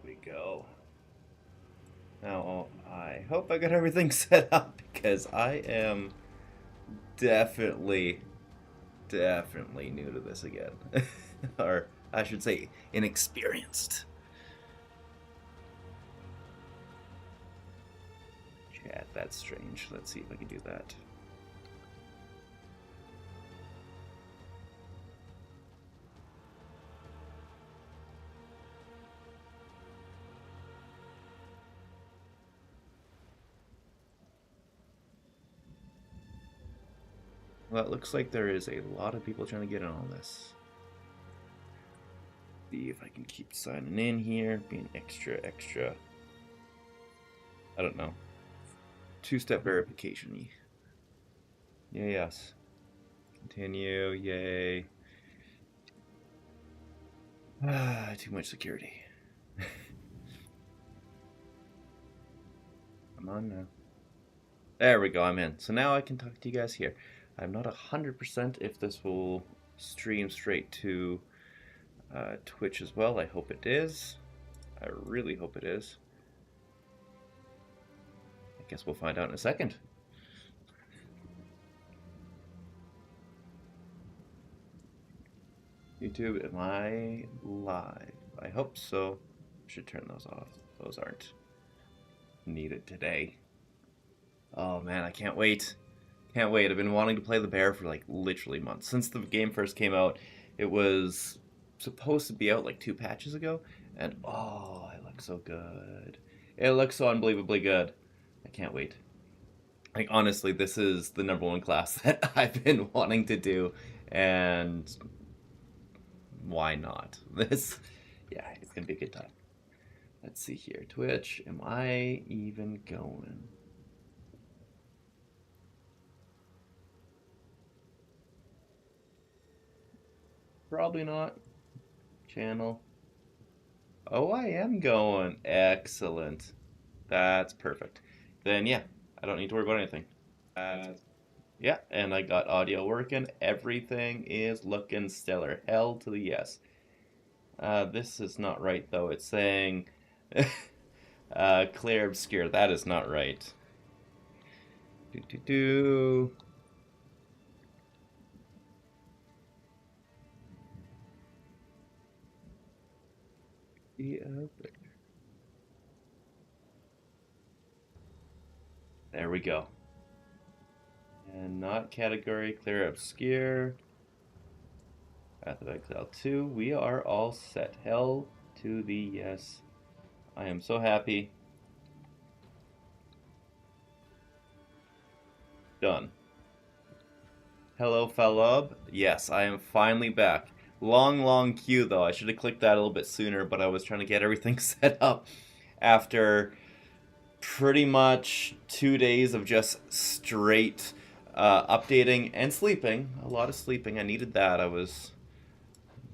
we go. Now, I hope I got everything set up because I am definitely, definitely new to this again. Or I should say, inexperienced. Chat, that's strange. Let's see if I can do that. Well, it looks like there is a lot of people trying to get in on this. See if I can keep signing in here, being extra, I don't know, two-step verification-y. Yeah, yes. Continue, yay. Ah, too much security. Come on now. There we go, I'm in. So now I can talk to you guys here. I'm not 100% if this will stream straight to Twitch as well. I hope it is. I really hope it is. I guess we'll find out in a second. YouTube, am I live? I hope so. Should turn those off. Those aren't needed today. Oh man, I can't wait. Can't wait. I've been wanting to play the bear for like literally months. Since the game first came out, it was supposed to be out like 2 patches ago, and oh, it looks so good. It looks so unbelievably good. I can't wait. Like honestly, this is the #1 class that I've been wanting to do, and why not? This, yeah, it's gonna be a good time. Let's see here. Twitch, am I even going? Probably not. Channel. Oh, I am going. Excellent. That's perfect. Then, yeah, I don't need to worry about anything. Yeah, and I got audio working. Everything is looking stellar. Hell to the yes. This is not right, though. It's saying clear obscure. That is not right. Do, do, do. There we go. And not category, clear obscure. Path of Exile 2. We are all set. Hell to the yes. I am so happy. Done. Hello, Falub. Yes, I am finally back. Long queue, though. I should have clicked that a little bit sooner, but I was trying to get everything set up after pretty much 2 days of just straight updating and sleeping. A lot of sleeping. I needed that. I was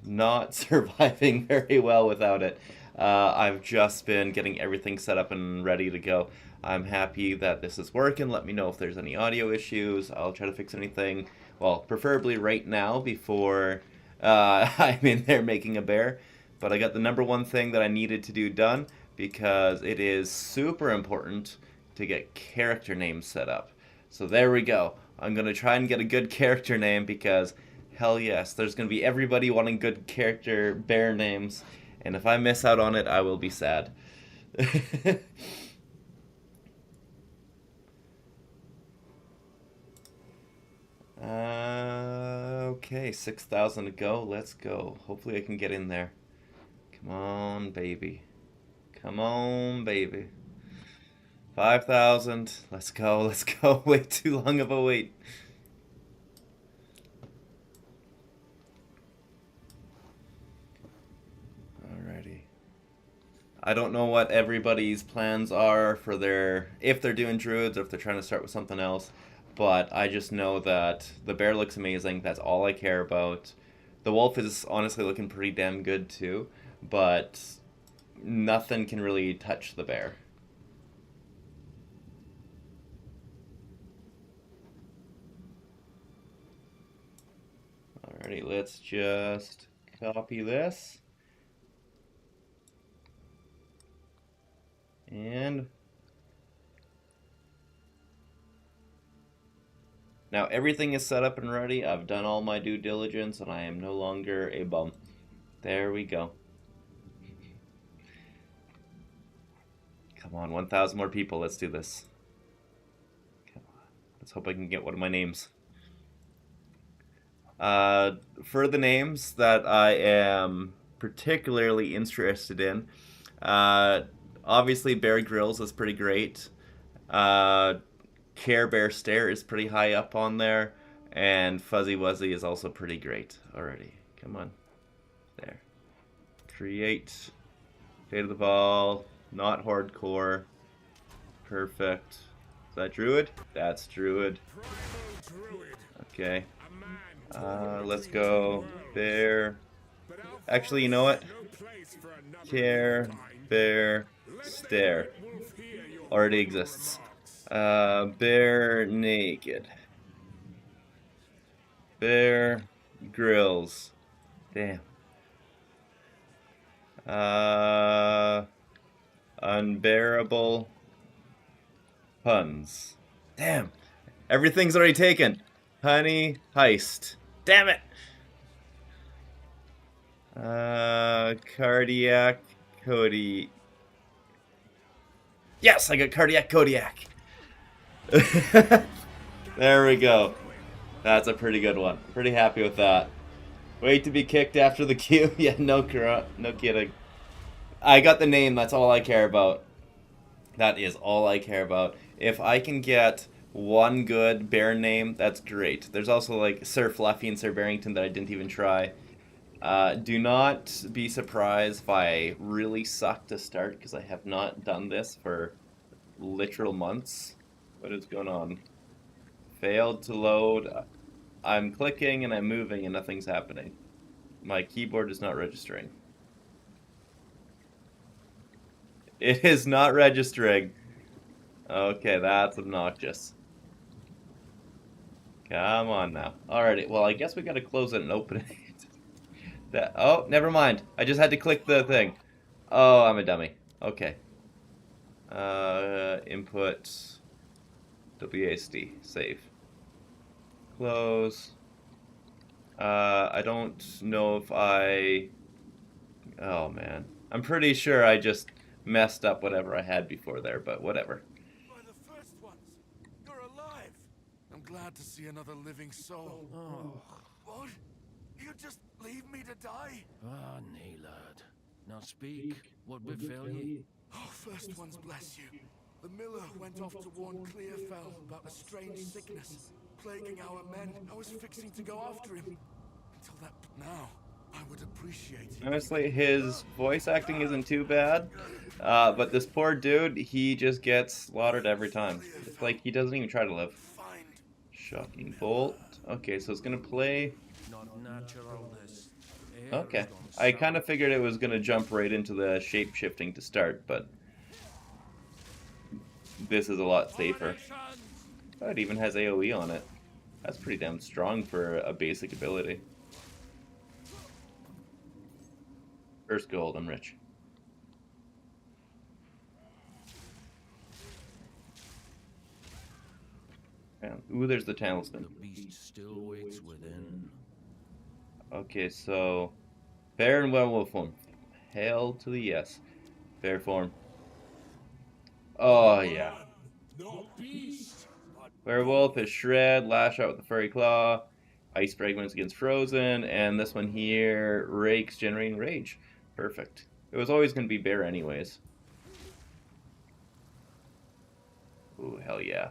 not surviving very well without it. I've just been getting everything set up and ready to go. I'm happy that this is working. Let me know if there's any audio issues. I'll try to fix anything, well, preferably right now before I'm in there making a bear. But I got the #1 thing that I needed to do done because it is super important to get character names set up. So there we go. I'm going to try and get a good character name because hell yes, there's going to be everybody wanting good character bear names, and if I miss out on it, I will be sad. Okay, 6,000 to go. Let's go. Hopefully I can get in there. Come on, baby. Come on, baby. 5,000. Let's go. Let's go. Way too long of a wait. Alrighty. I don't know what everybody's plans are for their, if they're doing druids or if they're trying to start with something else, but I just know that the bear looks amazing. That's all I care about. The wolf is honestly looking pretty damn good too, but nothing can really touch the bear. Alrighty, let's just copy this. Now everything is set up and ready. I've done all my due diligence and I am no longer a bum. There we go. Come on, 1,000 more people. Let's do this. Come on. Let's hope I can get one of my names. For the names that I am particularly interested in, obviously Bear Grylls is pretty great. Care Bear Stare is pretty high up on there, and Fuzzy Wuzzy is also pretty great already. Come on, there. Create. Fate of the Ball. Not hardcore. Perfect. Is that Druid? That's Druid. Okay. Let's go Bear. Actually, you know what? Care Bear Stare already exists. Bear Naked. Bear Grylls. Damn. Unbearable Puns. Damn. Everything's already taken. Honey Heist. Damn it. Cardiac Cody. Yes, I got Cardiac Kodiak. There we go. That's a pretty good one. Pretty happy with that. Wait to be kicked after the queue. Yeah, no kidding. I got the name. That's all I care about. That is all I care about. If I can get one good bear name, that's great. There's also like Sir Fluffy and Sir Barrington that I didn't even try. Do not be surprised if I really suck to start, because I have not done this for literal months. What is going on? Failed to load. I'm clicking and I'm moving and nothing's happening. My keyboard is not registering. It is not registering. Okay, that's obnoxious. Come on now. Alrighty, well I guess we gotta close it and open it. Oh, never mind. I just had to click the thing. Oh, I'm a dummy. Okay. Input WASD. Save. Close. I don't know if I... Oh, man. I'm pretty sure I just messed up whatever I had before there, but whatever. By the first ones. You're alive. I'm glad to see another living soul. Oh. What? You just leave me to die? Ah, nay, lad. Now speak. What befell ye? Oh, first ones, bless you. The miller went off to warn Clearfell about a strange sickness plaguing our men. I was fixing to go after him. Until that now, I would appreciate it. Honestly, his voice acting isn't too bad, but this poor dude, he just gets slaughtered every time. It's like he doesn't even try to live. Shocking Bolt. Okay, so it's gonna play... Not natural, this. Okay. I kind of figured it was going to jump right into the shape-shifting to start, but this is a lot safer. Oh, it even has AoE on it. That's pretty damn strong for a basic ability. First gold, I'm rich. Ooh, there's the talisman. The beast still waits within. Okay, so bear and werewolf form. Hail to the yes. Bear form. Oh yeah. Werewolf is shred, lash out with the furry claw, ice fragments against frozen, and this one here rakes generating rage. Perfect. It was always going to be bear anyways. Ooh, hell yeah.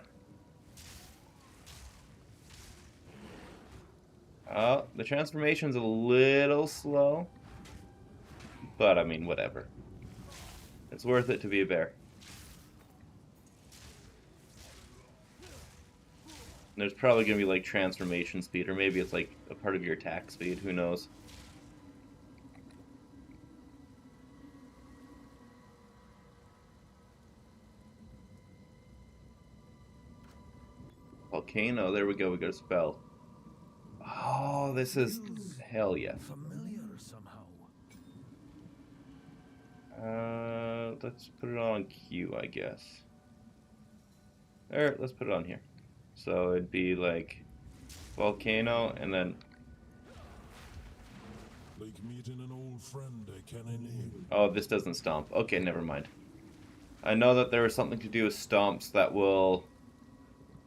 Oh, the transformation's a little slow. But, I mean, whatever. It's worth it to be a bear. There's probably going to be, like, transformation speed, or maybe it's, like, a part of your attack speed. Who knows? Volcano. There we go. We got a spell. Oh, this is... Hell yeah. Familiar somehow. Let's put it on Q, I guess. Or let's put it on here. So it'd be like volcano, and then... Like meeting an old friend I can't name. Oh, this doesn't stomp. Okay, never mind. I know that there was something to do with stomps that will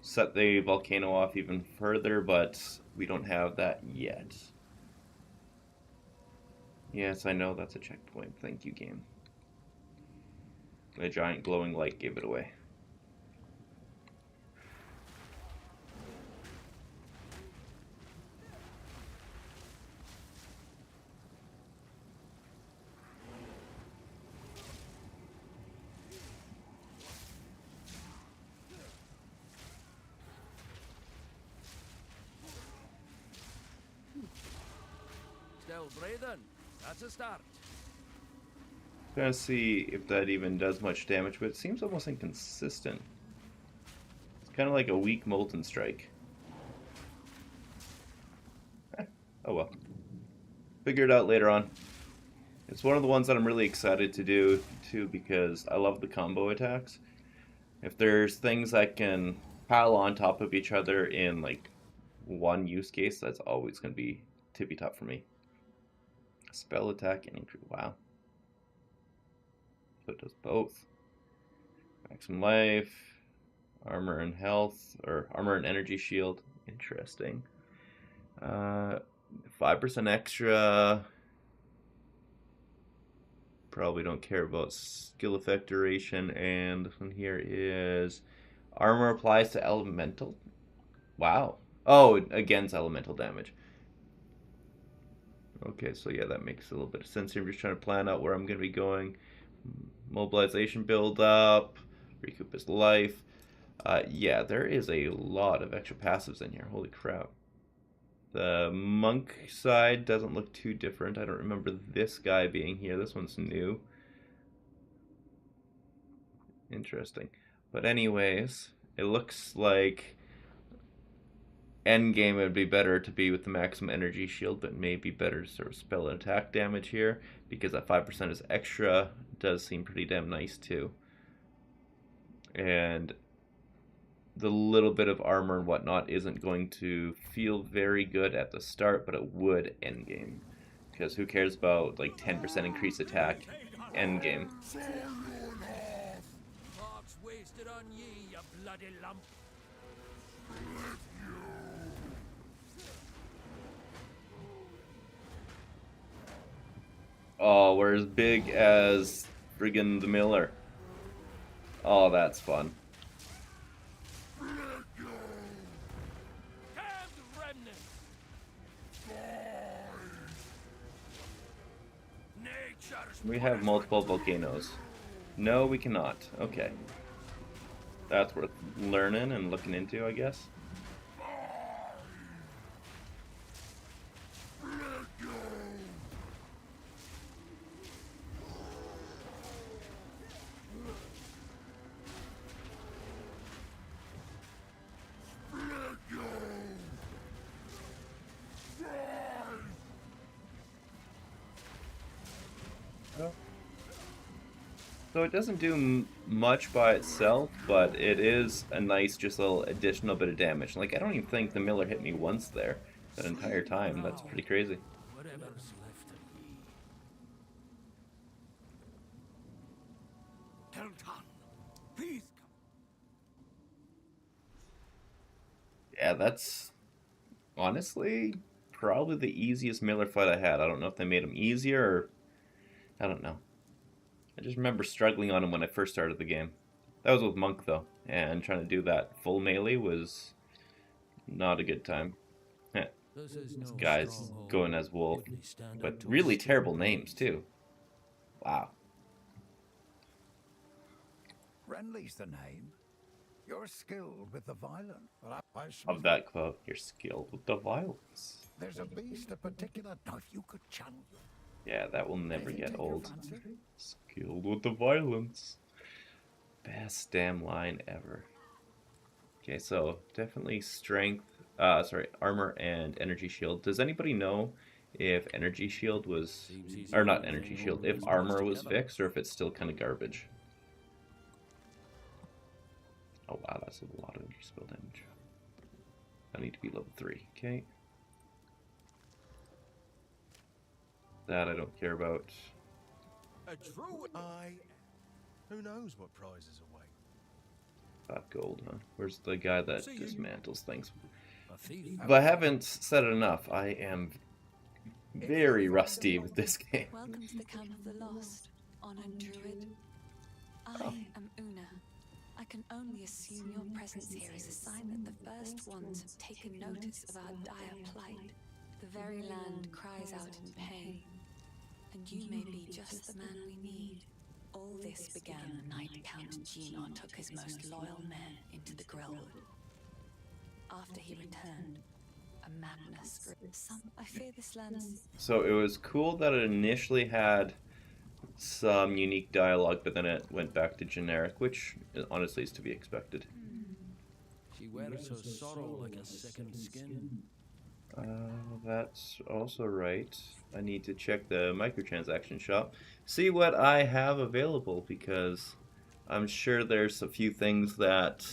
set the volcano off even further, but we don't have that yet. Yes, I know that's a checkpoint. Thank you, game. The giant glowing light gave it away. Still breathing. That's a start. Gonna see if that even does much damage, but it seems almost inconsistent. It's kind of like a weak molten strike. Oh well. Figure it out later on. It's one of the ones that I'm really excited to do too because I love the combo attacks. If there's things that can pile on top of each other in like one use case, that's always gonna be tippy top for me. Spell attack and increase. Wow. So it does both. Maximum life, armor and health, or armor and energy shield. Interesting. 5% extra. Probably don't care about skill effect duration. And this one here is armor applies to elemental. Wow. Oh, against elemental damage. Okay, so yeah, that makes a little bit of sense here. I'm just trying to plan out where I'm going to be going. Mobilization build up, recoup his life. Yeah, there is a lot of extra passives in here. Holy crap. The monk side doesn't look too different. I don't remember this guy being here. This one's new. Interesting. But anyways, it looks like endgame it would be better to be with the maximum energy shield, but maybe better to sort of spell and attack damage here because that 5% is extra. Does seem pretty damn nice too. And the little bit of armor and whatnot isn't going to feel very good at the start, but it would endgame. Because who cares about like 10% increased attack endgame? Mark's wasted on ye, you bloody lump. Oh, we're as big as friggin' the Miller. Oh, that's fun. We have multiple volcanoes. No, we cannot. Okay. That's worth learning and looking into, I guess. So it doesn't do much by itself, but it is a nice, just little additional bit of damage. Like, I don't even think the Miller hit me once there that entire time. That's pretty crazy. Whatever's left of ye. Kelton, please come. Yeah, that's honestly probably the easiest Miller fight I had. I don't know if they made him easier or... I don't know. I just remember struggling on him when I first started the game. That was with Monk, though, and trying to do that full melee was not a good time. This guy's going as Wolf, but really terrible names, too. Wow. Renly's the name. You're skilled with the violent. Well, Of that quote, you're skilled with the violence. there's a beast of particular. Now, if you could channel. Yeah, that will never Anything get take your old. fancy? Skilled with the violence. Best damn line ever. Okay, so definitely strength, armor and energy shield. Does anybody know if energy shield was, or not energy shield, if armor was fixed or if it's still kind of garbage? Oh wow, that's a lot of energy spell damage. I need to be level 3. Okay. That I don't care about. A true who knows what prizes await? 5 gold, huh? Where's the guy that See you. dismantles things? A thief. But I haven't said it enough. I am very rusty with this game. Welcome to the Camp of the Lost, honored druid. I am Una. I can only assume your presence here is a sign that the first ones have taken notice of our dire plight. The very land cries out in pain, and you may be just the man we need. All this began the night Count Gino took his most loyal men into the Grellwood. After he returned, a madness grew. I fear this land's... So it was cool that it initially had some unique dialogue, but then it went back to generic, which honestly is to be expected. She wears her sorrow like a second skin. That's also right. I need to check the microtransaction shop, see what I have available, because I'm sure there's a few things that...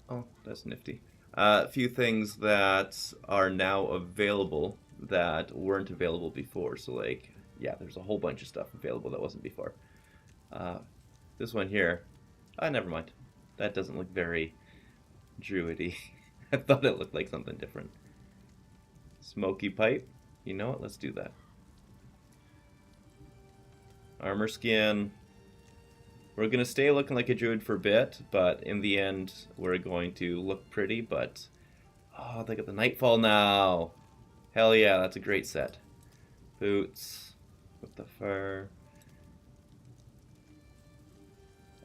Oh, that's nifty. A few things that are now available that weren't available before. So, like, yeah, there's a whole bunch of stuff available that wasn't before. This one here, never mind. That doesn't look very druidy. I thought it looked like something different. Smoky pipe. You know what? Let's do that. Armor skin. We're going to stay looking like a druid for a bit, but in the end, we're going to look pretty, but... Oh, they got the Nightfall now! Hell yeah, that's a great set. Boots. With the fur.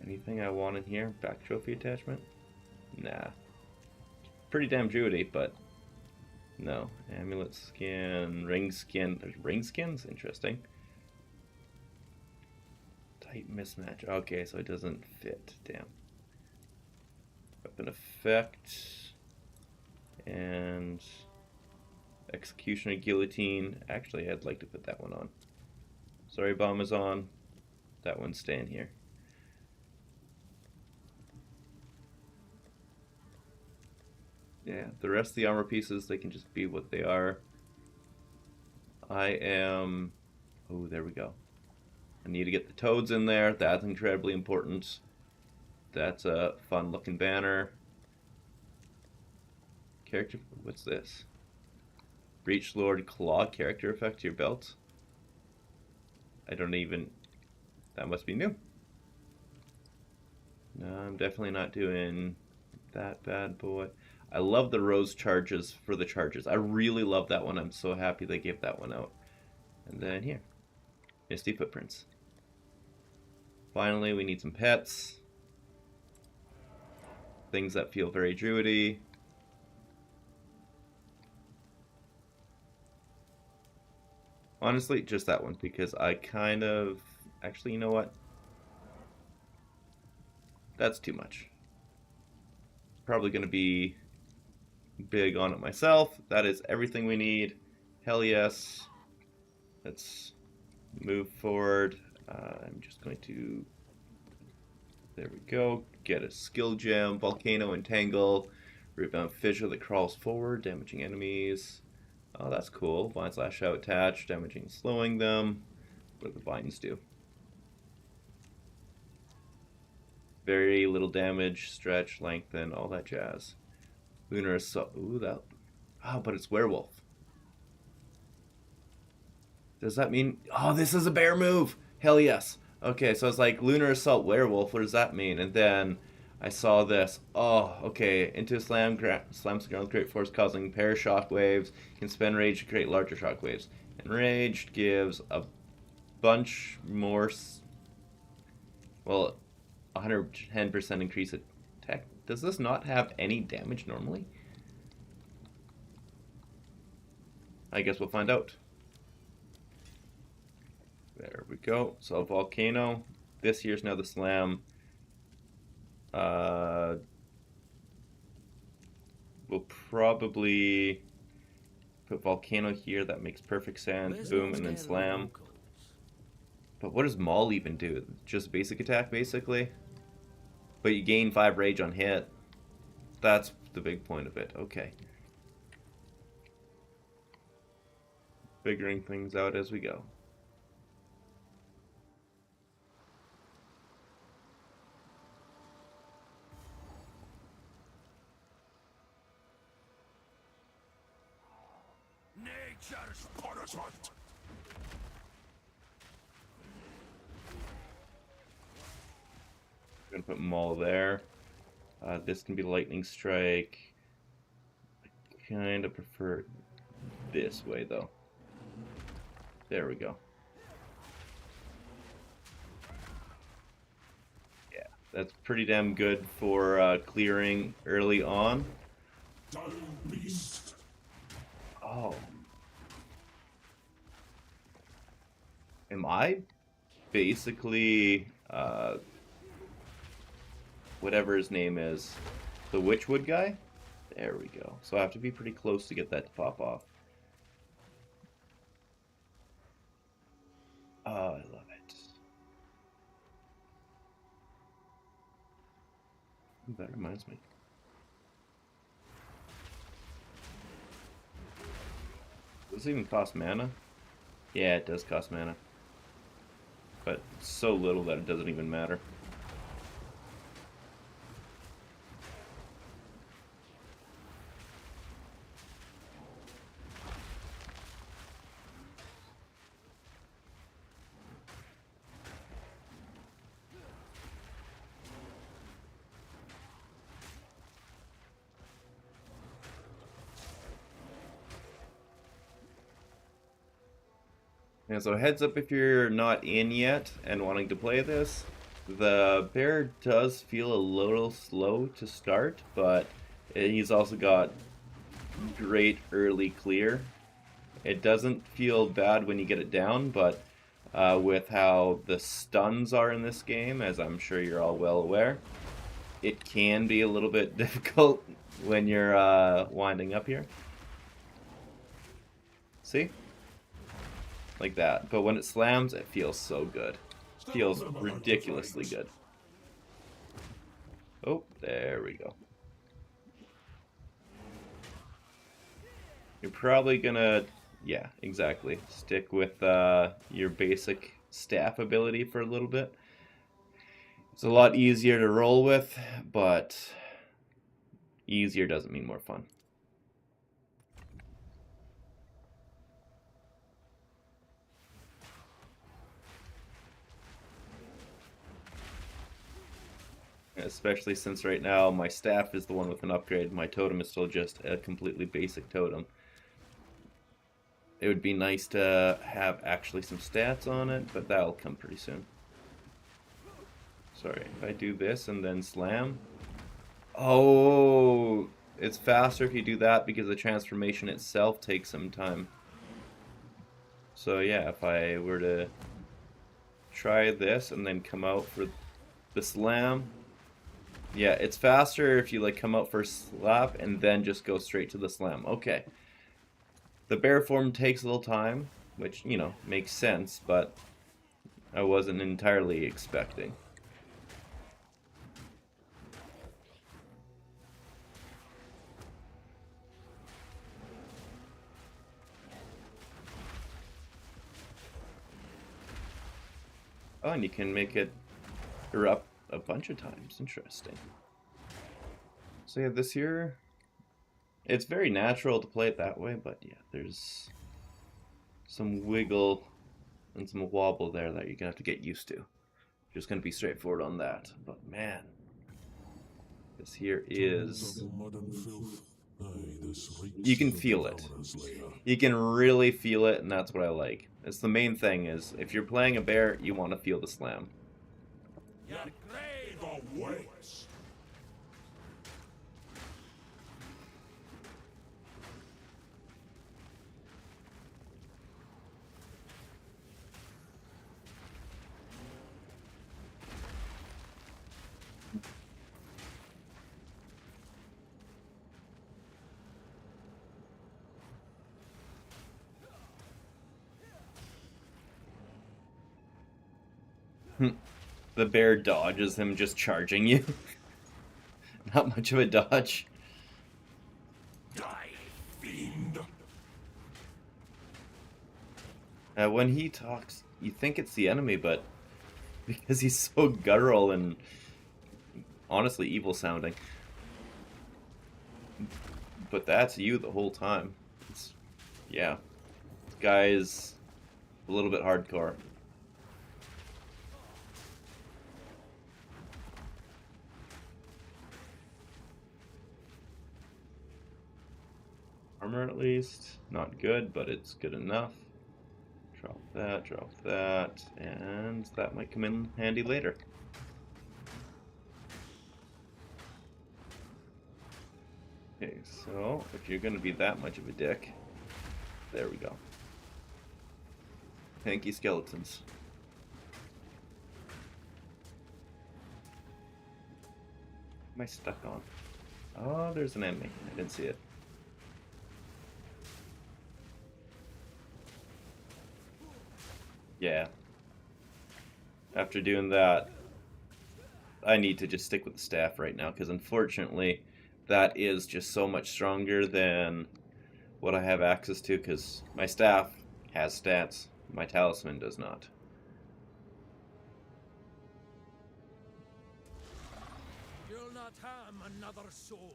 Anything I want in here? Back trophy attachment? Nah. Pretty damn druidy, but... No. Amulet skin, ring skin. There's ring skins? Interesting. Tight mismatch. Okay, so it doesn't fit. Damn. Weapon effect. And... Executioner guillotine. Actually, I'd like to put that one on. Sorry, bomb is on. That one's staying here. Yeah, the rest of the armor pieces, they can just be what they are. I am... Oh, there we go. I need to get the toads in there. That's incredibly important. That's a fun looking banner. Character... What's this? Breach Lord Claw character effect to your belt. I don't even... That must be new. No, I'm definitely not doing that bad boy. I love the rose charges for the charges. I really love that one. I'm so happy they gave that one out. And then here. Misty Footprints. Finally, we need some pets. Things that feel very druidy. Honestly, just that one, because I kind of... Actually, you know what? That's too much. Probably going to be big on it myself. That is everything we need. Hell yes. Let's move forward. I'm just going to... There we go. Get a skill gem. Volcano Entangle. Rebound Fissure that crawls forward, damaging enemies. Oh, that's cool. Vines lash out, attach, damaging and slowing them. What do the vines do? Very little damage, stretch, lengthen, all that jazz. Lunar Assault. Ooh, that... Oh, but it's werewolf. Does that mean... Oh, this is a bear move! Hell yes. Okay, so it's like Lunar Assault werewolf. What does that mean? And then I saw this. Oh, okay. Into a slams the ground with great force, causing pair shockwaves. Can spend rage to create larger shockwaves. Enraged gives a bunch more... Well, 110% increase attack. Does this not have any damage normally? I guess we'll find out. There we go. So Volcano. This here's now the slam. We'll probably put Volcano here. That makes perfect sense. Boom, and then slam. But what does Maul even do? Just basic attack, basically? But you gain 5 rage on hit. That's the big point of it. Okay. Figuring things out as we go. Nature's punishment. I'm gonna put them all there. This can be lightning strike. I kind of prefer it this way though. There we go. Yeah, that's pretty damn good for clearing early on. Down beast. Oh. Am I basically whatever his name is, the Witchwood guy? There we go. So I have to be pretty close to get that to pop off. Oh, I love it. That reminds me. Does it even cost mana? Yeah, it does cost mana. But so little that it doesn't even matter. And so heads up if you're not in yet and wanting to play this. The bear does feel a little slow to start, but he's also got great early clear. It doesn't feel bad when you get it down, but with how the stuns are in this game, as I'm sure you're all well aware, it can be a little bit difficult when you're winding up here. See? Like that. But when it slams, it feels so good. It feels ridiculously good. Oh, there we go. You're probably gonna, yeah, exactly, stick with your basic staff ability for a little bit. It's a lot easier to roll with, but easier doesn't mean more fun. Especially since right now my staff is the one with an upgrade. My totem is still just a completely basic totem. It would be nice to have actually some stats on it, but that'll come pretty soon. Sorry, if I do this and then slam. Oh, it's faster if you do that because the transformation itself takes some time. So yeah, if I were to try this and then come out for the slam. Yeah, it's faster if you like come out for a slap and then just go straight to the slam. Okay. The bear form takes a little time, which, you know, makes sense, but I wasn't entirely expecting. Oh, and you can make it erupt a bunch of times. Interesting. So yeah, this here, it's very natural to play it that way, but yeah, there's some wiggle and some wobble there that you're gonna have to get used to. Just gonna be straightforward on that. But man, this here is, Mud and filth. Aye, this you can reeks of feel it. devourer's lair. You can really feel it, and that's what I like. It's the main thing is, if you're playing a bear, you want to feel the slam. Your grave awaits. The bear dodges him just charging you. Not much of a dodge. When he talks, you think it's the enemy, but because he's so guttural and honestly evil sounding. But that's you the whole time. It's, yeah. This guy is a little bit hardcore. Armor at least. Not good, but it's good enough. Drop that, and that might come in handy later. Okay, so if you're gonna be that much of a dick, there we go. Hanky skeletons. Am I stuck on? Oh, there's an enemy. I didn't see it. Yeah. After doing that, I need to just stick with the staff right now, because unfortunately, that is just so much stronger than what I have access to, because my staff has stats, my talisman does not. You'll not harm another soul.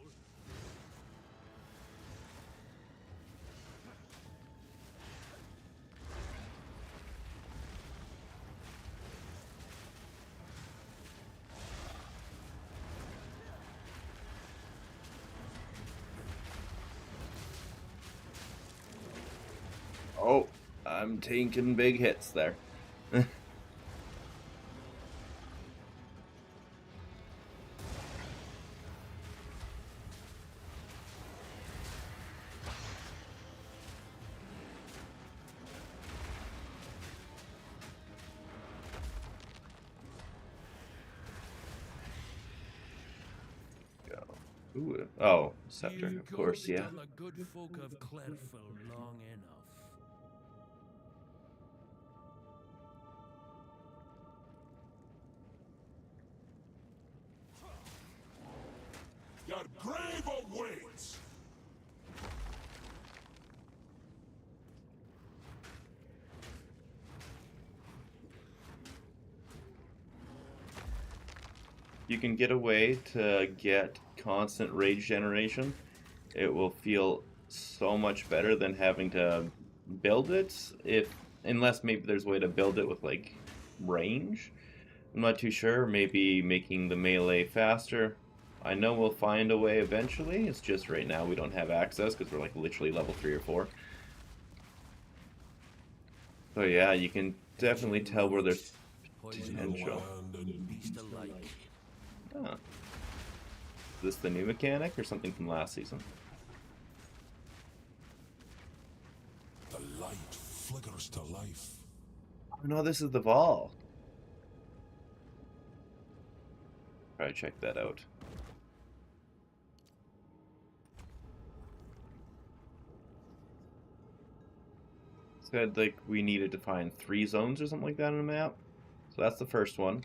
Oh, I'm taking big hits there. Ooh, oh, scepter, You of course, yeah. done the good folk of Clareville long enough. Your grave awaits! You can get a way to get constant rage generation. It will feel so much better than having to build it, if unless maybe there's a way to build it with like range. I'm not too sure. Maybe making the melee faster. I know we'll find a way eventually. It's just right now we don't have access because we're like literally level 3 or 4. So yeah, you can definitely tell where there's potential. Land and Beast alike. Ah. Is this the new mechanic or something from last season? the light flickers to life. Oh no, this is the Vol. Probably check that out. Said like we needed to find 3 zones or something like that on the map. So that's the first one.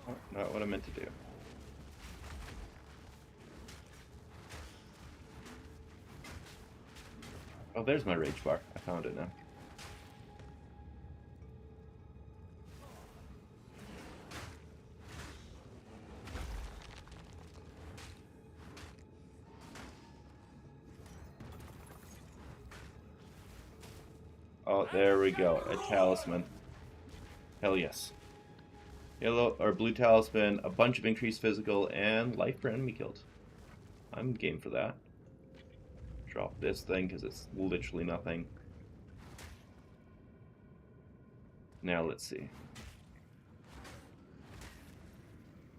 Oh, not what I meant to do. Oh, there's my rage bar. I found it now. Oh, there we go. A talisman. Hell yes. Yellow or blue talisman, a bunch of increased physical, and life per enemy killed. I'm game for that. Drop this thing because it's literally nothing. Now let's see.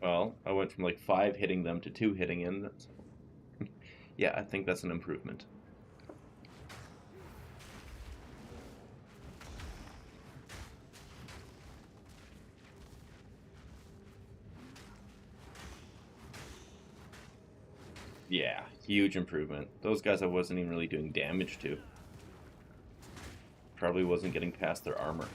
Well, I went from like 5 hitting them to 2 hitting him. That's... yeah, I think that's an improvement. Yeah, huge improvement. Those guys I wasn't even really doing damage to. probably wasn't getting past their armor.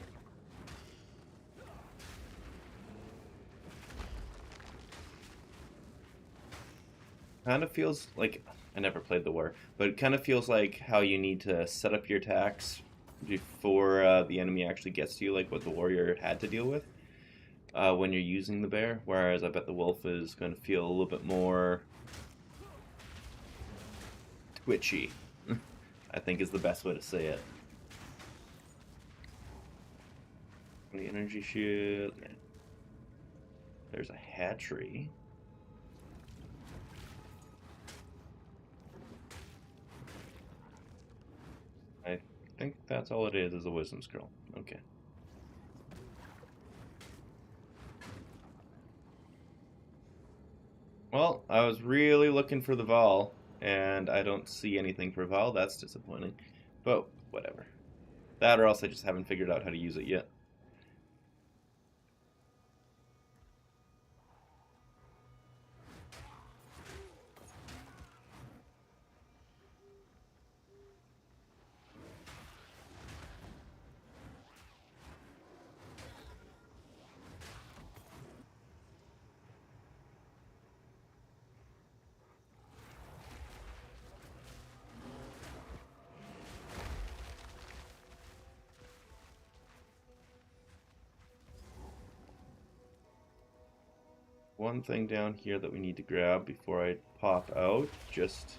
Kind of feels like, I never played the war, but it kind of feels like how you need to set up your attacks before the enemy actually gets to you, like what the warrior had to deal with when you're using the bear, whereas I bet the wolf is going to feel a little bit more twitchy, I think is the best way to say it. The energy shield. There's a hatchery. I think that's all it is a wisdom scroll. Okay. Well, I was really looking for the Vol, and I don't see anything for Vol. That's disappointing. But whatever. That or else I just haven't figured out how to use it yet. One thing down here that we need to grab before I pop out, just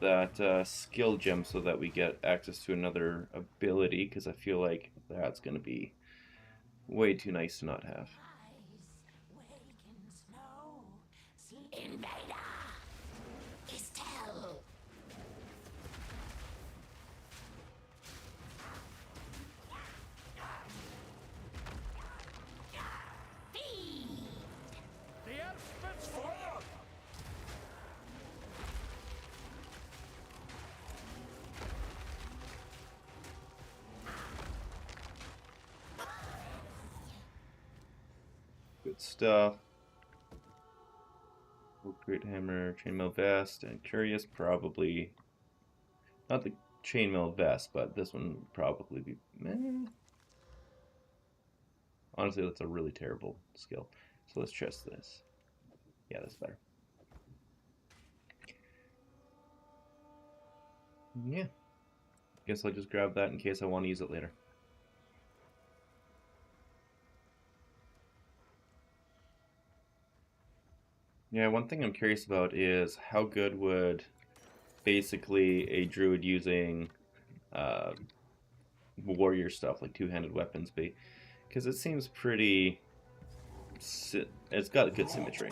that skill gem so that we get access to another ability, because I feel like that's going to be way too nice to not have. Good stuff. Great hammer, chainmail vest, and curious. Probably not the chainmail vest, but this one would probably be. Honestly, that's a really terrible skill. So let's test this. Yeah, that's better. Yeah. Guess I'll just grab that in case I want to use it later. Yeah, one thing I'm curious about is how good would basically a druid using warrior stuff like two-handed weapons be? Because it seems pretty. It's got good symmetry.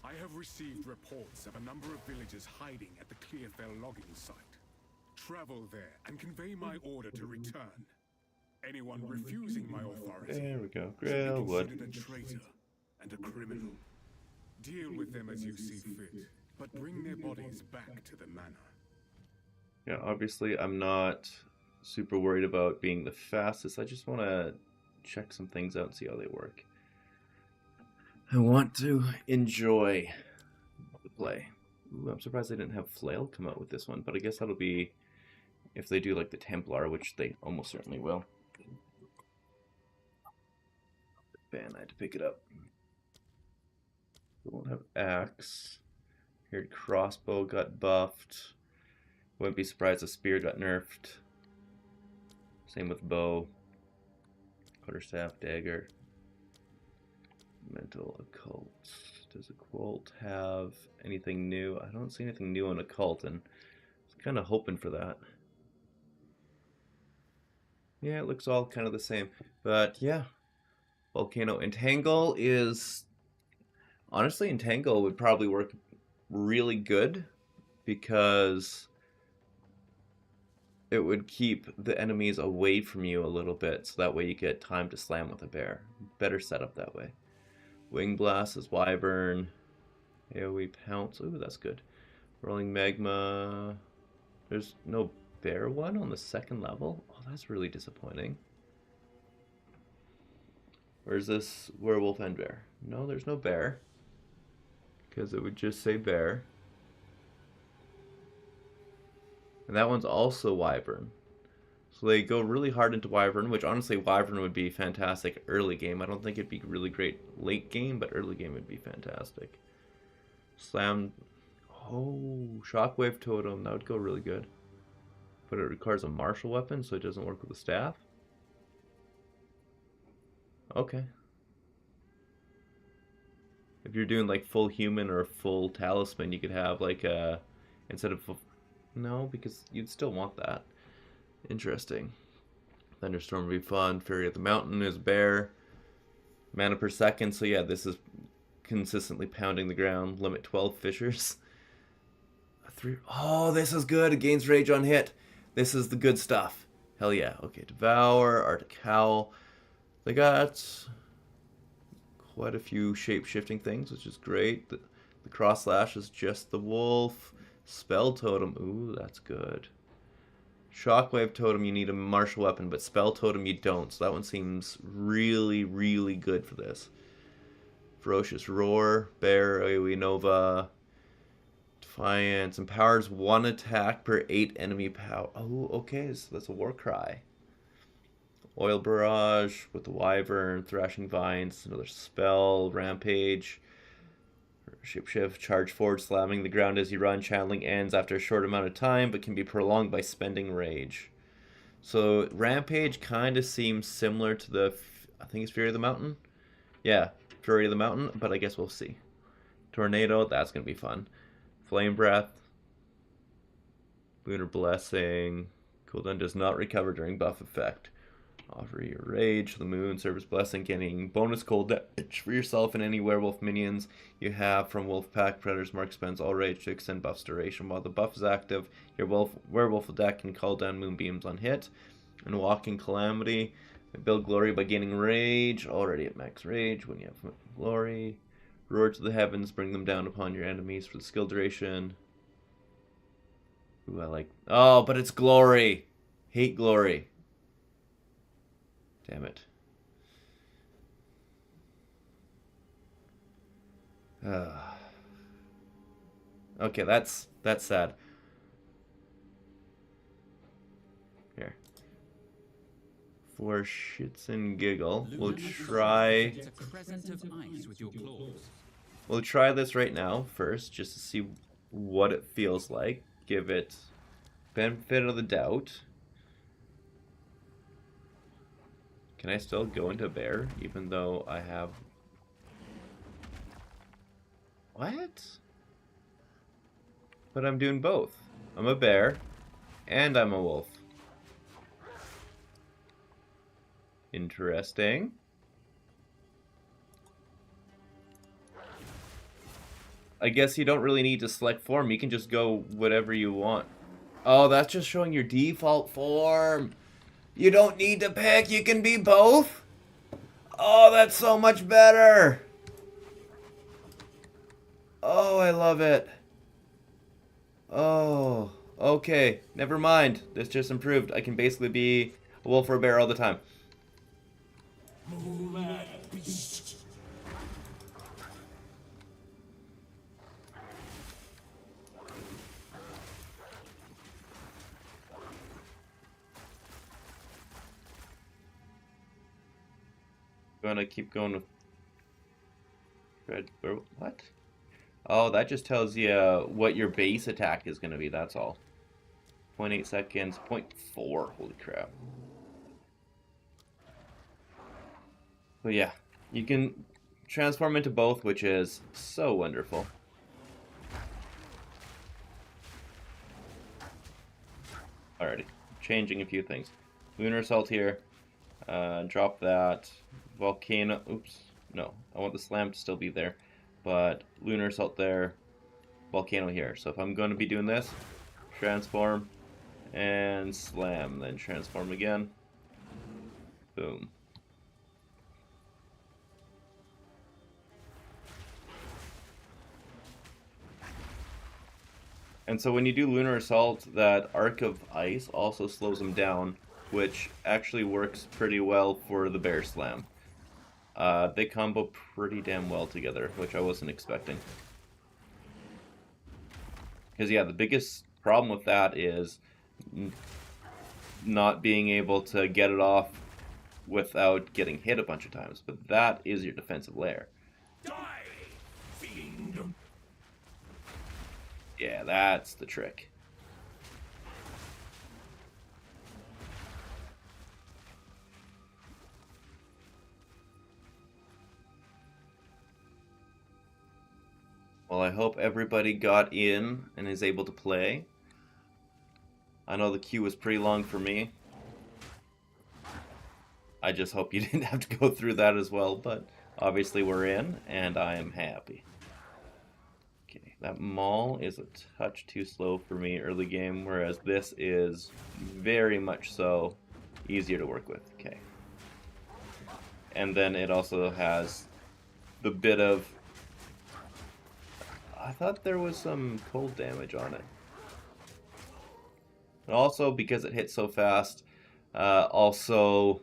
I have received reports of a number of villagers hiding at the Clearfell logging site. Travel there and convey my order to return. Anyone refusing my authority There we go. shall be Grail wood. considered a traitor and a criminal. Deal with them as you see fit, but bring their bodies back to the manor. Yeah, obviously I'm not super worried about being the fastest. I just want to check some things out and see how they work. I want to enjoy the play. Ooh, I'm surprised they didn't have Flail come out with this one, but I guess that'll be if they do like the Templar, which they almost certainly will. Man, I had to pick it up. We won't have Axe. Here, crossbow got buffed. Wouldn't be surprised if spear got nerfed. Same with bow. Quarterstaff, dagger. Mental occult. Does occult have anything new? I don't see anything new on occult, and I was kind of hoping for that. Yeah, it looks all kind of the same. But yeah, Volcano Entangle is... Honestly, Entangle would probably work really good because it would keep the enemies away from you a little bit, so that way you get time to slam with a bear. Better setup that way. Wing Blast is Wyvern. AoE Pounce. Ooh, that's good. Rolling Magma. There's no bear one on the second level? Oh, that's really disappointing. Or is this werewolf and bear? No, there's no bear. Because it would just say bear. And that one's also wyvern. So they go really hard into wyvern, which honestly wyvern would be fantastic early game. I don't think it'd be really great late game, but early game would be fantastic. Slam. Oh, shockwave totem. That would go really good. But it requires a martial weapon, so it doesn't work with the staff. Okay. If you're doing like full human or full talisman, you could have like a instead of no, because you'd still want that. Interesting. Thunderstorm would be fun. Fury of the Mountain is bear. Mana per second, so yeah, this is consistently pounding the ground. Limit 12 fissures. Oh, this is good. It gains rage on hit. This is the good stuff. Hell yeah. Okay, Devour, Arctic Howl. They got quite a few shape-shifting things, which is great. The Cross Slash is just the wolf. Spell Totem. Ooh, that's good. Shockwave Totem, you need a martial weapon, but Spell Totem you don't. So that one seems really, really good for this. Ferocious Roar, Bear, AoE Nova, Defiance, empowers 1 attack per 8 enemy power. Oh, okay, so that's a war cry. Oil Barrage with the Wyvern, Thrashing Vines, another spell, Rampage, Shapeshift, Charge Forward, slamming the ground as you run. Channeling ends after a short amount of time, but can be prolonged by spending Rage. So Rampage kind of seems similar to the, I think it's Fury of the Mountain? Yeah, Fury of the Mountain, but I guess we'll see. Tornado, that's going to be fun. Flame Breath, Lunar Blessing, cooldown does not recover during buff effect. Offer your Rage, the Moon, Service Blessing, getting bonus cold damage for yourself and any werewolf minions you have from Wolfpack. Predator's Mark spends all rage to extend buff's duration. While the buff is active, your werewolf deck can call down moonbeams on hit. And Walking Calamity, build glory by gaining rage, already at max rage when you have glory. Roar to the heavens, bring them down upon your enemies for the skill duration. Ooh, I like... Oh, but it's glory! Hate glory. Damn it. Okay, that's sad. Here. For shits and giggle, we'll try... We'll try this right now first, just to see what it feels like. Give it benefit of the doubt. Can I still go into bear, even though I have... What? But I'm doing both. I'm a bear, and I'm a wolf. Interesting. I guess you don't really need to select form. You can just go whatever you want. Oh, that's just showing your default form. You don't need to pick, you can be both? Oh, that's so much better! Oh, I love it. Oh, okay, never mind. This just improved. I can basically be a wolf or a bear all the time. Mad beast. Gonna keep going with red. What? Oh, that just tells you what your base attack is gonna be. That's all. 0.8 seconds. 0.4. Holy crap. But yeah, you can transform into both, which is so wonderful. Alrighty, changing a few things. Lunar Assault here. Drop that. Volcano. Oops. No, I want the slam to still be there. But Lunar Assault there. Volcano here. So if I'm going to be doing this, transform and slam. Then transform again. Boom. And so when you do Lunar Assault, that Arc of Ice also slows them down, which actually works pretty well for the Bear Slam. They combo pretty damn well together, which I wasn't expecting. Because, yeah, the biggest problem with that is not being able to get it off without getting hit a bunch of times. But that is your defensive layer. Die, fiend! Yeah, that's the trick. Well, I hope everybody got in and is able to play. I know the queue was pretty long for me. I just hope you didn't have to go through that as well, but obviously we're in, and I am happy. Okay, that Maul is a touch too slow for me early game, whereas this is very much so easier to work with. Okay. And then it also has the bit of... I thought there was some cold damage on it. And also, because it hits so fast, also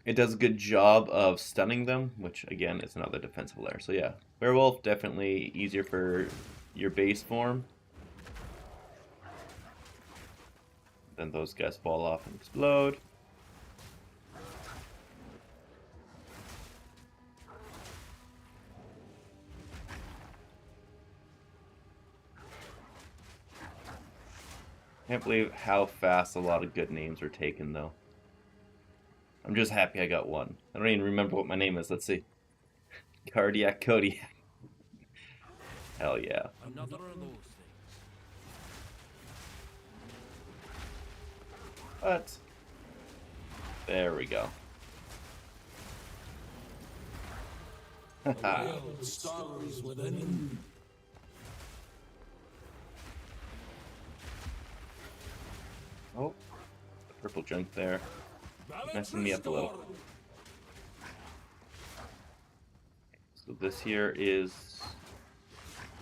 it does a good job of stunning them, which again is another defensive layer. So yeah, Werewolf definitely easier for your base form. Then those guys fall off and explode. Can't believe how fast a lot of good names are taken, though. I'm just happy I got one. I don't even remember what my name is. Let's see. Cardiac Kodiak. Hell yeah. Another of those things. What? There we go. Haha. Stars within. Oh, the purple junk there. Messing me up a little. So this here is...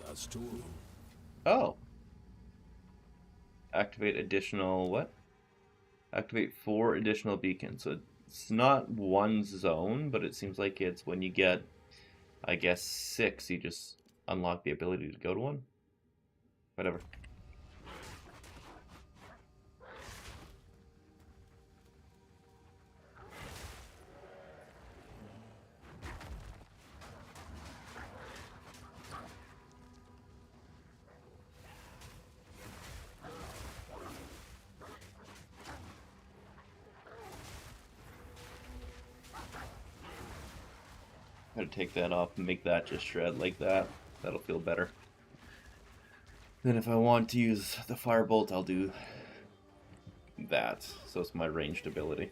That's two of them. Oh. Activate additional... what? Activate 4 additional beacons. So it's not one zone, but it seems like it's when you get, I guess, 6, you just unlock the ability to go to one. Whatever. I'm gonna take that off and make that just shred like that. That'll feel better. Then if I want to use the firebolt, I'll do that. So it's my ranged ability.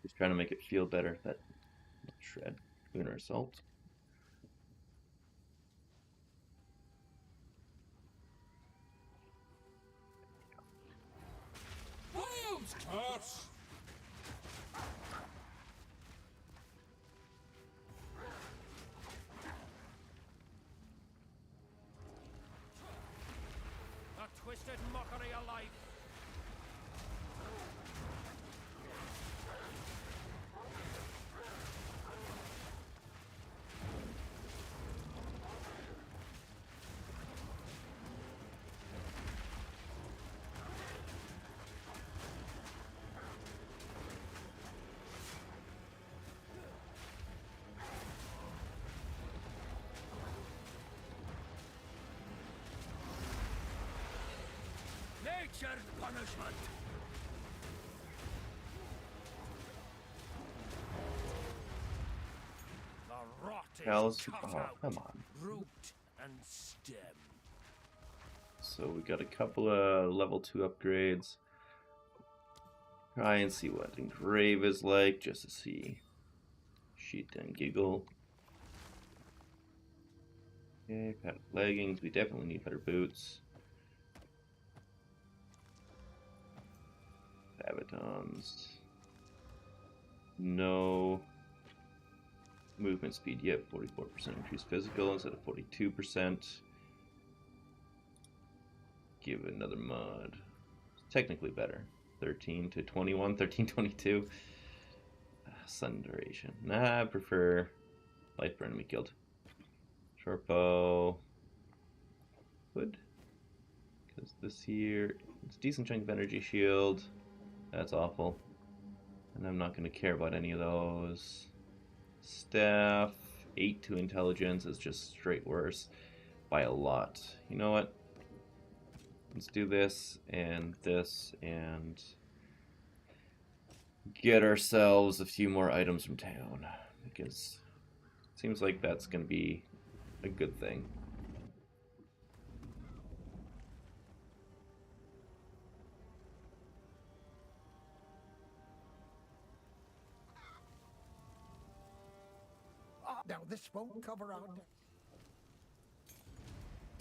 Just trying to make it feel better. That shred. Lunar Assault. Wild's curse! A twisted mockery of life. Nature's punishment. The rot is Cows. cut Oh, out, come on. root and stem. So we got a couple of level 2 upgrades. Try and see what Engrave is like, just to see. Sheet and Giggle. Okay, padded leggings. We definitely need better boots. Abatons. No movement speed yet. 44% increased physical instead of 42%. Give it another mod. It's technically better. 13 to 21, 13, 22. Sun duration. Nah, I prefer light for enemy killed. Short bow. Wood. Because this here, it's a decent chunk of energy shield. That's awful. And I'm not going to care about any of those. Staff. 8 to intelligence is just straight worse by a lot. You know what? Let's do this and get ourselves a few more items from town, because it seems like that's going to be a good thing. Now, this won't cover out.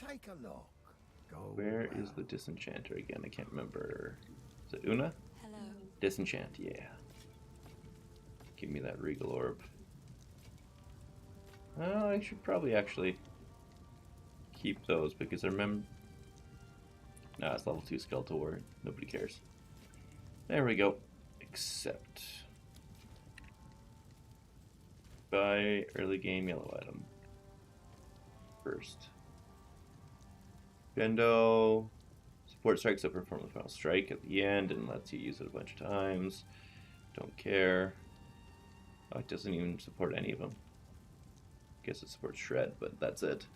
Take a look. Go. Where is the disenchanter again? I can't remember. Is it Una? Hello. Disenchant, yeah. Give me that regal orb. I should probably actually keep those because I remember. No, it's level 2 skeletal ward. Nobody cares. There we go. Accept. Buy early game yellow item. First. Gendo. Support strikes that perform the final strike at the end and lets you use it a bunch of times. Don't care. Oh, it doesn't even support any of them. Guess it supports shred, but that's it.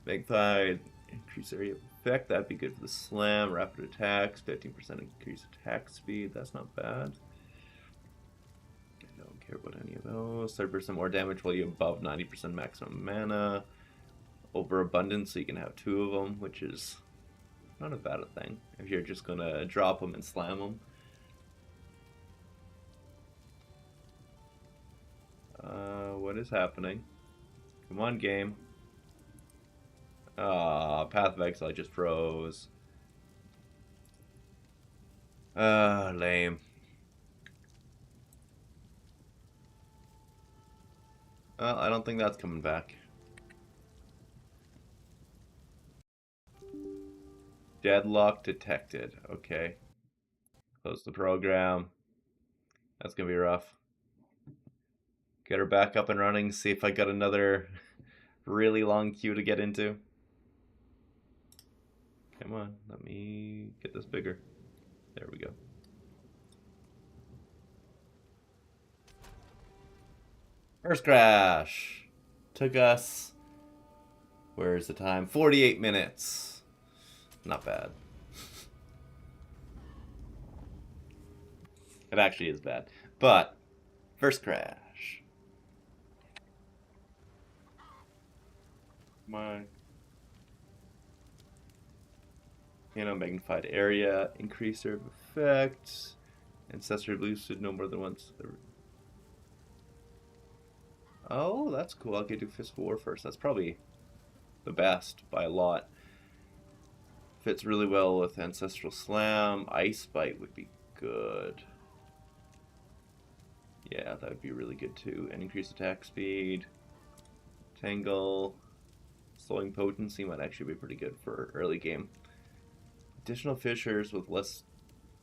Magpie, increase area of effect. That'd be good for the slam. Rapid attacks, 15% increase attack speed. That's not bad. I don't care about any of those. 30% more damage while you're above 90% maximum mana. Overabundance, so you can have 2 of them, which is not a bad thing if you're just gonna drop them and slam them. What is happening? Come on, game. Path of Exile just froze. Lame. Well, I don't think that's coming back. Deadlock detected. Okay. Close the program. That's gonna be rough. Get her back up and running, see if I got another really long queue to get into. Come on, let me get this bigger. There we go. First crash. Took us, where's the time? 48 minutes. Not bad. It actually is bad. But, first crash. Magnified area, increase their effect, ancestry boosted no more than once. Oh, that's cool. I could do Fist of War first. That's probably the best by a lot. Fits really well with Ancestral Slam. Ice Bite would be good. Yeah, that would be really good too. And increase attack speed. Tangle. Slowing potency might actually be pretty good for early game. Additional fissures with less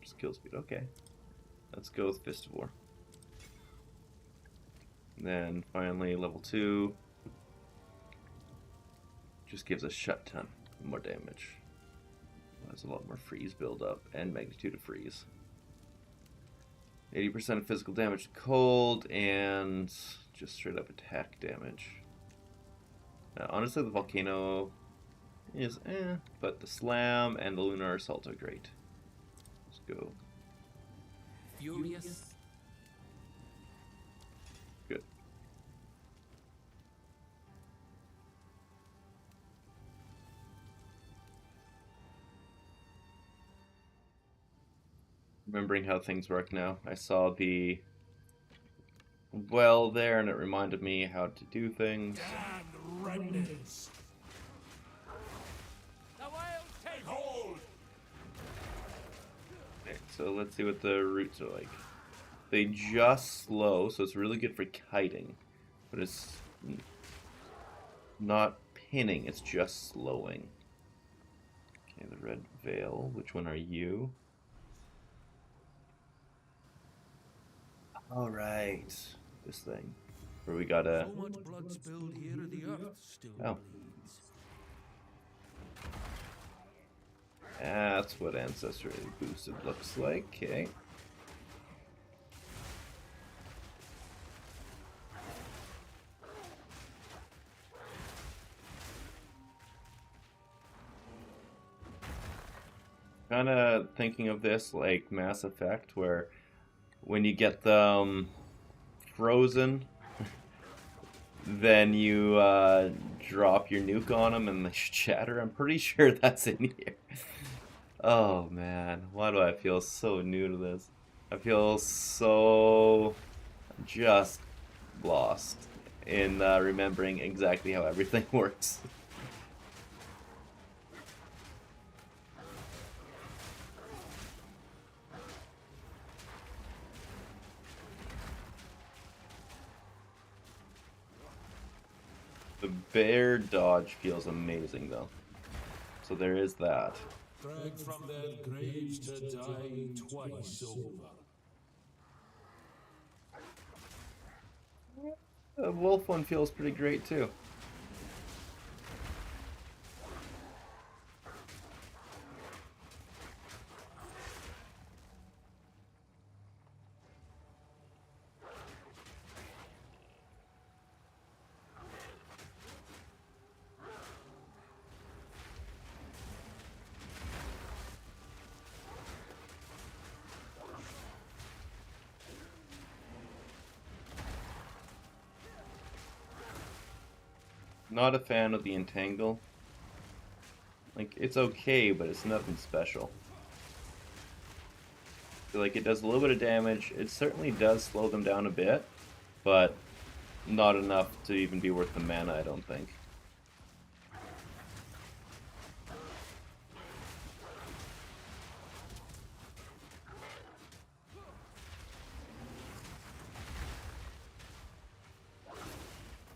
skill speed. Okay. Let's go with Fist of War. And then finally level 2. Just gives a shut ton more damage. Has a lot more freeze build-up and magnitude of freeze. 80% of physical damage to cold and just straight up attack damage. Honestly, the volcano is but the slam and the lunar assault are great. Let's go. Furious. Good. Remembering how things work now. I saw the well there and it reminded me how to do things. Damn remnants! The wild Take hold! Okay, so let's see what the roots are like. They just slow, so it's really good for kiting, but it's not pinning, it's just slowing. Okay, the red veil, which one are you? Alright. this thing. Where we gotta... So much blood spilled here, the earth still Oh. bleeds. That's what Ancestry Boosted looks like, okay. Kinda thinking of this like Mass Effect, where when you get them frozen, then you drop your nuke on them and they shatter. I'm pretty sure that's in here. Oh man, why do I feel so new to this? I feel so just lost in remembering exactly how everything works. The bear dodge feels amazing though. So there is that. Dragged from their graves to die twice over. The wolf one feels pretty great too. Not a fan of the entangle. Like, it's okay, but it's nothing special. I feel like it does a little bit of damage. It certainly does slow them down a bit, but not enough to even be worth the mana, I don't think.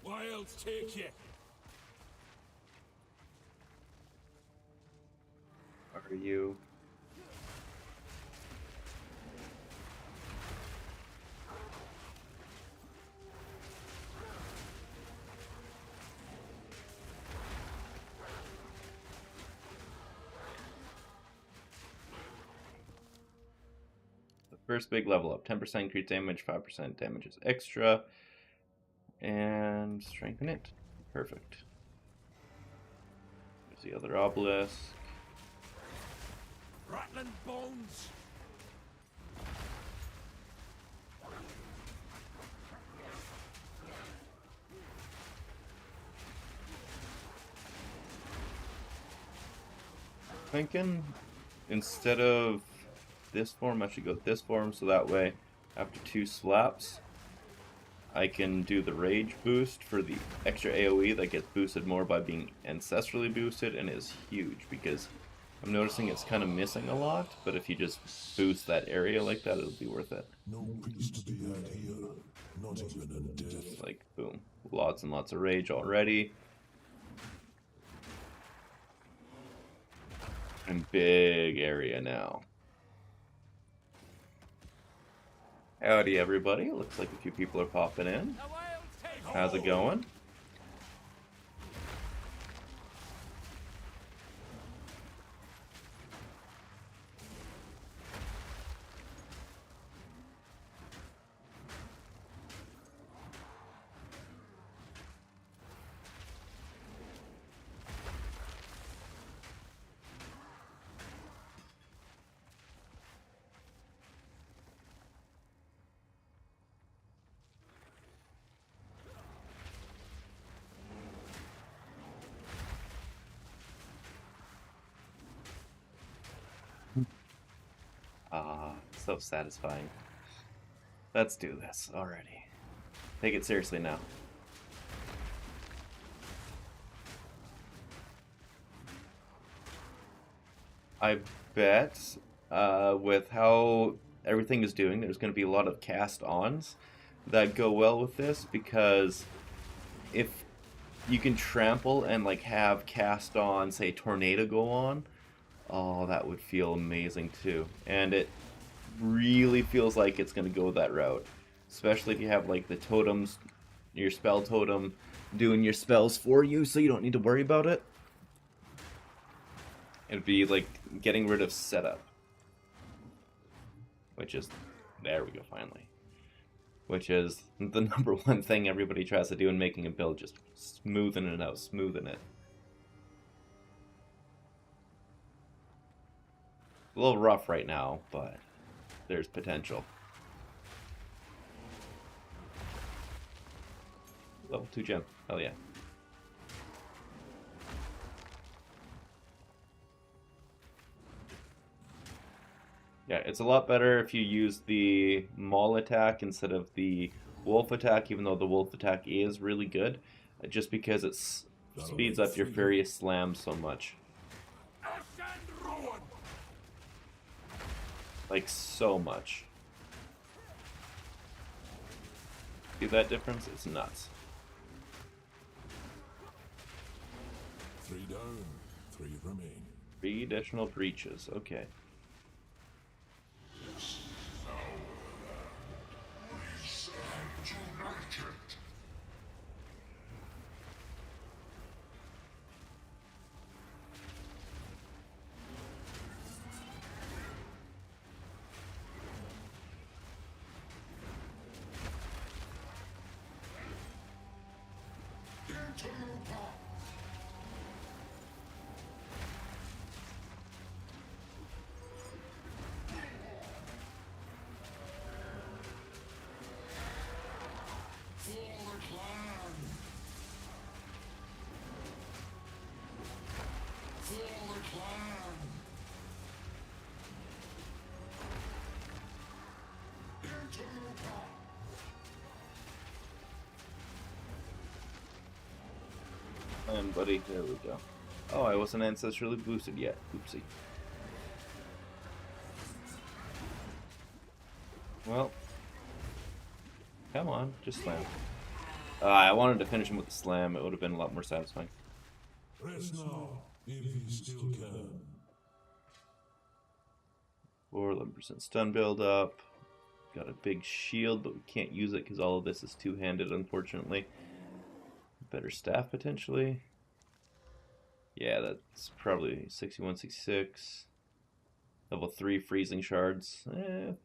Wilds take you. Are you? The first big level up, 10% increased damage, 5% damage is extra, and strengthen it. Perfect. There's the other obelisk. Rattling bones! Thinking instead of this form, I should go with this form, so that way after 2 slaps I can do the rage boost for the extra AoE that gets boosted more by being ancestrally boosted, and is huge because I'm noticing it's kind of missing a lot, but if you just boost that area like that, it'll be worth it. No peace to be had here, not even in death. Like, boom. Lots and lots of rage already. And big area now. Howdy everybody, looks like a few people are popping in. How's it going? Ah, so satisfying. Let's do this already. Take it seriously now. I bet with how everything is doing, there's going to be a lot of cast-ons that go well with this, because if you can trample and like have cast-on, say, tornado go on, oh, that would feel amazing too. And it really feels like it's going to go that route. especially if you have like the totems, your spell totem doing your spells for you, so you don't need to worry about it. It'd be like getting rid of setup, which is, there we go, finally. Which is the number one thing everybody tries to do in making a build, just smoothing it out, smoothing it. A little rough right now, but there's potential. Level 2 gem. Hell yeah. Yeah, it's a lot better if you use the maul attack instead of the wolf attack, even though the wolf attack is really good, just because it speeds up your Furious Slam so much. Like, so much. See that difference? It's nuts. 3 down, 3 remain. 3 additional breaches, okay. And buddy, there we go. Oh, I wasn't ancestrally boosted yet. Oopsie. Well, come on, just slam. I wanted to finish him with the slam. It would have been a lot more satisfying. Press now, if you still can. 11% stun build up. Got a big shield, but we can't use it because all of this is two-handed, unfortunately. Better staff, potentially. Yeah, that's probably 61, 66. Level 3 freezing shards.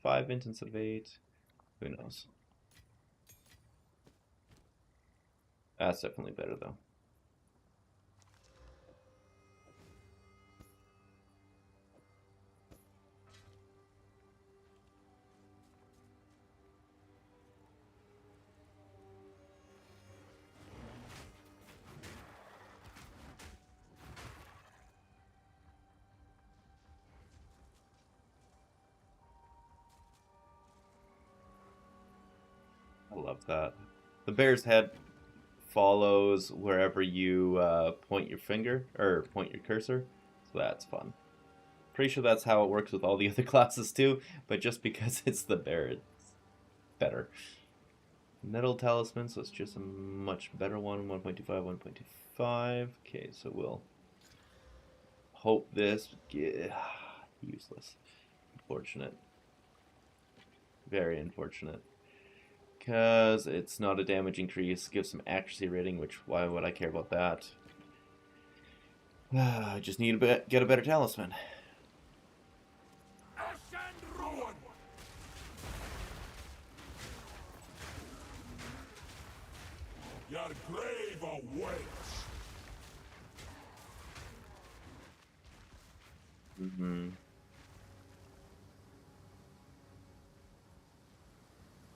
5 int instead of 8. Who knows? That's definitely better, though. I love that. The bear's head follows wherever you point your finger, or point your cursor, so that's fun. Pretty sure that's how it works with all the other classes too, but just because it's the bear, it's better. Metal Talisman, so it's just a much better one, 1.25, 1.25. Okay, so we'll hope this, useless. Unfortunate. Very unfortunate. Because it's not a damage increase, gives some accuracy rating, which, why would I care about that? I just need to get a better talisman. Your grave awaits.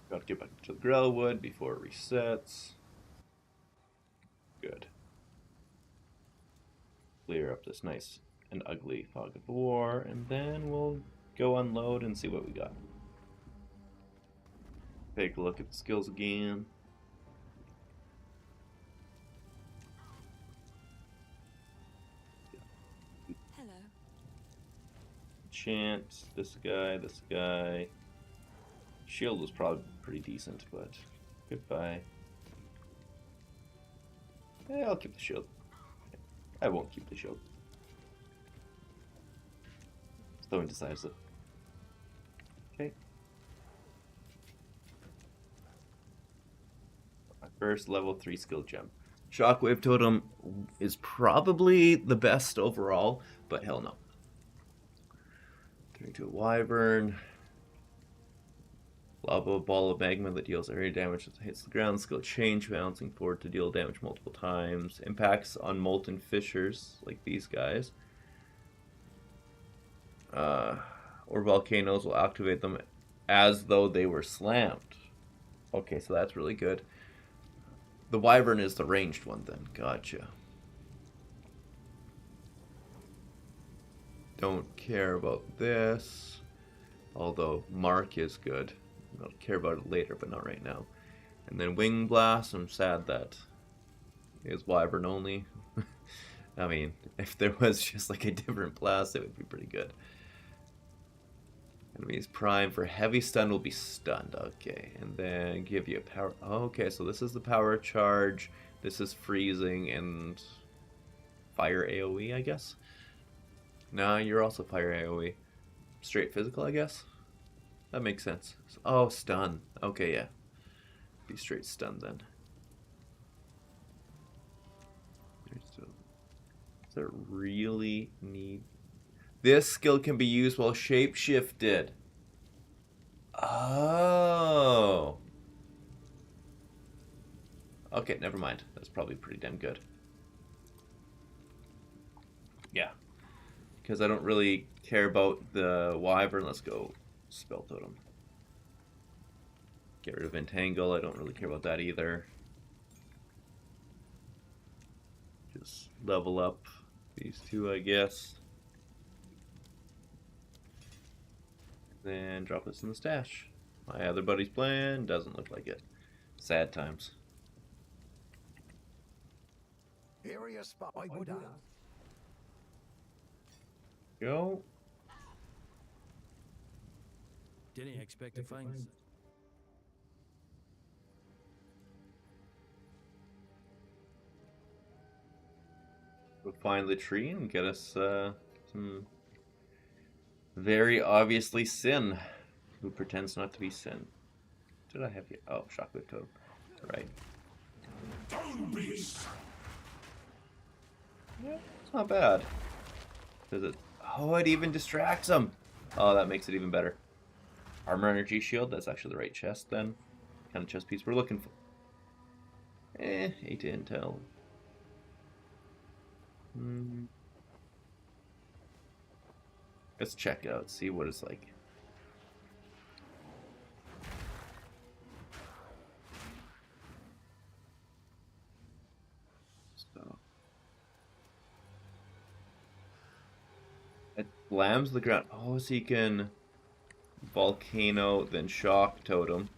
Gotta get back to the Grellwood before it resets. Good. Clear up this nice and ugly fog of war, and then we'll go unload and see what we got. Take a look at the skills again. Hello. Enchant, this guy. Shield was probably pretty decent, but goodbye. I'll keep the shield. I won't keep the shield. So indecisive. Okay. First level 3 skill gem. Shockwave Totem is probably the best overall, but hell no. Turn to a Wyvern. Lava ball of magma that deals area damage that hits the ground. Skill change, bouncing forward to deal damage multiple times. Impacts on molten fissures, like these guys. Or volcanoes will activate them as though they were slammed. Okay, so that's really good. The Wyvern is the ranged one then. Gotcha. Don't care about this. Although Mark is good. I'll care about it later, but not right now. And then Wing Blast, I'm sad that is Wyvern only. I mean, if there was just like a different blast, it would be pretty good. Enemies prime for heavy stun will be stunned. Okay, and then give you a power. Oh, okay, so this is the power charge. This is freezing and fire AoE, I guess. Nah, you're also fire AoE. Straight physical, I guess. That makes sense. Oh, stun. Okay, yeah. Be straight stun then. So, does that really need... This skill can be used while shape-shifted. Oh. Okay, never mind. That's probably pretty damn good. Yeah. Because I don't really care about the Wyvern. Let's go Spell Totem. Get rid of Entangle. I don't really care about that either. Just level up these two, I guess. Then drop this in the stash. My other buddy's plan doesn't look like it. Sad times. Area spot. I would have. Go. Didn't expect to find it. We'll find the tree and get us some very obviously Sin. Who pretends not to be Sin? Did I have you? Oh, Shockwave Totem. Right. Down beast! Yeah, it's not bad. Does it? Oh, it even distracts him. Oh, that makes it even better. Armor Energy Shield. That's actually the right chest then. Kind of chest piece we're looking for. 8 intel. Let's check it out. See what it's like. So it slams the ground. Oh, so you can volcano, then shock totem,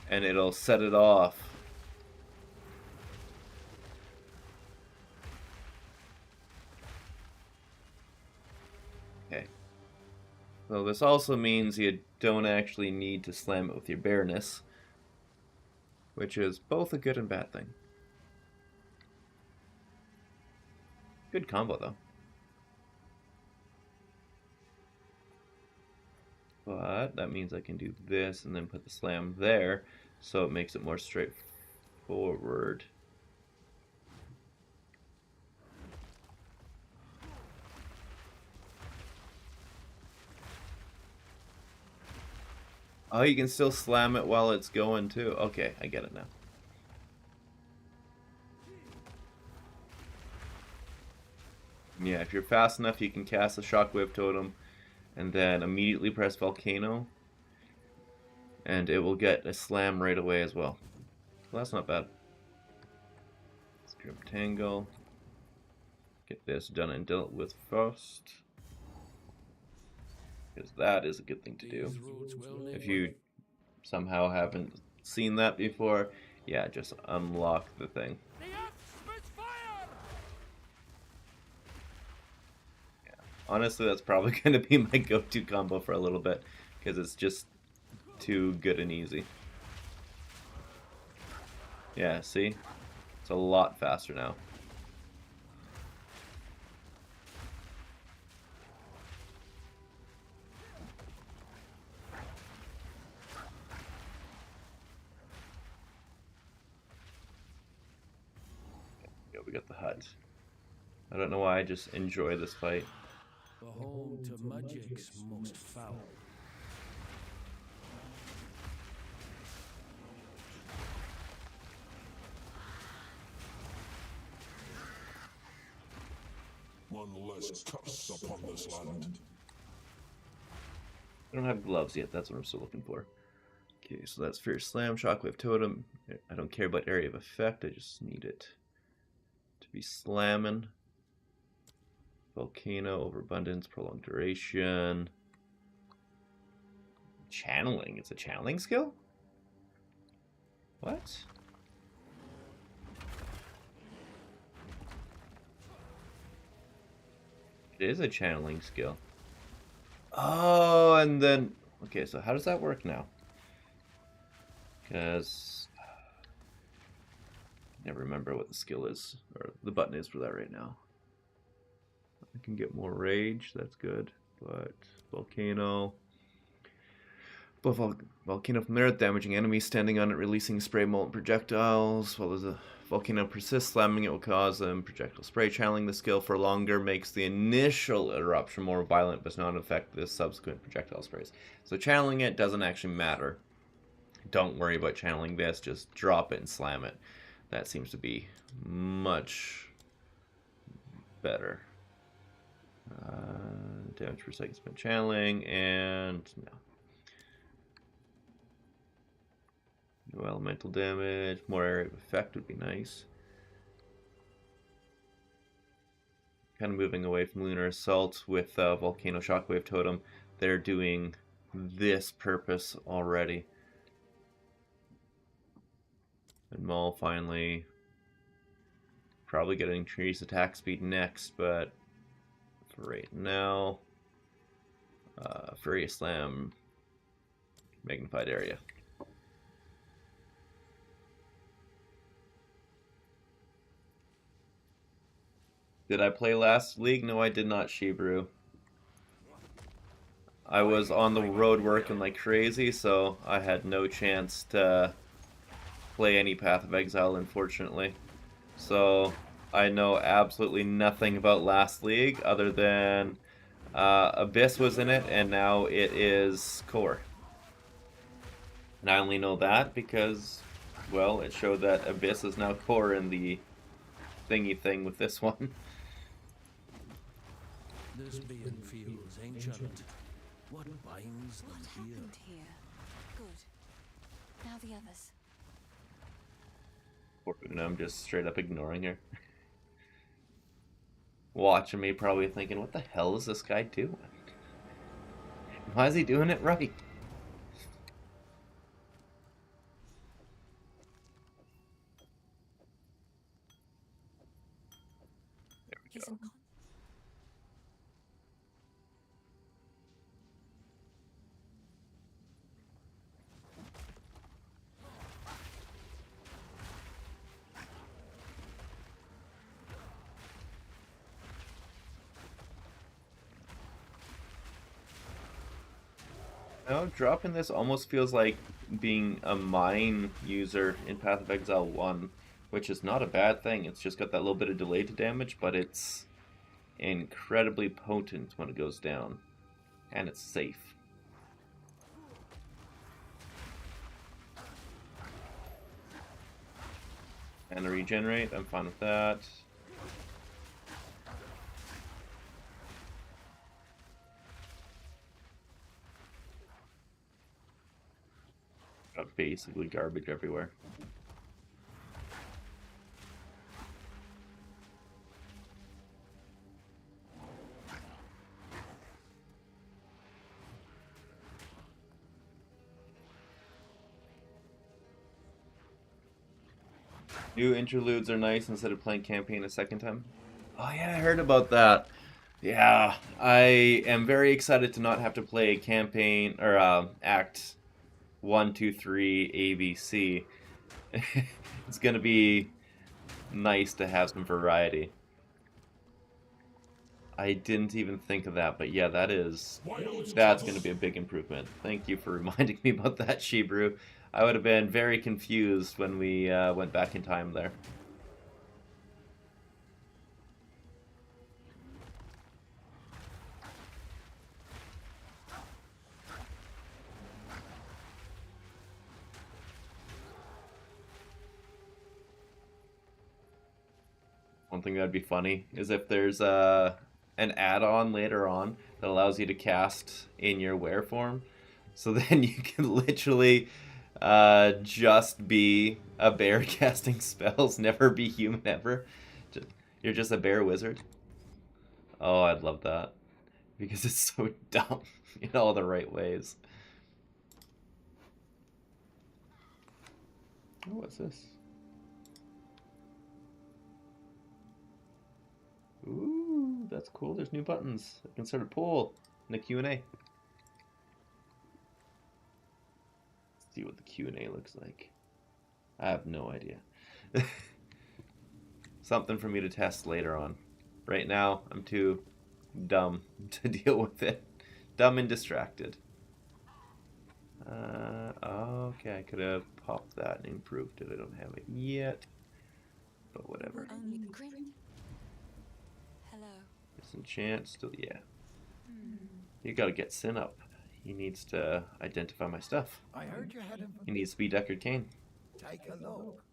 and it'll set it off. Okay. So this also means you don't actually need to slam it with your bareness, which is both a good and bad thing. Good combo though. But that means I can do this and then put the slam there, so it makes it more straightforward. Oh, you can still slam it while it's going too. Okay, I get it now. Yeah, if you're fast enough, you can cast a Shockwave Totem and then immediately press Volcano, and it will get a slam right away as well. Well, that's not bad. Strip Tangle. Get this done and dealt with first, because that is a good thing to do. If you somehow haven't seen that before, yeah, just unlock the thing. Yeah. Honestly, that's probably going to be my go-to combo for a little bit, because it's just too good and easy. Yeah, see? It's a lot faster now. that. I don't know why, I just enjoy this fight. The home to magic's most foul. One less curse upon this land. I don't have gloves yet, that's what I'm still looking for. Okay, so that's Fierce Slam, Shockwave Totem. I don't care about area of effect, I just need it to be slamming. Volcano, Overabundance, Prolonged Duration. Channeling, it's a channeling skill? What? It is a channeling skill. Oh, and then... Okay, so how does that work now? Because... I never remember what the skill is, or the button is for that right now. I can get more rage, that's good. But Volcano... Both Volcano from there, damaging enemies standing on it, releasing spray molten projectiles. While the volcano persists, slamming it will cause them projectile spray. Channeling the skill for longer makes the initial eruption more violent, but does not affect the subsequent projectile sprays. So channeling it doesn't actually matter. Don't worry about channeling this, just drop it and slam it. That seems to be much better. Damage per second spent channeling, and no. No elemental damage, more area of effect would be nice. Kind of moving away from Lunar Assault with Volcano Shockwave Totem. They're doing this purpose already. And Maul finally probably getting increased attack speed next, but for right now, Furious Slam, Magnified Area. Did I play last league? No, I did not, Shebrew. I was on the road working like crazy, so I had no chance to play any Path of Exile, unfortunately. So I know absolutely nothing about last league other than Abyss was in it, and now it is Core. And I only know that because, well, it showed that Abyss is now Core in the thingy thing with this one. This being feels ancient. What binds What them here? happened here? Good. Now the others. Poor Una, I'm just straight up ignoring her. Watching me, probably thinking, what the hell is this guy doing? Why is he doing it right? There we He's go. in No, dropping this almost feels like being a mine user in Path of Exile 1, which is not a bad thing. It's just got that little bit of delay to damage, but it's incredibly potent when it goes down. And it's safe. And to regenerate, I'm fine with that. Got basically garbage everywhere. New interludes are nice instead of playing campaign a second time. Oh yeah, I heard about that. Yeah, I am very excited to not have to play campaign or act 1, 2, 3, ABC. It's gonna be nice to have some variety. I didn't even think of that, but yeah, that's gonna be a big improvement. Thank you for reminding me about that, Shebrew. I would have been very confused when we went back in time there. One thing that'd be funny is if there's an add-on later on that allows you to cast in your were form, so then you can literally just be a bear casting spells, never be human ever. You're just a bear wizard. Oh, I'd love that because it's so dumb in all the right ways. Oh, what's this? Ooh, that's cool. There's new buttons. I can start a poll in the Q&A. Let's see what the Q&A looks like. I have no idea. Something for me to test later on. Right now, I'm too dumb to deal with it. Dumb and distracted. Okay, I could have popped that and improved it. I don't have it yet. But whatever. Only the grim. Hello. Disenchant, still, yeah. You gotta get Sin up. He needs to identify my stuff. I heard you had him. He needs to be Deckard Cain. Take a look.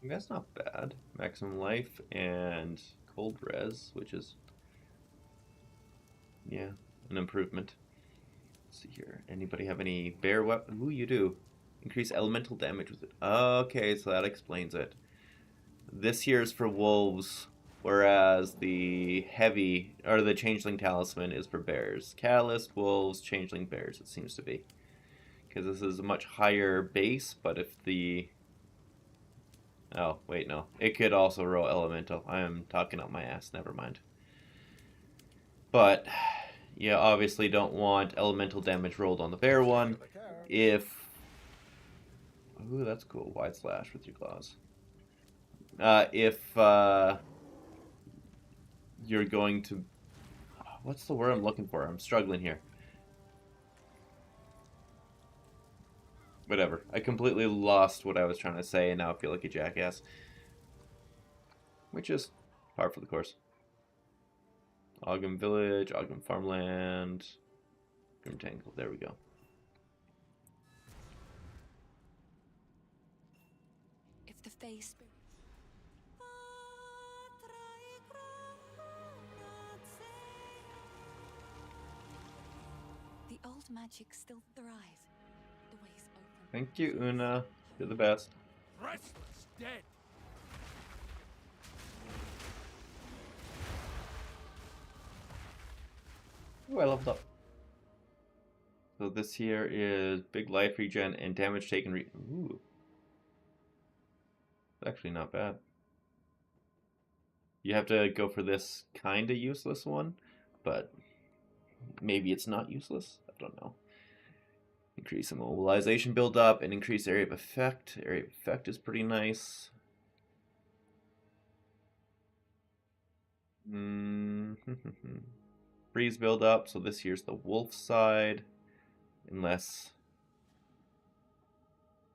That's not bad. Maximum life and cold res, which is, yeah, an improvement. Let's see here. Anybody have any bear weapon? Ooh, you do. Increase elemental damage with it. Okay, so that explains it. This here is for wolves, whereas the heavy, or the changeling talisman is for bears. Catalyst, wolves, changeling, bears, it seems to be. Because this is a much higher base, but if the... Oh, wait, no. It could also roll elemental. I am talking out my ass, never mind. But, you obviously don't want elemental damage rolled on the bear one. If... Ooh, that's cool. Wide slash with your claws. If you're going to... What's the word I'm looking for? I'm struggling here. Whatever. I completely lost what I was trying to say, and now I feel like a jackass. Which is par for the course. Ogden Village, Ogden Farmland, Grim Tangle. There we go. If the face... The old magic still thrive. The way's open. Thank you, Una. You're the best. Restless dead. Ooh, I leveled up. So this here is big life regen and damage taken. Ooh. It's actually not bad. You have to go for this kind of useless one, but maybe it's not useless. I don't know. Increase immobilization build up and increase area of effect. Area of effect is pretty nice. Breeze build up. So this here's the wolf side. Unless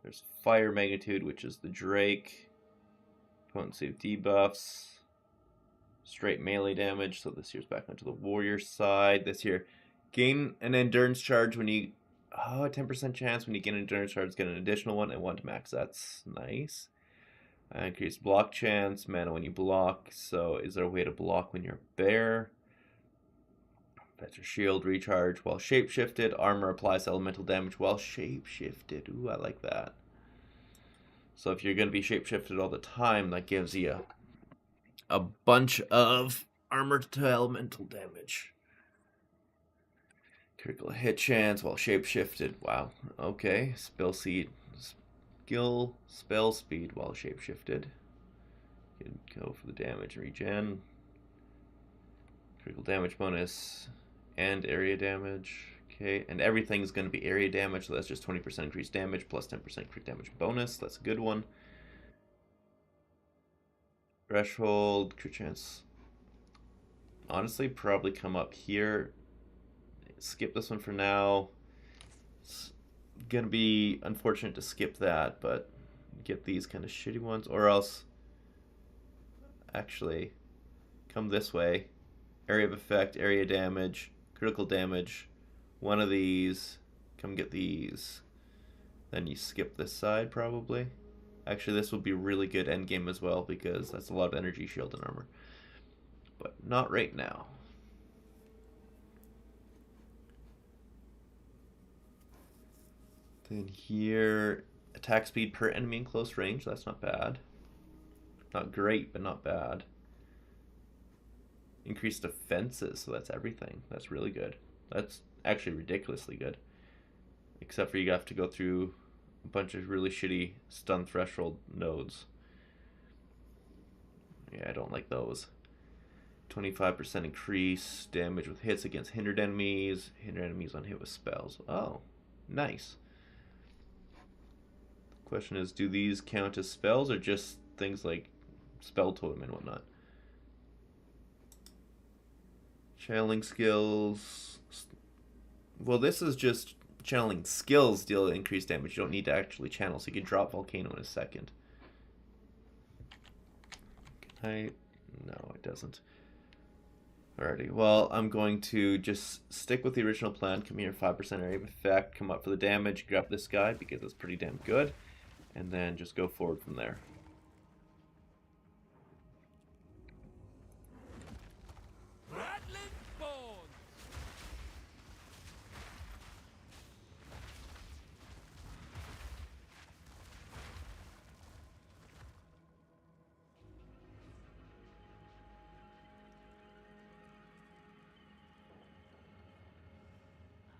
there's fire magnitude, which is the Drake. Potency of debuffs. Straight melee damage. So this here's back onto the warrior side. This here, gain an endurance charge when you... Oh, 10% chance when you get an endurance charge, get an additional one and 1 to max. That's nice. Increased block chance, mana when you block. So is there a way to block when you're a bear? That's your shield recharge while shapeshifted. Armor applies elemental damage while shapeshifted. Ooh, I like that. So if you're going to be shapeshifted all the time, that gives you a bunch of armor to elemental damage. Critical hit chance while shapeshifted. Wow. Okay. Spell speed while shapeshifted. You can go for the damage and regen. Critical damage bonus and area damage. Okay, and everything's going to be area damage, so that's just 20% increased damage plus 10% crit damage bonus. That's a good one. Threshold, crit chance. Honestly, probably come up here. Skip this one for now. It's gonna be unfortunate to skip that, but get these kind of shitty ones, or else actually come this way. Area of effect, area damage, critical damage. One of these. Come get these. Then you skip this side probably. Actually, this would be really good endgame as well because that's a lot of energy, shield, and armor. But not right now. Then here, attack speed per enemy in close range. That's not bad. Not great, but not bad. Increased defenses, so that's everything. That's really good. That's actually ridiculously good. Except for you have to go through a bunch of really shitty stun threshold nodes. Yeah, I don't like those. 25% increase damage with hits against hindered enemies. Hindered enemies on hit with spells. Oh, nice. The question is, do these count as spells or just things like spell totem and whatnot? Channeling skills. Well, this is just channeling skills deal increased damage. You don't need to actually channel, so you can drop Volcano in a second. Can I? No, it doesn't. Alrighty, well, I'm going to just stick with the original plan. Come here, 5% area of effect. Come up for the damage. Grab this guy because it's pretty damn good. And then just go forward from there.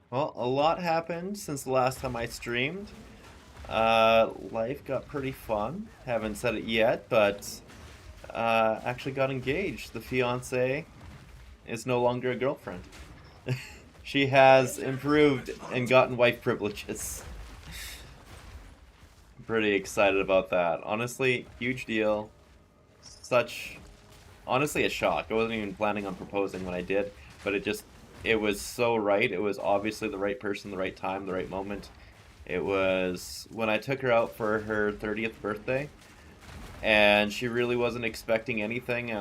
Well, a lot happened since the last time I streamed. Life got pretty fun. Haven't said it yet, but actually got engaged. The fiance is no longer a girlfriend. She has improved and gotten wife privileges. Pretty excited about that. Honestly, huge deal. Honestly, a shock. I wasn't even planning on proposing when I did, but it was so right. It was obviously the right person, the right time, the right moment. It was when I took her out for her 30th birthday, and she really wasn't expecting anything.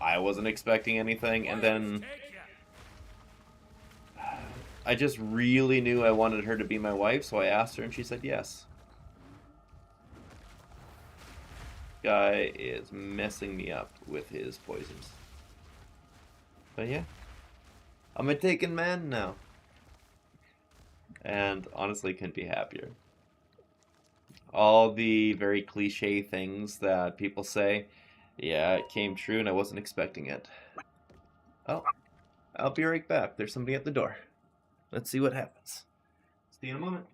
I wasn't expecting anything, and then I just really knew I wanted her to be my wife, so I asked her, and she said yes. Guy is messing me up with his poisons. But yeah. I'm a taken man now. And honestly couldn't be happier. All the very cliche things that people say, yeah, it came true and I wasn't expecting it. Oh, I'll be right back. There's somebody at the door. Let's see what happens. See you in a moment.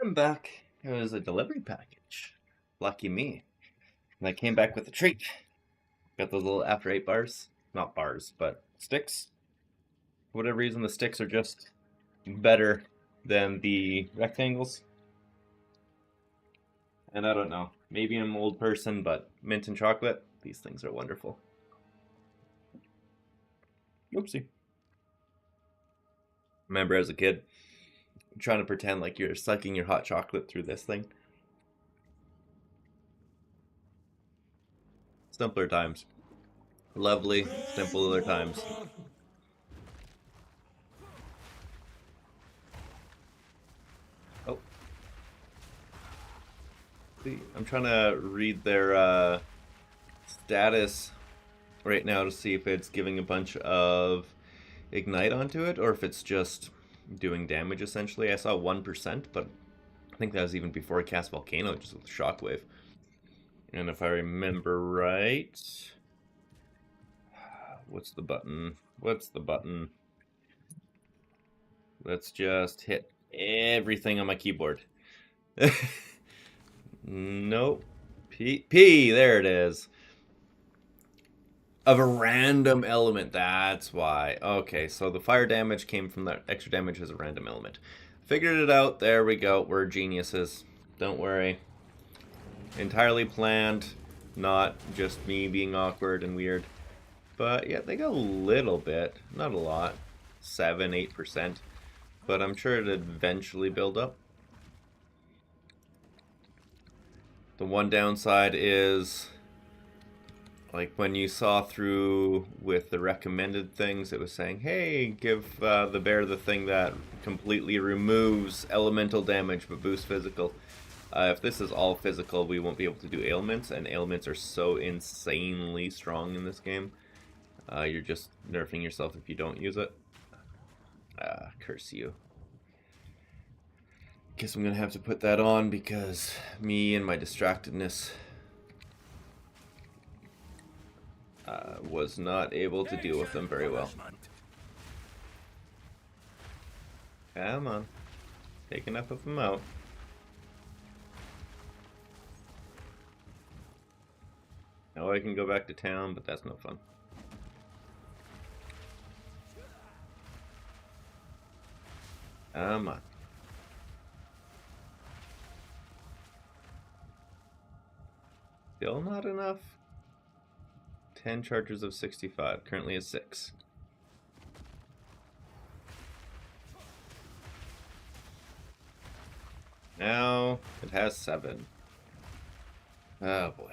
I'm back. It was a delivery package. Lucky me. And I came back with a treat. Got those little after 8 bars. Not bars, but sticks. For whatever reason, the sticks are just better than the rectangles. And I don't know. Maybe I'm an old person, but mint and chocolate, these things are wonderful. Oopsie. Remember as a kid, trying to pretend like you're sucking your hot chocolate through this thing. Simpler times. Lovely, simpler times. Oh. See, I'm trying to read their status right now to see if it's giving a bunch of ignite onto it or if it's just doing damage essentially. I saw 1%, but I think that was even before I cast Volcano, just with Shockwave. And if I remember right, what's the button? What's the button? Let's just hit everything on my keyboard. Nope. P, there it is. Of a random element, that's why. Okay, so the fire damage came from that extra damage as a random element. Figured it out, there we go, we're geniuses. Don't worry. Entirely planned, not just me being awkward and weird. But yeah, they got a little bit, not a lot. 7, 8%. But I'm sure it'd eventually build up. The one downside is, like, when you saw through with the recommended things, it was saying, hey, give the bear the thing that completely removes elemental damage but boosts physical. If this is all physical, we won't be able to do ailments, and ailments are so insanely strong in this game. You're just nerfing yourself if you don't use it. Curse you. Guess I'm gonna have to put that on because me and my distractedness was not able to deal with them very well. Come on. Take enough of them out. Now I can go back to town, but that's no fun. Come on. Still not enough. 10 charges of 65. Currently is 6. Now it has 7. Oh boy.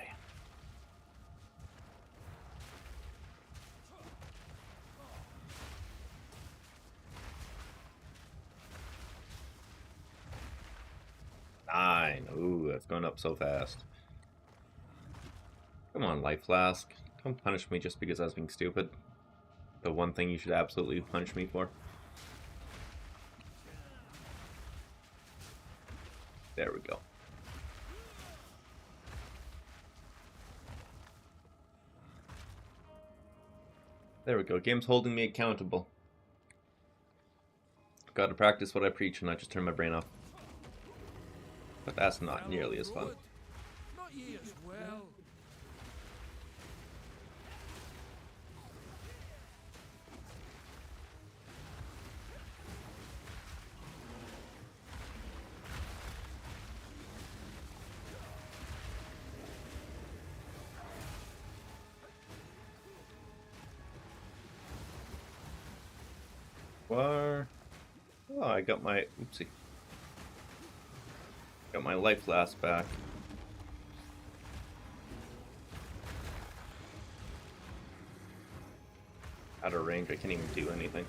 Nine. Ooh, that's going up so fast. Come on, Life Flask. Don't punish me just because I was being stupid. The one thing you should absolutely punish me for. There we go. There we go. Game's holding me accountable. Gotta practice what I preach and not just turn my brain off. But that's not nearly as fun. Not ye as well. Where? Oh, I got my... Oopsie. Got my life last back. Out of range, I can't even do anything.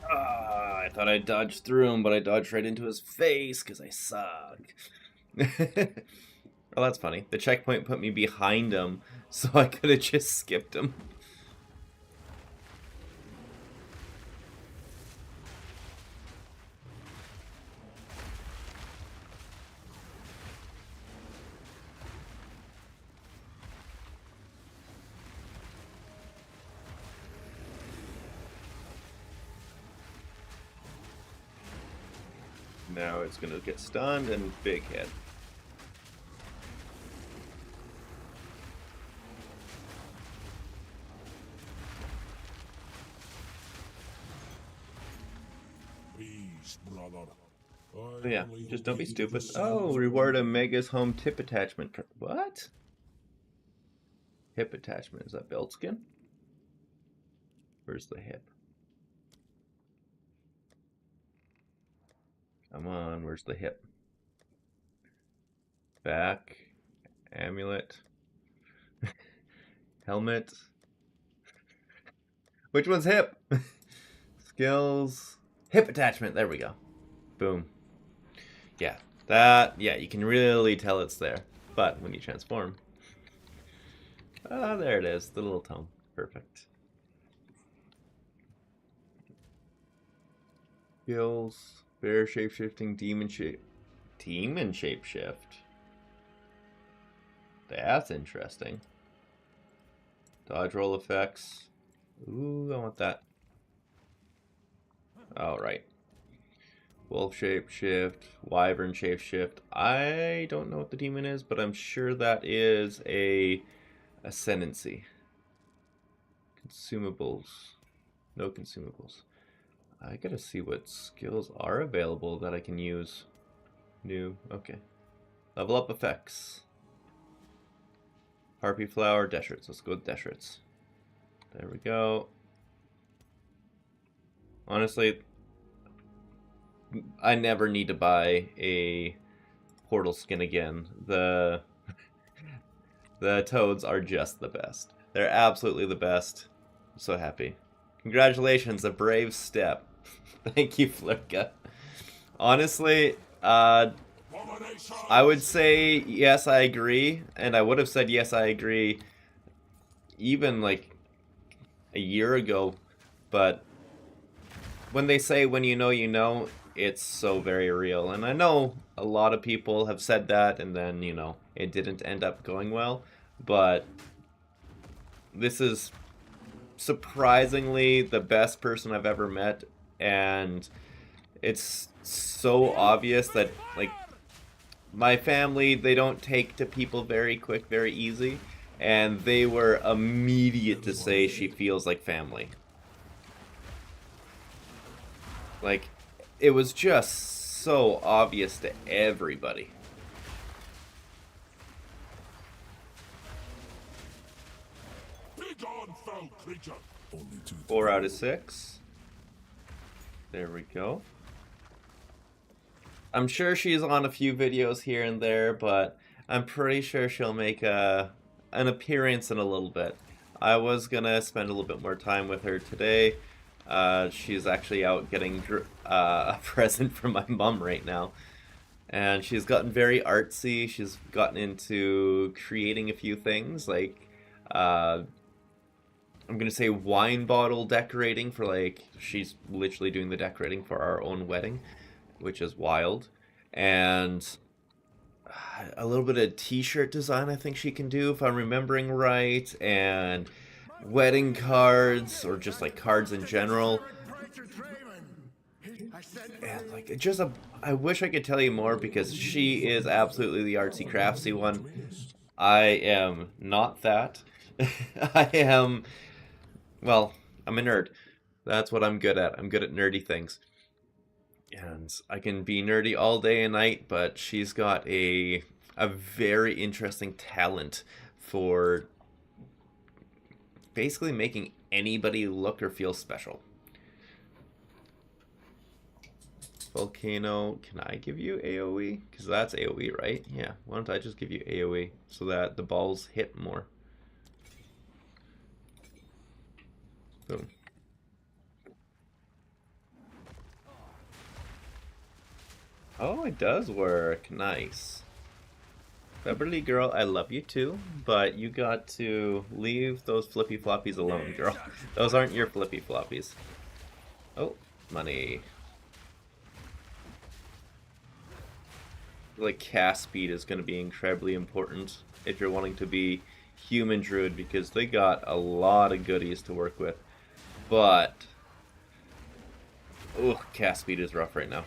I thought I dodged through him, but I dodged right into his face because I suck. Well, that's funny. The checkpoint put me behind him, so I could have just skipped him. Now it's going to get stunned and big hit. Peace, brother. So yeah, just don't be stupid. Oh, reward a Mega's home tip attachment. What? Hip attachment. Is that belt skin? Where's the hip? Come on, where's the hip? Back. Amulet. Helmet. Which one's hip? Skills. Hip attachment. There we go. Boom. Yeah. Yeah, you can really tell it's there. But when you transform. Ah, there it is. The little tome. Perfect. Skills. Bear shapeshifting. Demon shapeshift. That's interesting. Dodge roll effects. Ooh, I want that. All right. Wolf shapeshift, wyvern shapeshift. I don't know what the demon is, but I'm sure that is a ascendancy. Consumables. No consumables. I gotta see what skills are available that I can use. New. Okay. Level up effects. Harpy flower, Desherits. Let's go with Desherits. There we go. Honestly, I never need to buy a portal skin again. The toads are just the best. They're absolutely the best. I'm so happy. Congratulations, a brave step. Thank you, Flurka. Honestly, I would say yes, I agree, and I would have said yes, I agree even like a year ago, but when they say when you know, it's so very real. And I know a lot of people have said that and then, it didn't end up going well, but this is surprisingly the best person I've ever met, and it's so obvious that, like, my family, they don't take to people very quick, very easy, and they were immediate to say she feels like family. Like, it was just so obvious to everybody. Begone, foul creature! 4 out of 6. There we go. I'm sure she's on a few videos here and there, but I'm pretty sure she'll make an appearance in a little bit. I was gonna spend a little bit more time with her today. She's actually out getting a present from my mom right now. And she's gotten very artsy. She's gotten into creating a few things, like, I'm gonna say wine bottle decorating for, like, she's literally doing the decorating for our own wedding, which is wild. And a little bit of t-shirt design I think she can do, if I'm remembering right, and wedding cards, or just like cards in general. And like, it just I wish I could tell you more, because she is absolutely the artsy craftsy one. I am not that. I am, well, I'm a nerd. That's what I'm good at. I'm good at nerdy things. And I can be nerdy all day and night, but she's got a very interesting talent for basically making anybody look or feel special. Volcano, can I give you AoE? Because that's AoE, right? Yeah, why don't I just give you AoE so that the balls hit more. Boom. Oh, it does work. Nice. Beverly girl, I love you too, but you got to leave those flippy floppies alone, girl. Those aren't your flippy floppies. Oh, money. Like, cast speed is going to be incredibly important if you're wanting to be human druid, because they got a lot of goodies to work with. But, oh, cast speed is rough right now.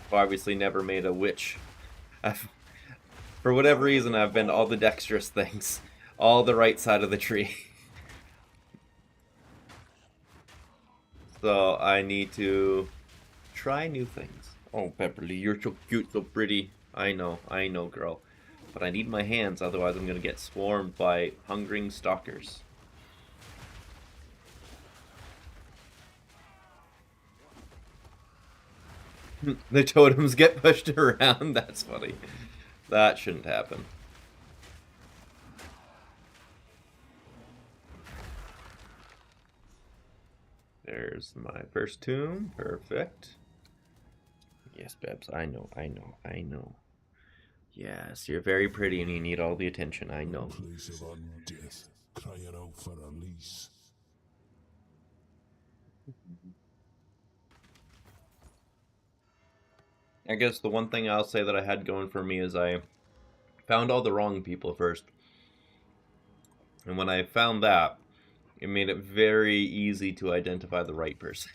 I've obviously never made a witch. For whatever reason, I've been all the dexterous things, all the right side of the tree. So I need to try new things. Oh, Beverly, you're so cute, so pretty. I know, girl. But I need my hands, otherwise I'm gonna get swarmed by hungering stalkers. The totems get pushed around. That's funny. That shouldn't happen. There's my first tomb. Perfect. Yes, Bebs. I know. Yes, you're very pretty and you need all the attention. I know. Place of undeath, crying out for release. I guess the one thing I'll say that I had going for me is I found all the wrong people first. And when I found that, It made it very easy to identify the right person.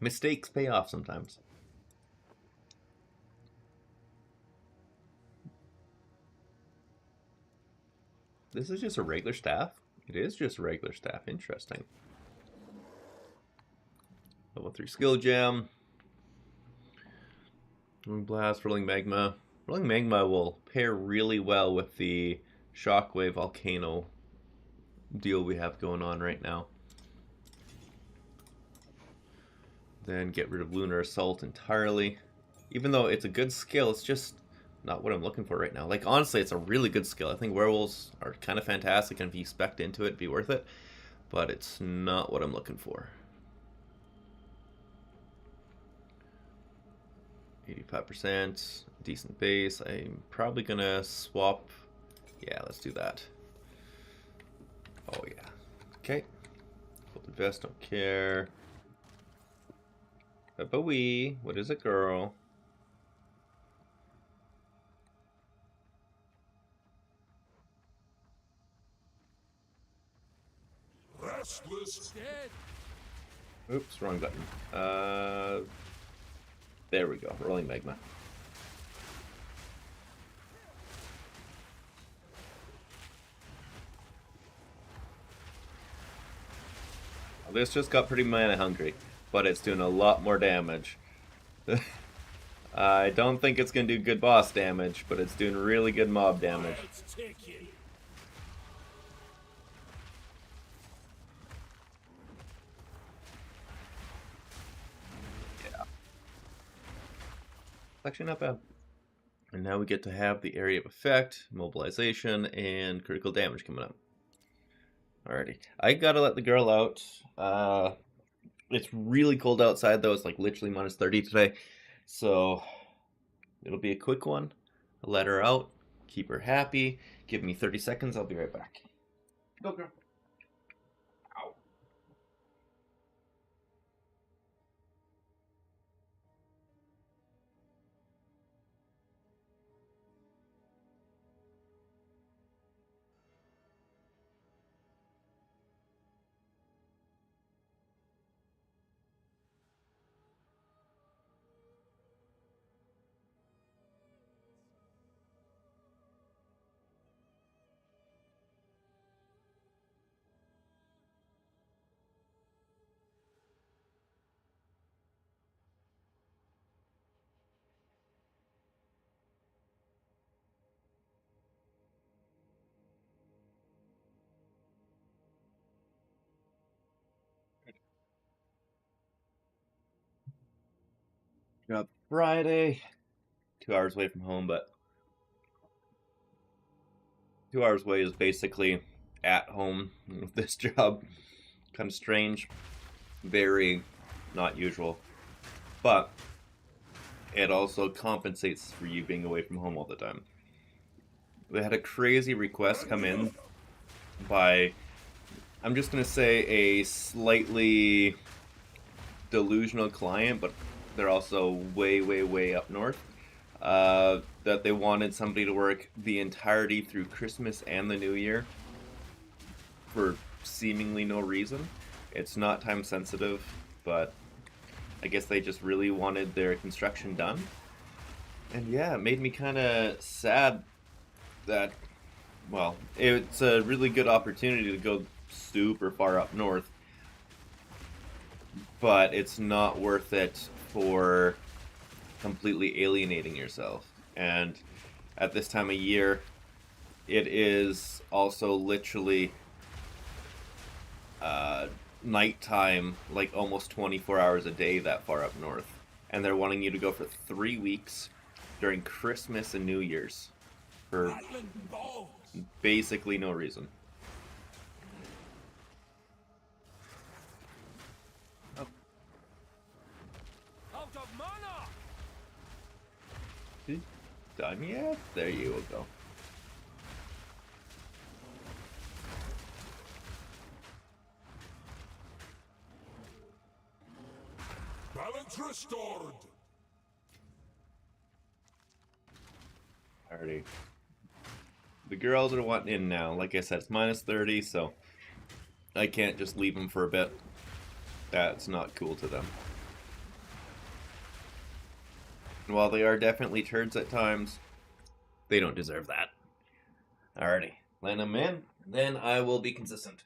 Mistakes pay off sometimes. This is just a regular staff? It is just a regular staff. Interesting. Level 3 skill gem. Blast, rolling magma. Rolling magma will pair really well with the shockwave volcano deal we have going on right now. Then get rid of lunar assault entirely. Even though it's a good skill, it's just not what I'm looking for right now. Like, honestly, it's a really good skill. I think werewolves are kind of fantastic, and if you spec'd into it, it'd be worth it. But it's not what I'm looking for. 85%, decent base. I'm probably gonna swap. Yeah, let's do that. Oh yeah. Okay. Folded vest, don't care. A bowie. What is a girl? Restless. Dead. Oops, wrong button. There we go. Rolling magma. Well, this just got pretty mana hungry, but it's doing a lot more damage. I don't think it's going to do good boss damage, but it's doing really good mob damage. Let's take it. Yeah. Actually not bad. And now we get to have the area of effect, mobilization, and critical damage coming up. Alrighty. I gotta let the girl out. It's really cold outside though. It's like literally minus 30 today. So it'll be a quick one. I'll let her out. Keep her happy. Give me 30 seconds. I'll be right back. Go, girl. Ow. Got Friday. 2 hours away from home, but 2 hours away is basically at home with this job. Kind of strange. Very not usual. But it also compensates for you being away from home all the time. We had a crazy request come in by, I'm just going to say, a slightly delusional client, but they're also way, way, way up north. That they wanted somebody to work the entirety through Christmas and the New Year for seemingly no reason. It's not time sensitive, but I guess they just really wanted their construction done. And yeah, it made me kind of sad that, well, it's a really good opportunity to go super far up north, but it's not worth it for completely alienating yourself. And at this time of year, it is also literally nighttime, like almost 24 hours a day that far up north. And they're wanting you to go for 3 weeks during Christmas and New Year's for basically no reason. Oh. Out of mana. Done yet? There you will go. Balance restored. Alrighty. The girls are wanting in now. Like I said, it's minus 30, so I can't just leave them for a bit. That's not cool to them. And while they are definitely turds at times, they don't deserve that. Alrighty, land them in, then I will be consistent.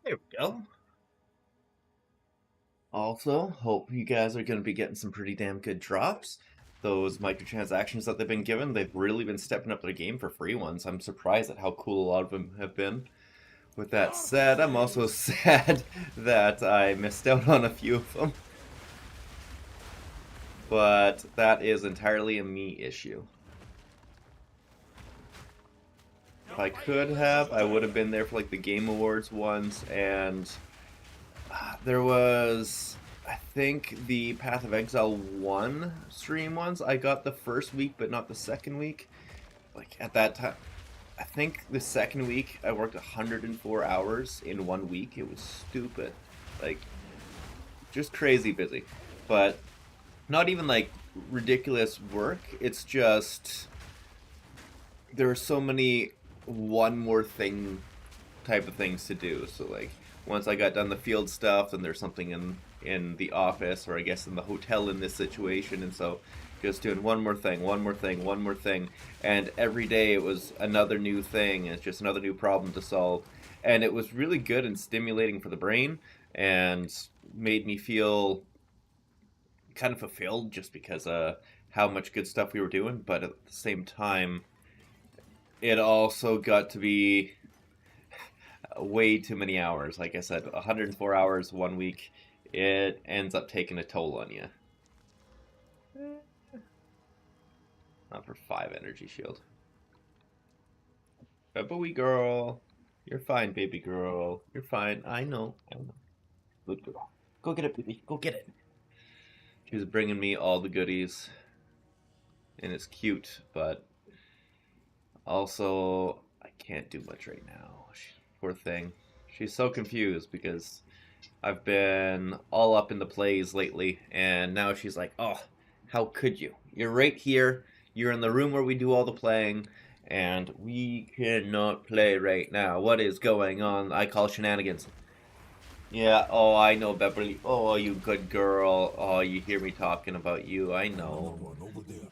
There we go. Also, hope you guys are going to be getting some pretty damn good drops. Those microtransactions that they've been given, they've really been stepping up their game for free ones. I'm surprised at how cool a lot of them have been. With that said, I'm also sad that I missed out on a few of them. But that is entirely a me issue. If I could have, I would have been there for like the Game Awards ones, and there was, I think, the Path of Exile 1 stream ones. I got the first week, but not the second week. Like, at that time, I think the second week I worked 104 hours in 1 week. It was stupid. Like, just crazy busy. But not even like ridiculous work. It's just there are so many one more thing type of things to do. So like once I got done the field stuff, then there's something in the office, or I guess in the hotel in this situation, and so just doing one more thing, one more thing, one more thing, and every day it was another new thing. It's just another new problem to solve, and it was really good and stimulating for the brain, and made me feel kind of fulfilled just because how much good stuff we were doing. But at the same time, it also got to be way too many hours. Like I said, 104 hours 1 week, it ends up taking a toll on you. Not for 5 energy shield. Baby girl, you're fine, baby girl. You're fine. I know. Good girl. Go get it, baby. Go get it. She was bringing me all the goodies, and it's cute, but also I can't do much right now. Poor thing. She's so confused because I've been all up in the plays lately, and now she's like, oh, how could you? You're right here. You're in the room where we do all the playing, and we cannot play right now. What is going on? I call shenanigans. Yeah, oh, I know, Beverly. Oh, you good girl. Oh, you hear me talking about you. I know. One over there.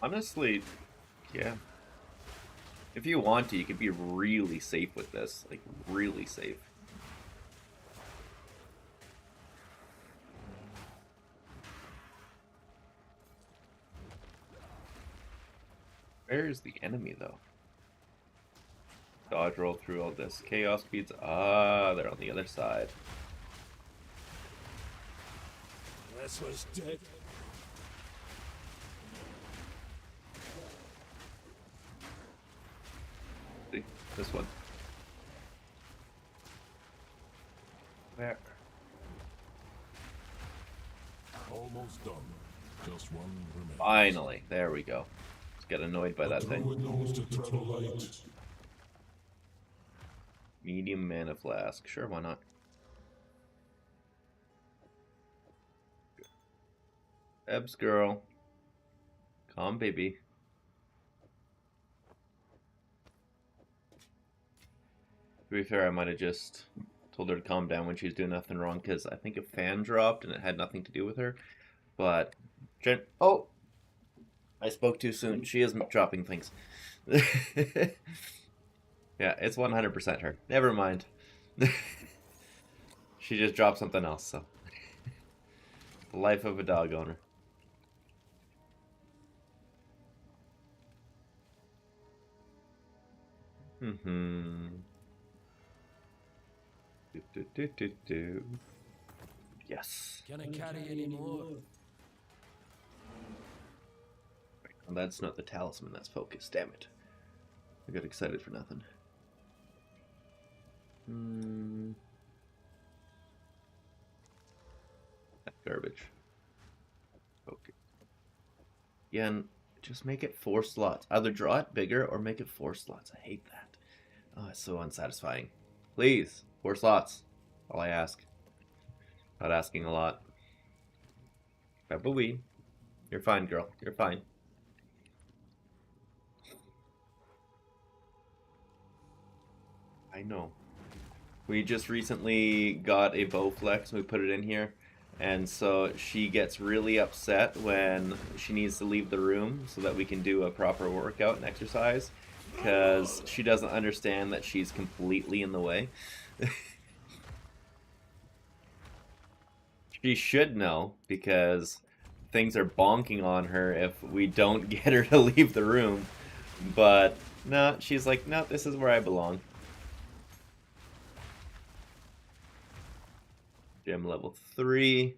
Honestly, yeah. If you want to, you could be really safe with this. Like, really safe. Where is the enemy, though? Dodge roll through all this. Chaos speeds. Ah, they're on the other side. This was dead. See, this one. Where? Almost done. Just one remains. Finally, there we go. Just get annoyed by that thing. Druid knows to travel light. Medium mana flask. Sure, why not? Ebbs girl. Calm, baby. To be fair, I might have just told her to calm down when she was doing nothing wrong, because I think a fan dropped and it had nothing to do with her. But, oh! I spoke too soon. She is dropping things. Yeah, it's 100% her. Never mind. She just dropped something else, so. The life of a dog owner. Yes. Can I carry any more? Oh, that's not the talisman, that's focus. Damn it. I got excited for nothing. Garbage. Okay. Again, just make it 4 slots. Either draw it bigger or make it 4 slots. I hate that. Oh, it's so unsatisfying. Please, 4 slots. All I ask. Not asking a lot. Peppa-wee. You're fine, girl. You're fine. I know. We just recently got a Bowflex and we put it in here. And so she gets really upset when she needs to leave the room so that we can do a proper workout and exercise. Because she doesn't understand that she's completely in the way. She should know, because things are bonking on her if we don't get her to leave the room. But no, she's like, no, this is where I belong. Gem level 3.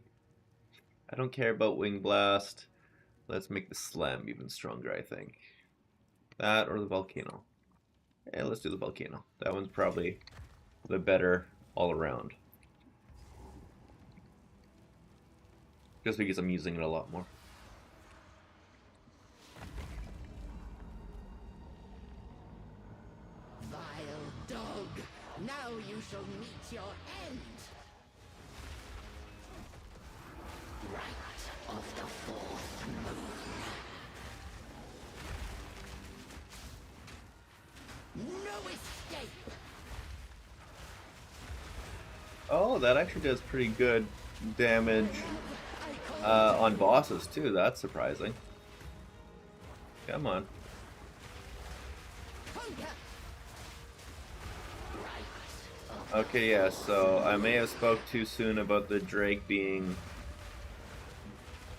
I don't care about Wing Blast. Let's make the Slam even stronger, I think. That or the Volcano. Yeah, let's do the Volcano. That one's probably the better all around. Just because I'm using it a lot more. Vile dog! Now you shall meet your end! Right of the 4th moon. No escape! Oh, that actually does pretty good damage on bosses too. That's surprising. Come on. Okay, yeah, so I may have spoke too soon about the Drake being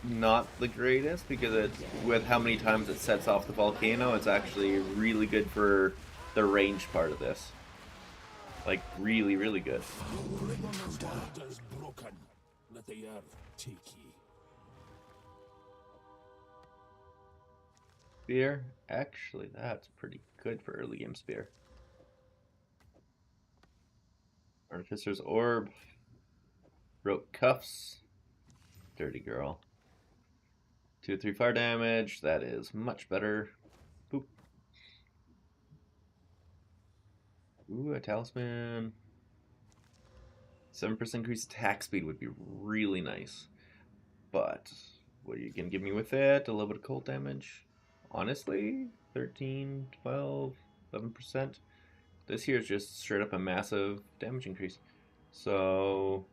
not the greatest, because it's, with how many times it sets off the volcano, it's actually really good for the range part of this. Like, really, really good. Is broken. Let the earth take ye. Spear? Actually, that's pretty good for early game spear. Artificer's Orb. Rope Cuffs. Dirty Girl. 2-3 fire damage. That is much better. Boop. Ooh, a talisman. 7% increased attack speed would be really nice. But what are you going to give me with it? A little bit of cold damage? Honestly, 13, 12, 11%. This here is just straight up a massive damage increase. So,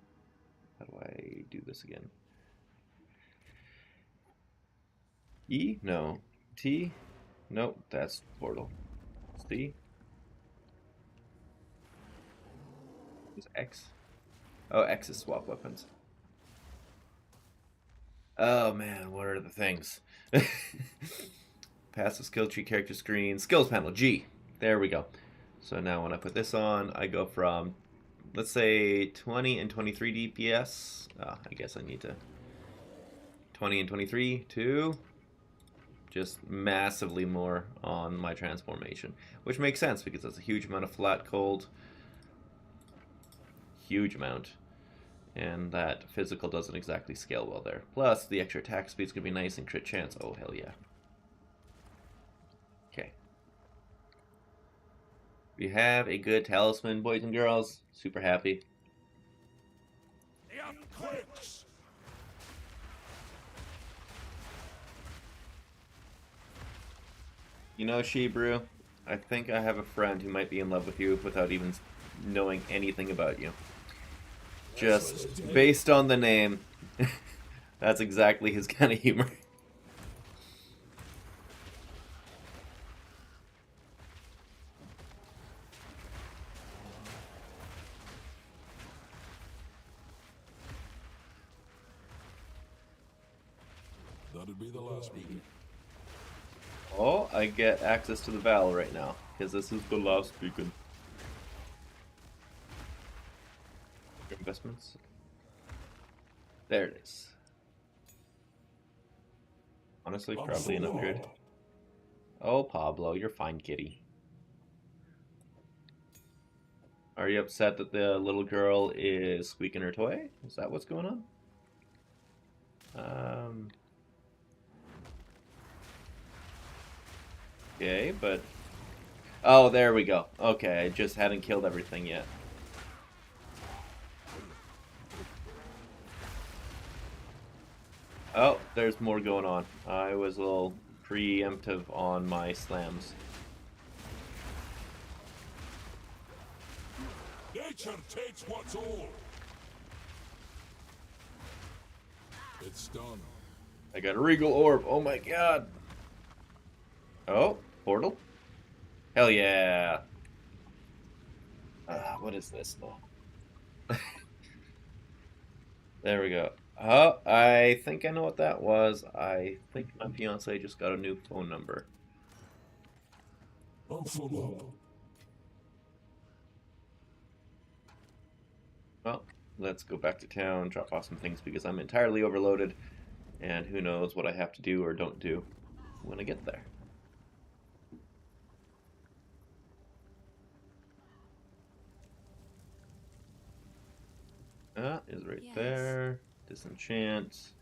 how do I do this again? E? No. T? Nope, that's portal. C? Is X? Oh, X is swap weapons. Oh man, what are the things? Passive skill tree, character screen, skills panel, G. There we go. So now when I put this on, I go from, let's say, 20 and 23 DPS. I guess I need to 20 and 23 to just massively more on my transformation, which makes sense because that's a huge amount of flat cold. Huge amount. And that physical doesn't exactly scale well there. Plus, the extra attack speed's gonna be nice and crit chance. Oh, hell yeah. Okay. We have a good talisman, boys and girls. Super happy. The earthquakes! You know, Shebrew, I think I have a friend who might be in love with you without even knowing anything about you. Just based on the name, that's exactly his kind of humor. That'd be the last beacon. Oh, I get access to the Val right now, because this is the last beacon. Investments. There it is. Honestly, probably an upgrade. Oh, Pablo, you're fine, kitty. Are you upset that the little girl is squeaking her toy? Is that what's going on? Okay, but... Oh, there we go. Okay, I just hadn't killed everything yet. Oh, there's more going on. I was a little preemptive on my slams. Nature takes what's all. It's done. I got a regal orb. Oh my god. Oh, portal? Hell yeah. What is this though? There we go. Oh, I think I know what that was. I think my fiance just got a new phone number. I'm full up. Well, let's go back to town, drop off some things because I'm entirely overloaded, and who knows what I have to do or don't do when I get there. Is right there. Disenchant.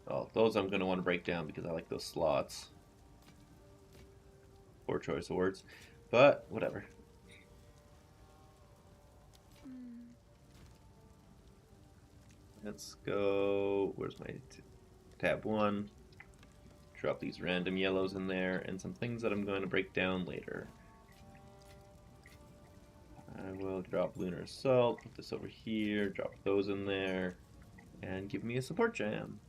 Oh, those I'm going to want to break down because I like those slots. Poor choice of words. But, whatever. Let's go... Where's my tab 1? Drop these random yellows in there and some things that I'm going to break down later. I will drop Lunar Assault, put this over here, drop those in there, and give me a support jam.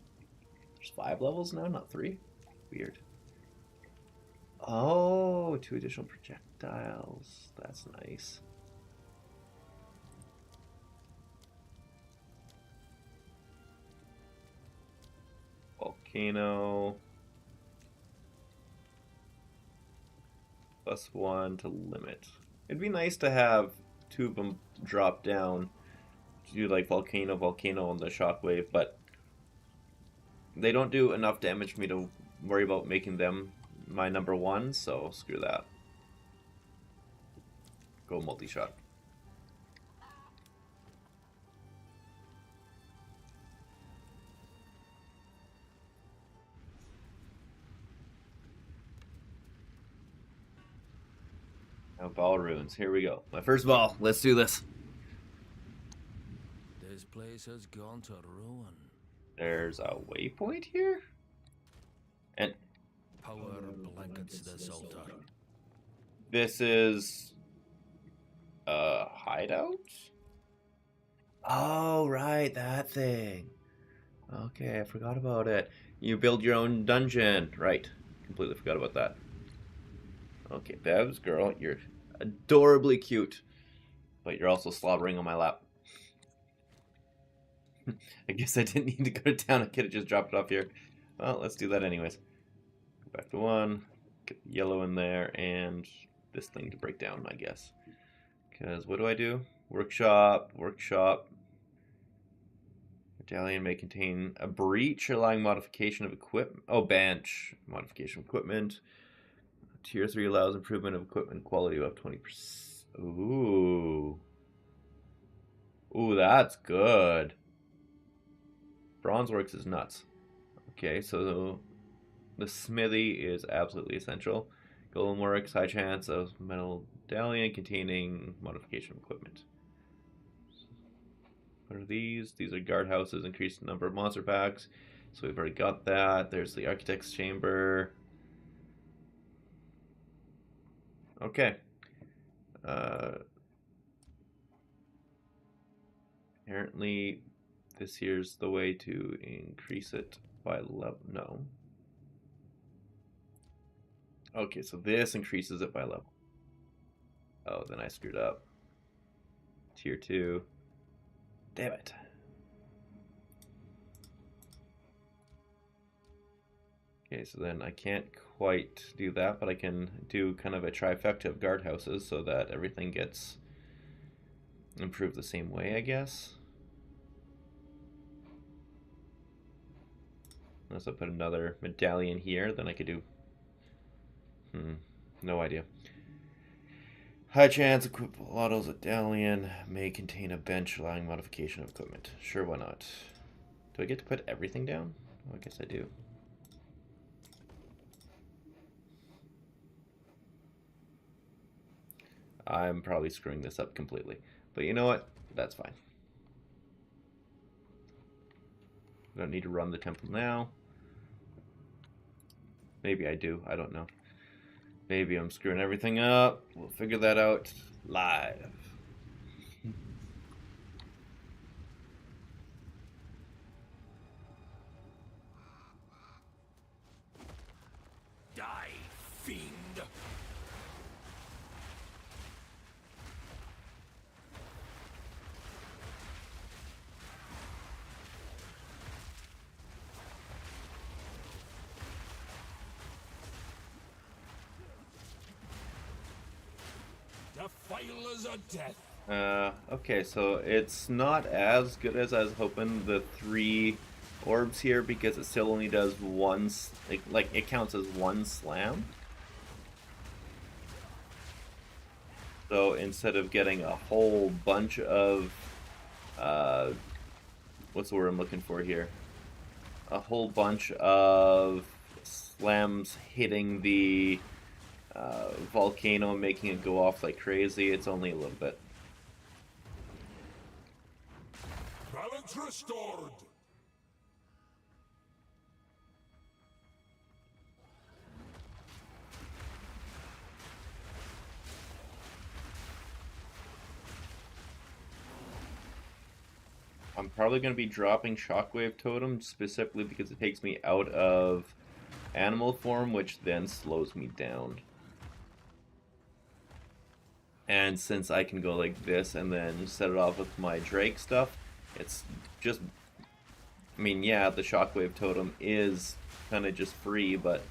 There's 5 levels now, not 3? Weird. Oh, 2 additional projectiles. That's nice. Volcano. +1 to limit. It'd be nice to have 2 of them drop down to do like volcano, volcano, and the shockwave, but they don't do enough damage for me to worry about making them my number 1, so screw that. Go multi-shot. Now ball runes. Here we go. My first ball. Let's do this. This place has gone to ruin. There's a waypoint here? And Power blankets this altar. this is a hideout? Oh, right, that thing. Okay, I forgot about it. You build your own dungeon. Right. Completely forgot about that. Okay, Bev's girl, you're adorably cute. But you're also slobbering on my lap. I guess I didn't need to go to town. I could have just dropped it off here. Well, let's do that anyways. Go back to 1. Get the yellow in there and this thing to break down, I guess. Because what do? Workshop, workshop. Medallion may contain a breach allowing modification of equipment. Oh, bench. Modification of equipment. Tier 3 allows improvement of equipment quality up 20%. Ooh. Ooh, that's good. Bronzeworks is nuts. Okay, so the smithy is absolutely essential. Golem works, high chance of metal medallion containing modification of equipment. What are these? These are guardhouses, increased number of monster packs. So we've already got that. There's the architect's chamber. Okay. Apparently, this here's the way to increase it by level. No. Okay, so this increases it by level. Oh, then I screwed up. Tier 2. Damn it. Okay, so then I can't quite do that, but I can do kind of a trifecta of guardhouses so that everything gets improved the same way, I guess. Unless I put another medallion here, then I could do No idea. High chance equipable autos at Dalian may contain a bench allowing modification of equipment. Sure, why not? Do I get to put everything down? Oh, I guess I do. I'm probably screwing this up completely. But you know what? That's fine. I don't need to run the temple now. Maybe I do. I don't know. Maybe I'm screwing everything up. We'll figure that out live. Die, fiend! Defilers of death. Okay, so it's not as good as I was hoping, the 3 orbs here, because it still only does one, like it counts as 1 slam. So instead of getting a whole bunch of, what's the word I'm looking for here? A whole bunch of slams hitting the volcano, making it go off like crazy, it's only a little bit. Balance restored. I'm probably going to be dropping Shockwave Totem specifically because it takes me out of animal form, which then slows me down. And since I can go like this and then set it off with my Drake stuff, it's just... I mean, yeah, the Shockwave Totem is kind of just free, but...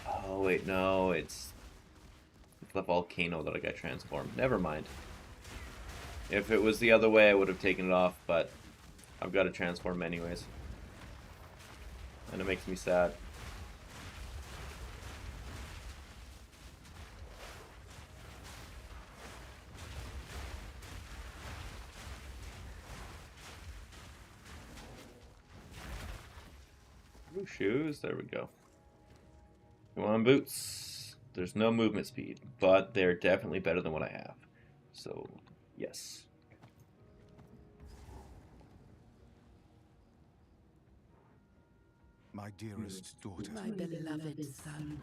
Oh, wait, no, it's the volcano that I got transformed. Never mind. If it was the other way, I would have taken it off, but I've got to transform anyways. And it makes me sad. Ooh, shoes, there we go. Come on, boots. There's no movement speed, but they're definitely better than what I have. So, yes. My dearest daughter. My beloved son,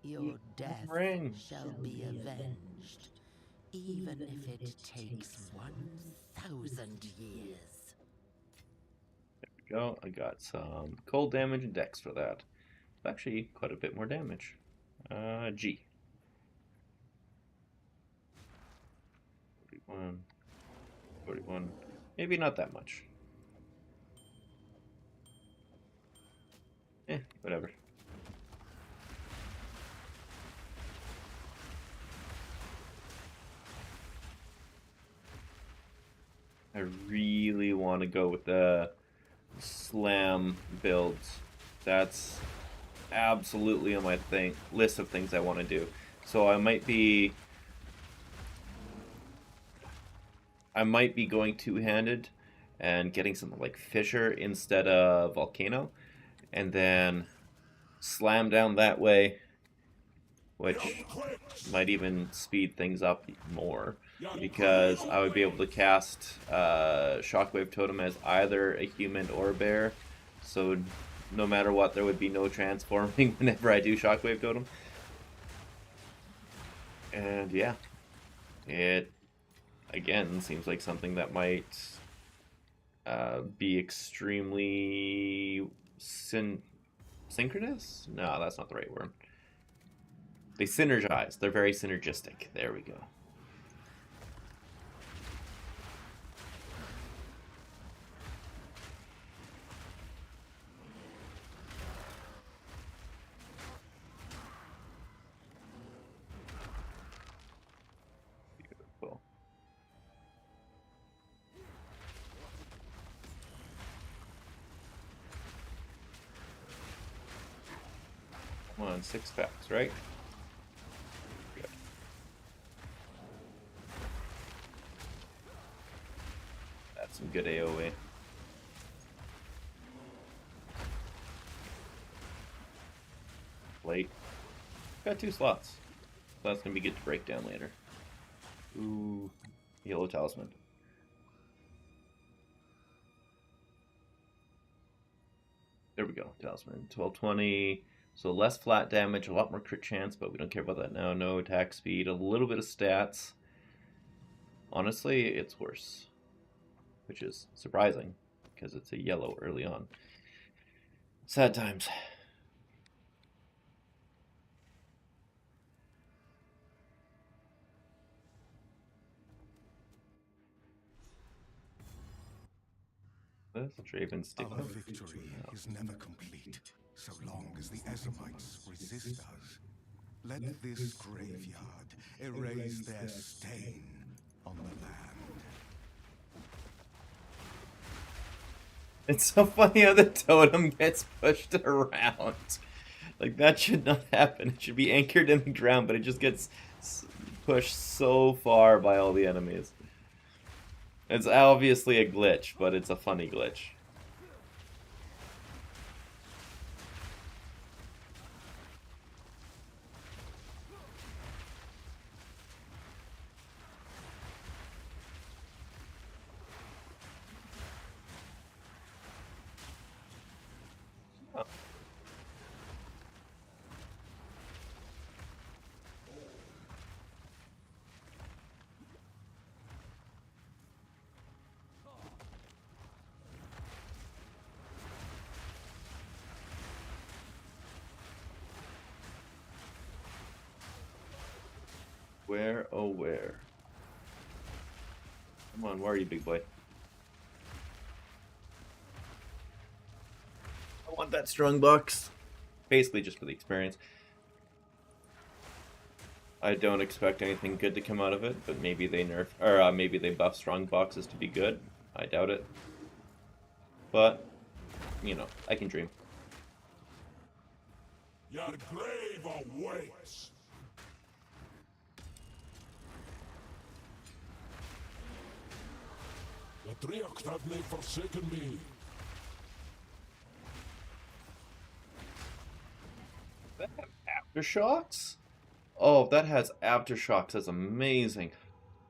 your death Ring. shall be avenged, even if it takes 1,000 years. There we go. I got some cold damage and dex for that. Actually, quite a bit more damage. G. 41. 41. Maybe not that much. Whatever. I really want to go with the slam builds. That's absolutely on my list of things I want to do. So I might be going two-handed and getting something like Fissure instead of Volcano, and then slam down that way, which might even speed things up more, because I would be able to cast Shockwave Totem as either a human or a bear, so no matter what, there would be no transforming whenever I do Shockwave Totem. And yeah, it again seems like something that might be extremely synchronous? No, that's not the right word. They synergize. They're very synergistic. There we go. Beautiful. Come Come on, 6 packs, right? Good. That's some good AoE. Late. Got 2 slots. So that's gonna be good to break down later. Ooh, yellow talisman. There we go, talisman. 1220. So less flat damage, a lot more crit chance, but we don't care about that now. No attack speed, a little bit of stats. Honestly, it's worse. Which is surprising, because it's a yellow early on. Sad times. Draven stick. Our victory is never complete, so long as the Ezamites resist us. Let this graveyard erase their stain on the land. It's so funny how the totem gets pushed around. Like, that should not happen. It should be anchored in the ground, but it just gets pushed so far by all the enemies. It's obviously a glitch, but it's a funny glitch. Oh. Where, oh where? Come on, where are you, big boy? I want that strong box. Basically just for the experience. I don't expect anything good to come out of it, but maybe they nerf, or maybe they buff strong boxes to be good. I doubt it. But, you know, I can dream. Your grave awaits. The Triarch have they forsaken me. That have aftershocks? Oh, that has aftershocks. That's amazing.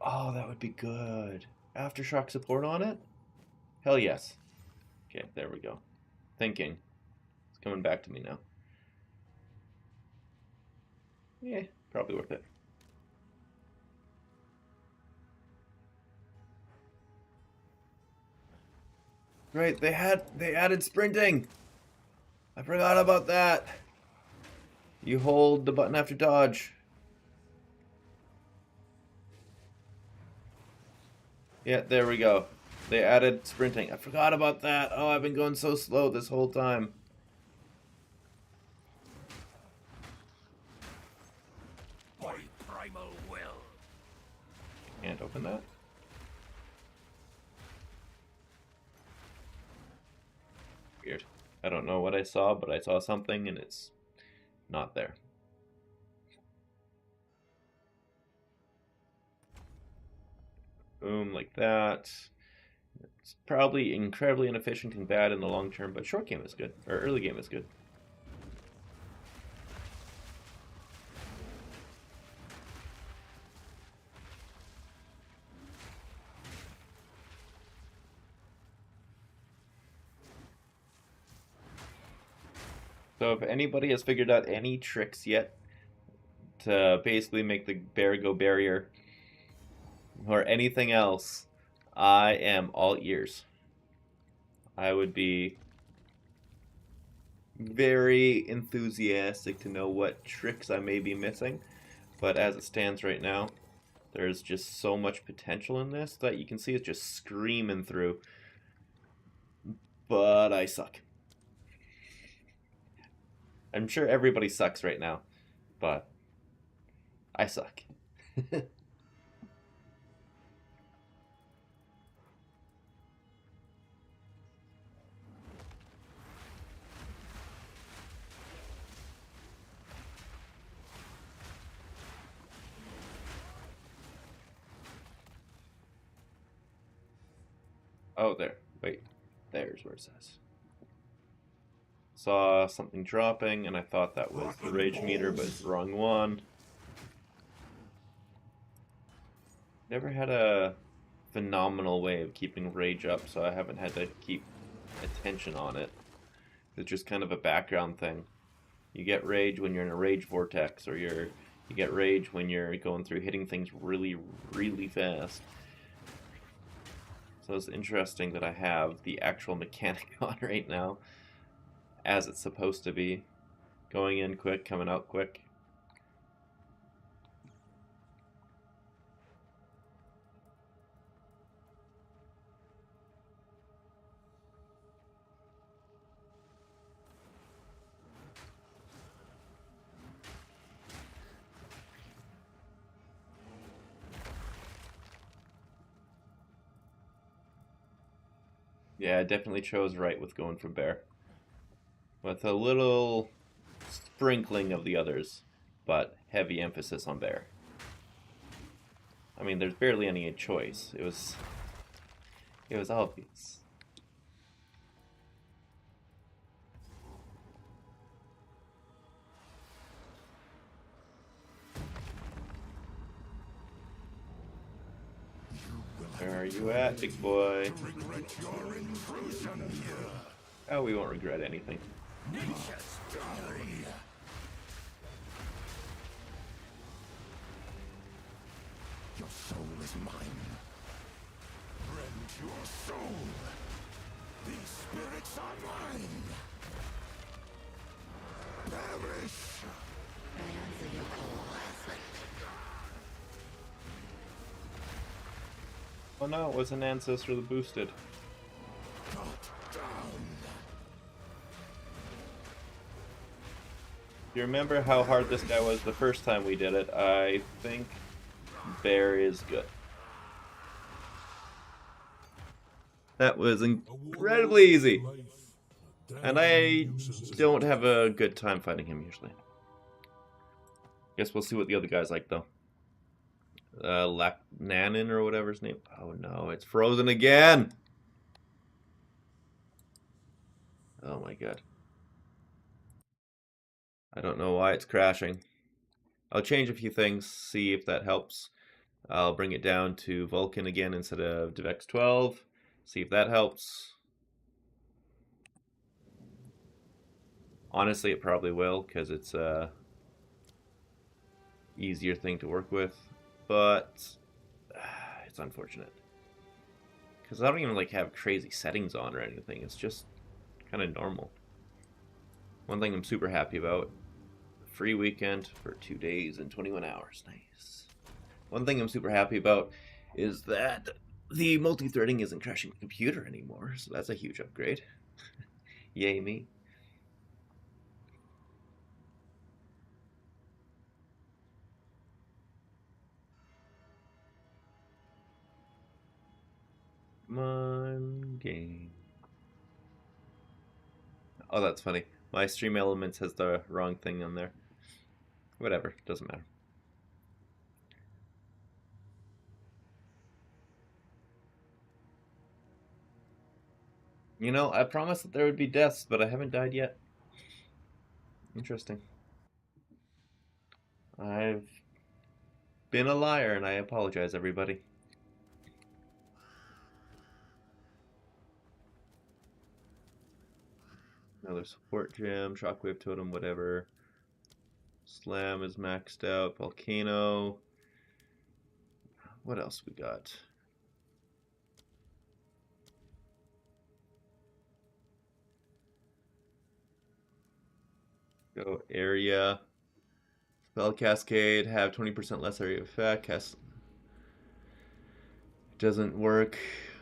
Oh, that would be good. Aftershock support on it? Hell yes. Okay, there we go. Thinking. It's coming back to me now. Yeah, probably worth it. Right, they added sprinting. I forgot about that. You hold the button after dodge. Yeah, there we go. They added sprinting. I forgot about that. Oh, I've been going so slow this whole time. My primal will. Can't open that. Weird. I don't know what I saw, but I saw something and it's not there. Boom, like that. It's probably incredibly inefficient and bad in the long term, but short game is good, or early game is good. So if anybody has figured out any tricks yet to basically make the bear go barrier or anything else, I am all ears. I would be very enthusiastic to know what tricks I may be missing, but as it stands right now, there's just so much potential in this that you can see it's just screaming through. But I suck. I'm sure everybody sucks right now, but I suck. Oh, there. Wait. There's where it says. Saw something dropping, and I thought that was the rage meter, but it's the wrong one. Never had a phenomenal way of keeping rage up, so I haven't had to keep attention on it. It's just kind of a background thing. You get rage when you're in a rage vortex, or you get rage when you're going through hitting things really, really fast. So it's interesting that I have the actual mechanic on right now, as it's supposed to be. Going in quick, coming out quick. Yeah, I definitely chose right with going for bear. With a little sprinkling of the others, but heavy emphasis on bear. I mean, there's barely any choice. It was obvious. Where are you at, big boy? Oh, we won't regret anything. Your soul is mine. Rend your soul. These spirits are mine. Perish. I answer your call. Oh no, it was an ancestor that boosted. You remember how hard this guy was the first time we did it? I think bear is good. That was incredibly easy. And I don't have a good time fighting him usually. Guess we'll see what the other guy's like though. Nanin or whatever his name. Oh no, it's frozen again! Oh my god. I don't know why it's crashing. I'll change a few things, see if that helps. I'll bring it down to Vulcan again instead of DivX 12. See if that helps. Honestly, it probably will, because it's a easier thing to work with. But it's unfortunate. Because I don't even like have crazy settings on or anything. It's just kind of normal. One thing I'm super happy about. Free weekend for 2 days and 21 hours. Nice. One thing I'm super happy about is that the multi-threading isn't crashing my computer anymore, so that's a huge upgrade. Yay me. Come on, game. Oh, that's funny. My Stream Elements has the wrong thing on there. Whatever, doesn't matter. You know, I promised that there would be deaths, but I haven't died yet. Interesting. I've been a liar, and I apologize, everybody. Another support gem, shockwave totem, whatever. Slam is maxed out. Volcano. What else we got? Go area. Spell Cascade, have 20% less area effect. Doesn't work.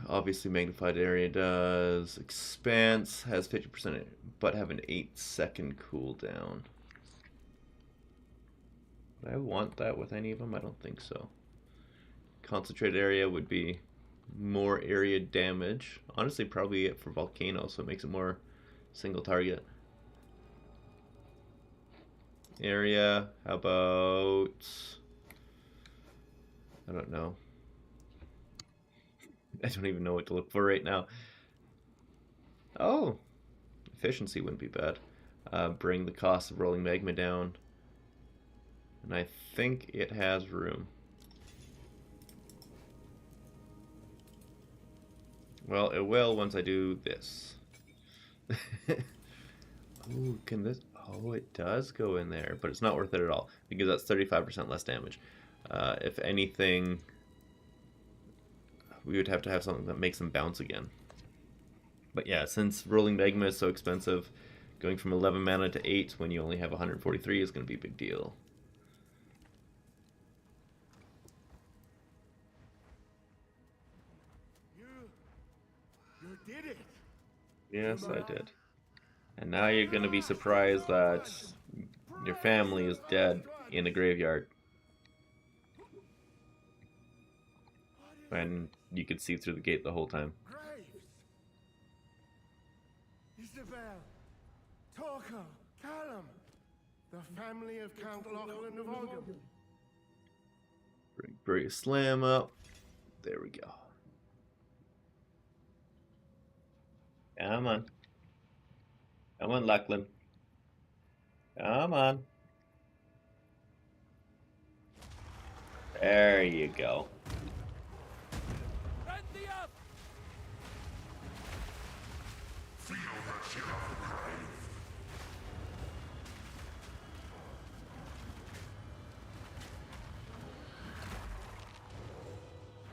Obviously, Magnified Area does. Expanse has 50%, but have an 8-second cooldown. Would I want that with any of them? I don't think so. Concentrated Area would be more area damage. Honestly, probably it for Volcano, so it makes it more single target. Area, how about... I don't know. I don't even know what to look for right now. Oh, efficiency wouldn't be bad. Bring the cost of rolling magma down. And I think it has room. Well, it will once I do this. Ooh, can this... Oh, it does go in there, but it's not worth it at all, because that's 35% less damage. If anything, we would have to have something that makes them bounce again. But yeah, since rolling magma is so expensive, going from 11 mana to 8 when you only have 143 is going to be a big deal. You did it! Yes, I did. And now you're going to be surprised that your family is dead in a graveyard. And you could see through the gate the whole time. Graves! Isabel! Torko! Callum! The family of Count Lachlan of Ogham. Bring slam up. There we go. Come on. Come on, Lachlan. Come on. There you go. Rend the earth! Feel the chill of the grave.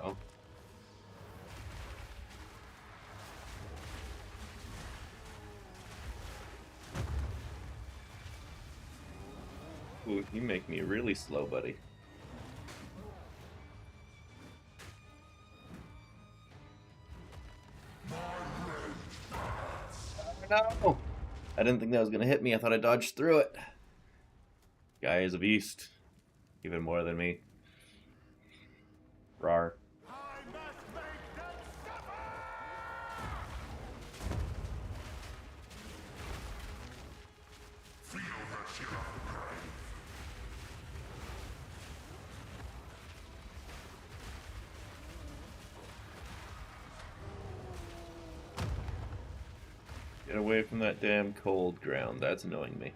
Oh. Ooh, you make me really slow, buddy. No! I didn't think that was gonna hit me. I thought I dodged through it. Guy is a beast. Even more than me. Rar. I must make them suffer! Feel the chill of the grave. Get away from that damn cold ground. That's annoying me.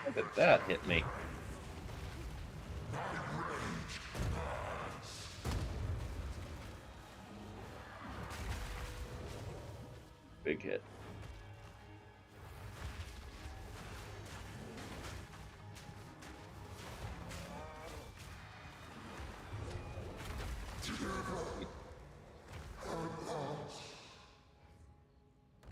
How did that hit me? Big hit.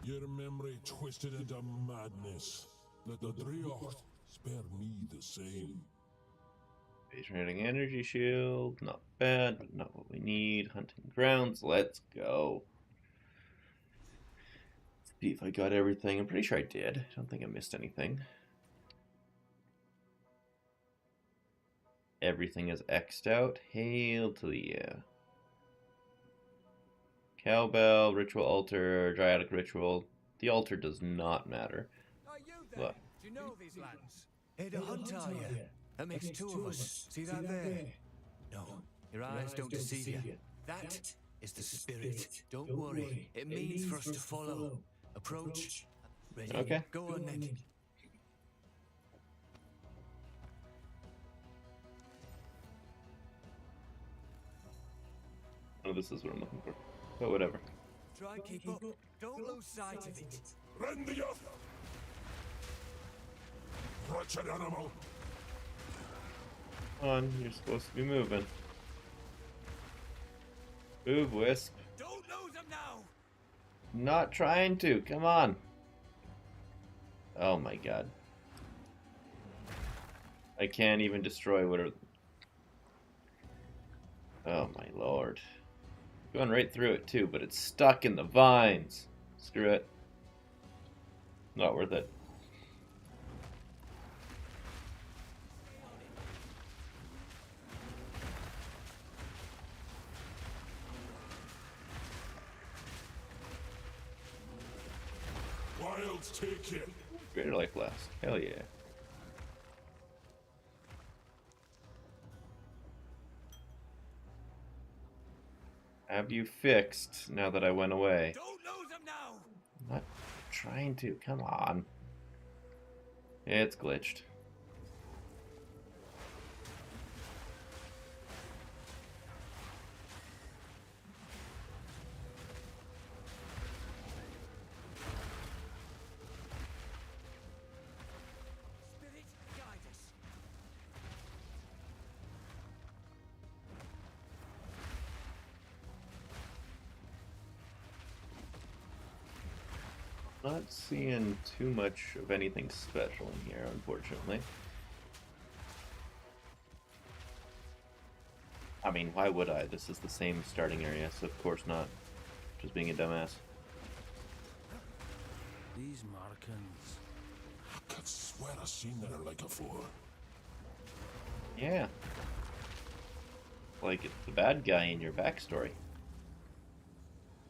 Your memory twisted into madness. Let the Driocht spare me the same. Base rating energy shield. Not bad, but not what we need. Hunting grounds. Let's go. See if I got everything. I'm pretty sure I did. I don't think I missed anything. Everything is X'd out. Hail to the yeah. Cowbell, ritual altar, dryatic ritual. The altar does not matter. Are you there? What? Do you know these lands? Hey, the hunt are you? That makes two of us. See that there? No, your eyes don't deceive you. That is the spirit. Don't worry. It means for us to follow. Approach. Ready? Okay. Go on then. Oh, this is what I'm looking for. But whatever. Try keep up. Don't lose sight of it. Rend the earth! Wretched animal! Come on, you're supposed to be moving. Move, Wisp. Don't lose him now! Not trying to. Come on. Oh my god. I can't even destroy what are... Oh my lord. Going right through it too, but it's stuck in the vines. Screw it. Not worth it. I'll take it. Greater life blast. Hell yeah. Have you fixed now that I went away? Don't lose him now! I'm not trying to. Come on. It's glitched. Spirit, guide us. Not seeing too much of anything special in here, unfortunately. I mean, why would I? This is the same starting area, so of course not. Just being a dumbass. These markings. I could swear I've seen her like before. Yeah. Like it's the bad guy in your backstory.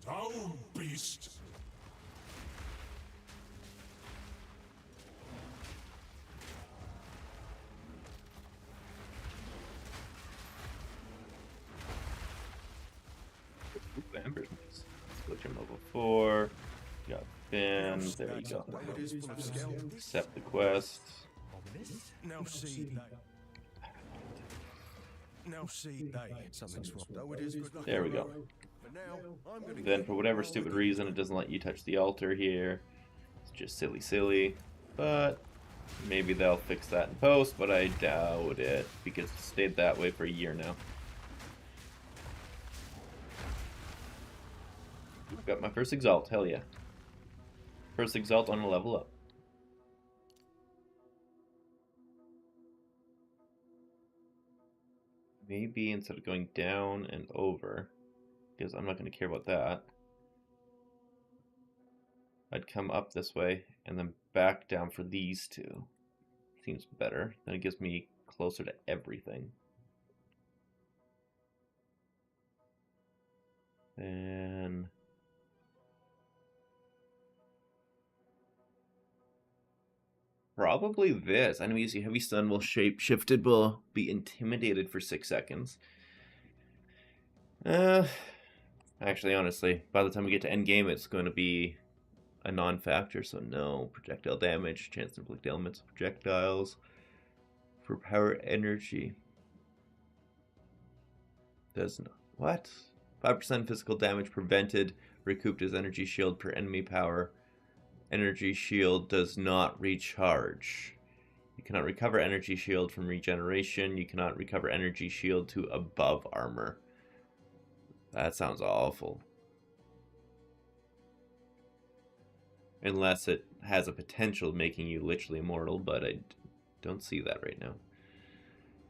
Down, beast! Ooh, Amber's nice. Switch him level 4. Got Finn. There you go. Though it is full of skill. Accept the quest. Now see they. Now see they. Something's wrong. Though it is good luck. There we go. For now, I'm gonna Then, keep for whatever rolling stupid with reason, it doesn't let you touch the altar here. It's just silly. But maybe they'll fix that in post, but I doubt it, because it's stayed that way for a year now. Got my first exalt, hell yeah. First exalt on a level up. Maybe instead of going down and over, because I'm not going to care about that, I'd come up this way and then back down for these two. Seems better. Then it gives me closer to everything. And probably this. Enemies you heavy stun will shapeshifted will be intimidated for 6 seconds. Actually, honestly, by the time we get to endgame, it's going to be a non-factor, so no projectile damage, chance to inflict elements of projectiles for power energy. Does not. What? 5% physical damage prevented, recouped as energy shield per enemy power. Energy shield does not recharge. You cannot recover energy shield from regeneration. You cannot recover energy shield to above armor. That sounds awful. Unless it has a potential of making you literally immortal, but I don't see that right now.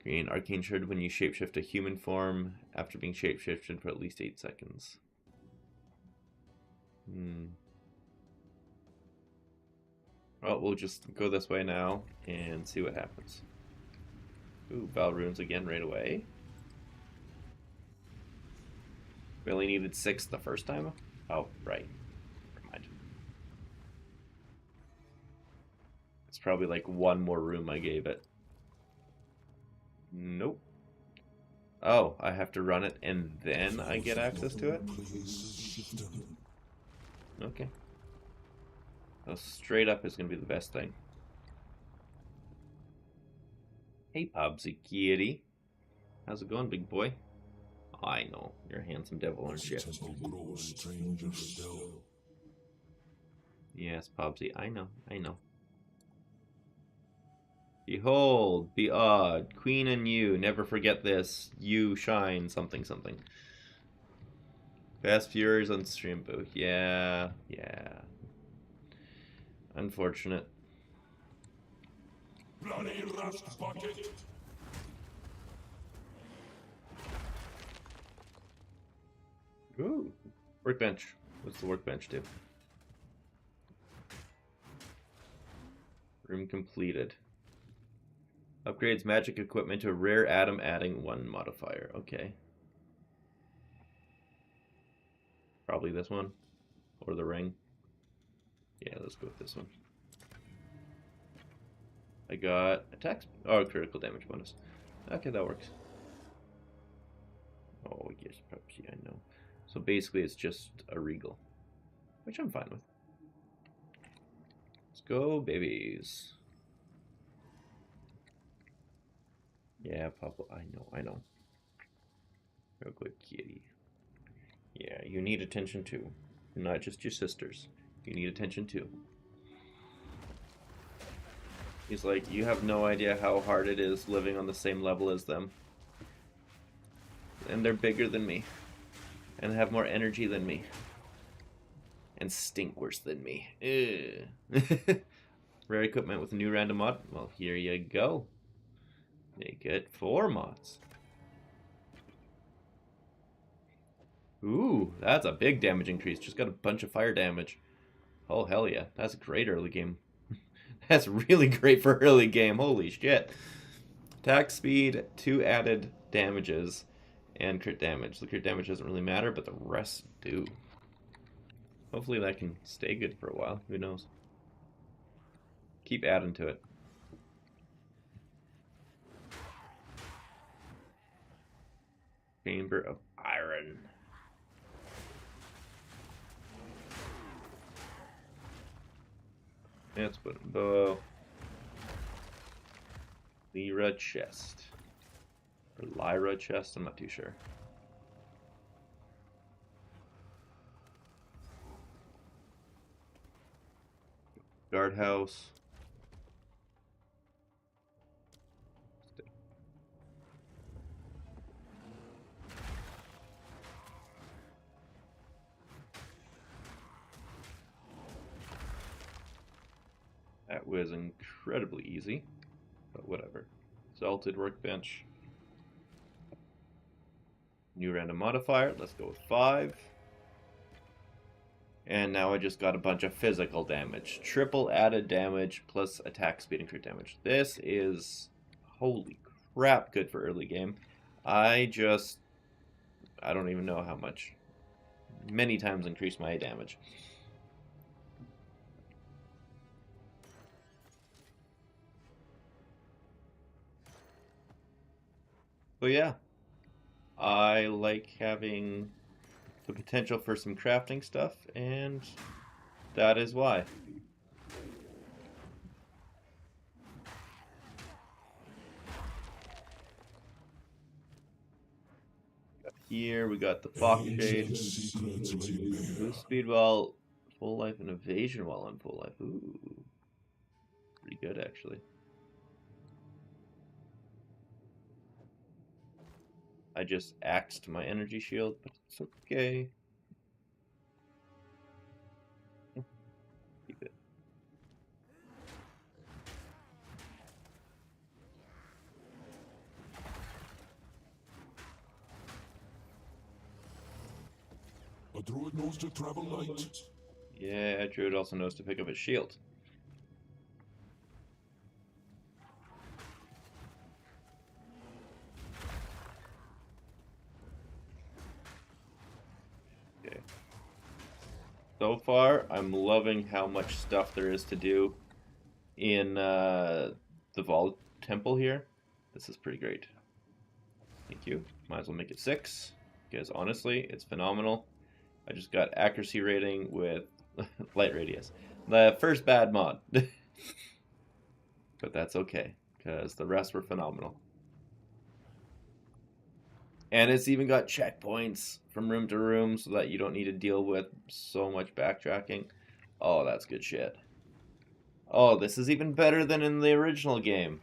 Green arcane shard when you shapeshift a human form after being shapeshifted for at least 8 seconds. Well, we'll just go this way now and see what happens. Ooh, Val runes again right away. We only needed 6 the first time? Oh, right. Never mind. It's probably like one more room I gave it. Nope. Oh, I have to run it and then I get access to it? Okay. So straight up is going to be the best thing. Hey, Pobsy Kitty. How's it going, big boy? Oh, I know. You're a handsome devil, aren't you? Yes, Pobsy. I know. I know. Behold, be odd. Queen and you. Never forget this. You shine something something. Fast Furies on stream booth. Yeah. Yeah. Unfortunate. Bloody rust bucket! Ooh. Workbench. What's the workbench do? Room completed. Upgrades magic equipment to a rare atom, adding 1 modifier. Okay. Probably this one. Or the ring. Yeah, let's go with this one. I got attack. Oh, critical damage bonus. Okay, that works. Oh, yes, Pepsi, I know. So basically, it's just a regal, which I'm fine with. Let's go, babies. Yeah, Papa, I know. Real quick, kitty. Yeah, you need attention too. Not just your sisters. You need attention too. He's like, you have no idea how hard it is living on the same level as them. And they're bigger than me. And have more energy than me. And stink worse than me. Rare equipment with a new random mod. Well, here you go. They get 4 mods. Ooh, that's a big damage increase. Just got a bunch of fire damage. Oh, hell yeah. That's great early game. That's really great for early game. Holy shit. Attack speed, 2 added damages, and crit damage. The crit damage doesn't really matter, but the rest do. Hopefully that can stay good for a while. Who knows? Keep adding to it. Chamber of Iron. Let's put in bow. Lyra chest. Or Lyra chest, I'm not too sure. Guardhouse. That was incredibly easy, but whatever. Salted workbench. New random modifier. Let's go with 5. And now I just got a bunch of physical damage. Triple added damage plus attack speed and crit damage. This is, holy crap, good for early game. I don't even know how much. Many times increased my damage. But yeah, I like having the potential for some crafting stuff, and that is why. Here we got the Fox Shade. Boost speed while full life and evasion while on full life. Ooh. Pretty good, actually. I just axed my energy shield, but it's okay. Keep it. A druid knows to travel light. Yeah, druid also knows to pick up his shield. Okay. So far, I'm loving how much stuff there is to do in the Vault Temple here. This is pretty great. Thank you. Might as well make it 6, because honestly, it's phenomenal. I just got accuracy rating with light radius. The first bad mod. But that's okay, because the rest were phenomenal. And it's even got checkpoints from room to room so that you don't need to deal with so much backtracking. Oh, that's good shit. Oh, this is even better than in the original game.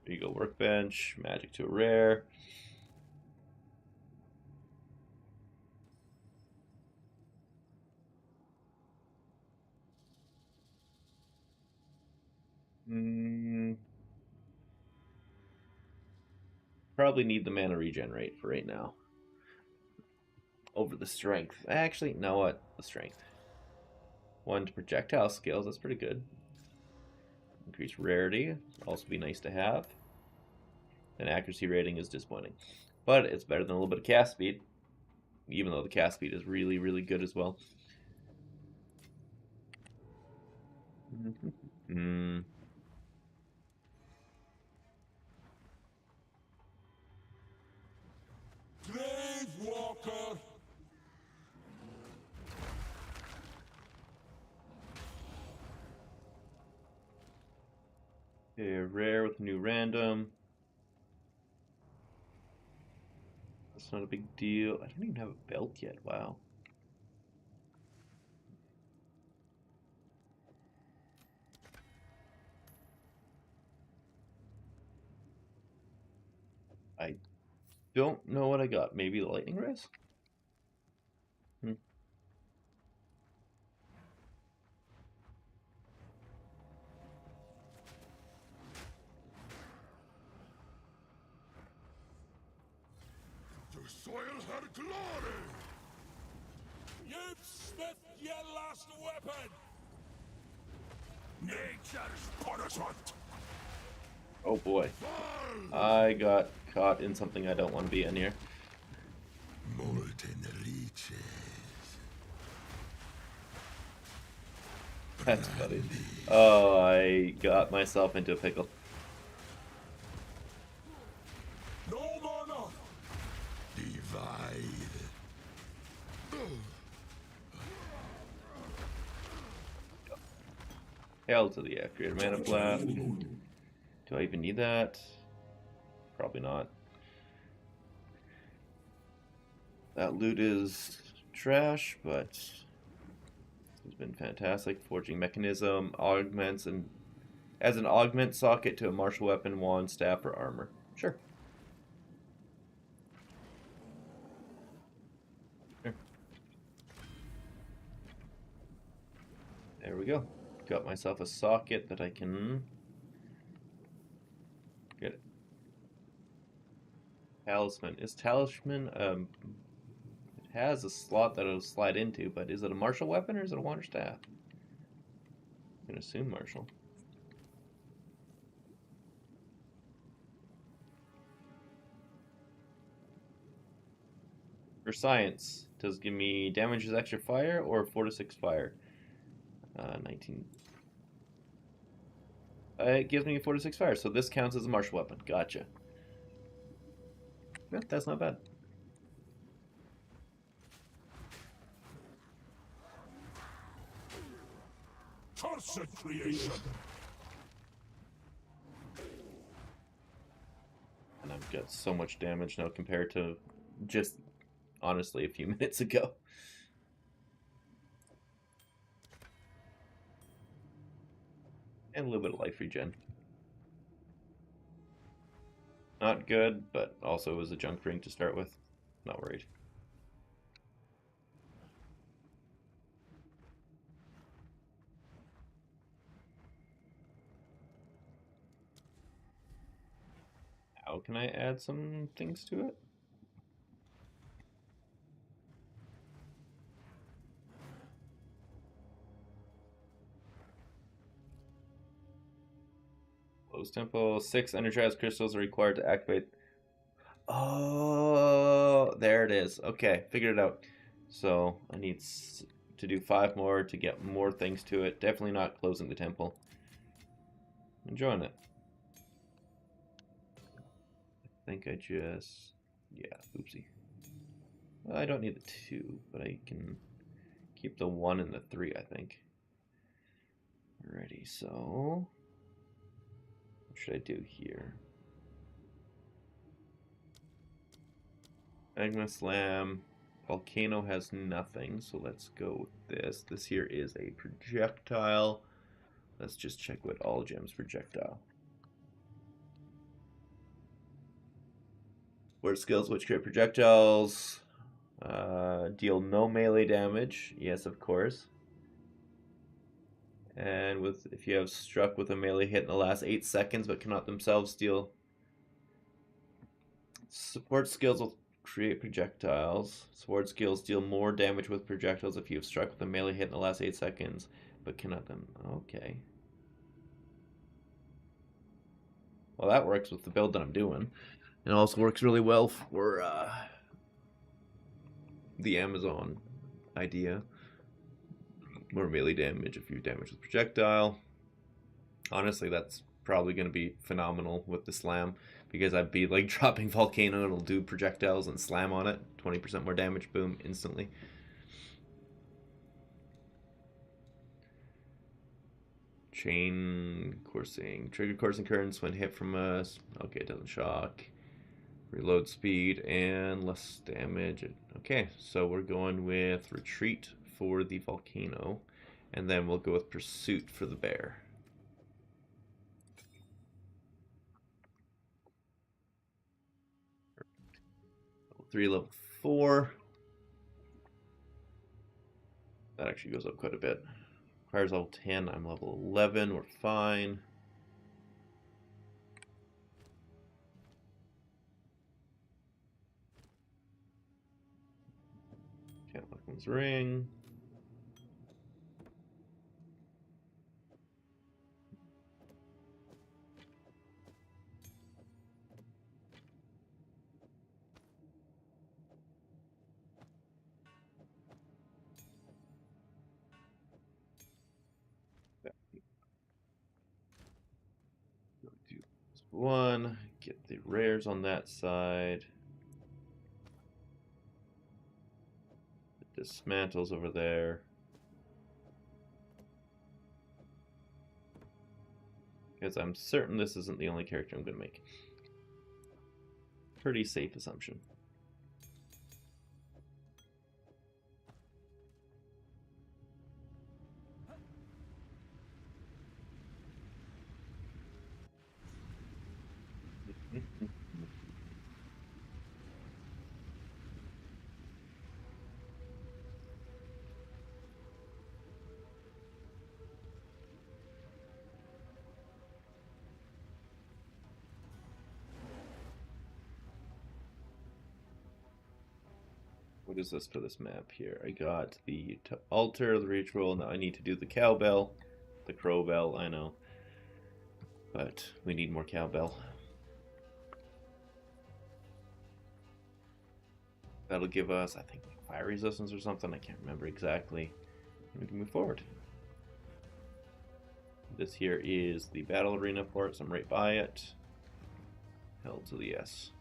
Eagle workbench, magic to a rare. Probably need the mana regenerate for right now. Over the strength. Actually, know what? The strength. 1 to projectile skills, that's pretty good. Increase rarity, also be nice to have. then accuracy rating is disappointing. But it's better than a little bit of cast speed, even though the cast speed is really, really good as well. Hmm. Grave Walker! Okay, rare with new random. That's not a big deal. I don't even have a belt yet. Wow. I don't know what I got. Maybe the lightning race? Hmm. The soil her glory! You've smit your last weapon! Nature's punishment! Oh boy. I got caught in something I don't want to be in here. Molten reaches. That's funny. Oh, I got myself into a pickle. No mana! Divide. Hail to the accurate mana blast. Do I even need that? Probably not. That loot is trash, but it's been fantastic. Forging mechanism augments and as an augment socket to a martial weapon, wand, staff, or armor. Sure. Sure. There we go. Got myself a socket that I can get it. Talisman. Is talisman it has a slot that it'll slide into, but is it a martial weapon or is it a wand or staff? I'm gonna assume martial. For science, does it give me damage as extra fire or 4 to 6 fire? 19. It gives me 4 to 6 fire, so this counts as a martial weapon. Gotcha. Yeah, that's not bad. Cursed creation! And I've got so much damage now compared to just, honestly, a few minutes ago. And a little bit of life regen. Not good, but also was a junk ring to start with. Not worried. How can I add some things to it? Close tempo. 6 energized crystals are required to activate. Oh, there it is. Okay, figured it out. So I need to do 5 more to get more things to it. Definitely not closing the temple. Enjoying it. I think I just... yeah, oopsie. Well, I don't need the 2, but I can keep the 1 and the 3, I think. Alrighty, so... what should I do here? Magma Slam. Volcano has nothing, so let's go with this. This here is a projectile. Let's just check what all gems projectile. Word skills which create projectiles. Deal no melee damage. Yes, of course. And with if you have struck with a melee hit in the last 8 seconds but cannot themselves deal. Support skills will create projectiles. Sword skills deal more damage with projectiles if you have struck with a melee hit in the last 8 seconds but cannot them. Okay. Well, that works with the build that I'm doing. It also works really well for the Amazon idea. More melee damage if you damage with projectile. Honestly, that's probably going to be phenomenal with the slam, because I'd be like dropping Volcano and it'll do projectiles and slam on it. 20% more damage, boom, instantly. Chain coursing. Trigger coursing currents when hit from us. Okay, it doesn't shock. Reload speed and less damage. Okay, so we're going with retreat for the Volcano, and then we'll go with pursuit for the bear. Level 3, level 4. That actually goes up quite a bit. Requires level 10. I'm level 11. We're fine. Weapons ring. Go to one. Get the rares on that side. The dismantles over there. Because I'm certain this isn't the only character I'm going to make. Pretty safe assumption. What is this for this map here? I got the altar, the ritual. Now I need to do the cowbell, the crowbell, I know. But we need more cowbell. That'll give us, I think, fire resistance or something. I can't remember exactly. We can move forward. This here is the battle arena port, so I'm right by it. Held to the yes.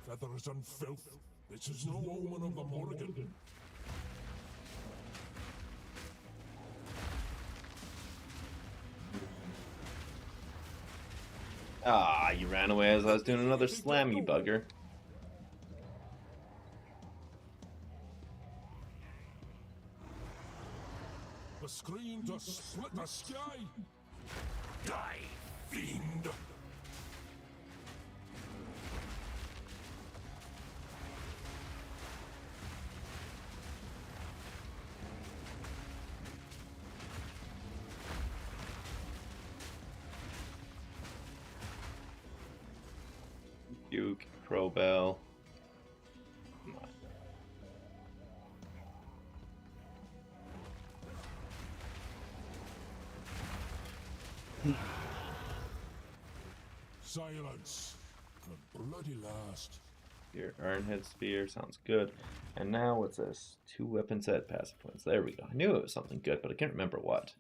Feathers and filth. This is no omen of the Morrigan. Ah, you ran away as I was doing another slam, you bugger. The screen to split the sky. Die, fiend. Duke, crowbell. Silence. The bloody last. Your Ironhead Spear sounds good. And now what's this? 2 weapon set passive points. There we go. I knew it was something good, but I can't remember what.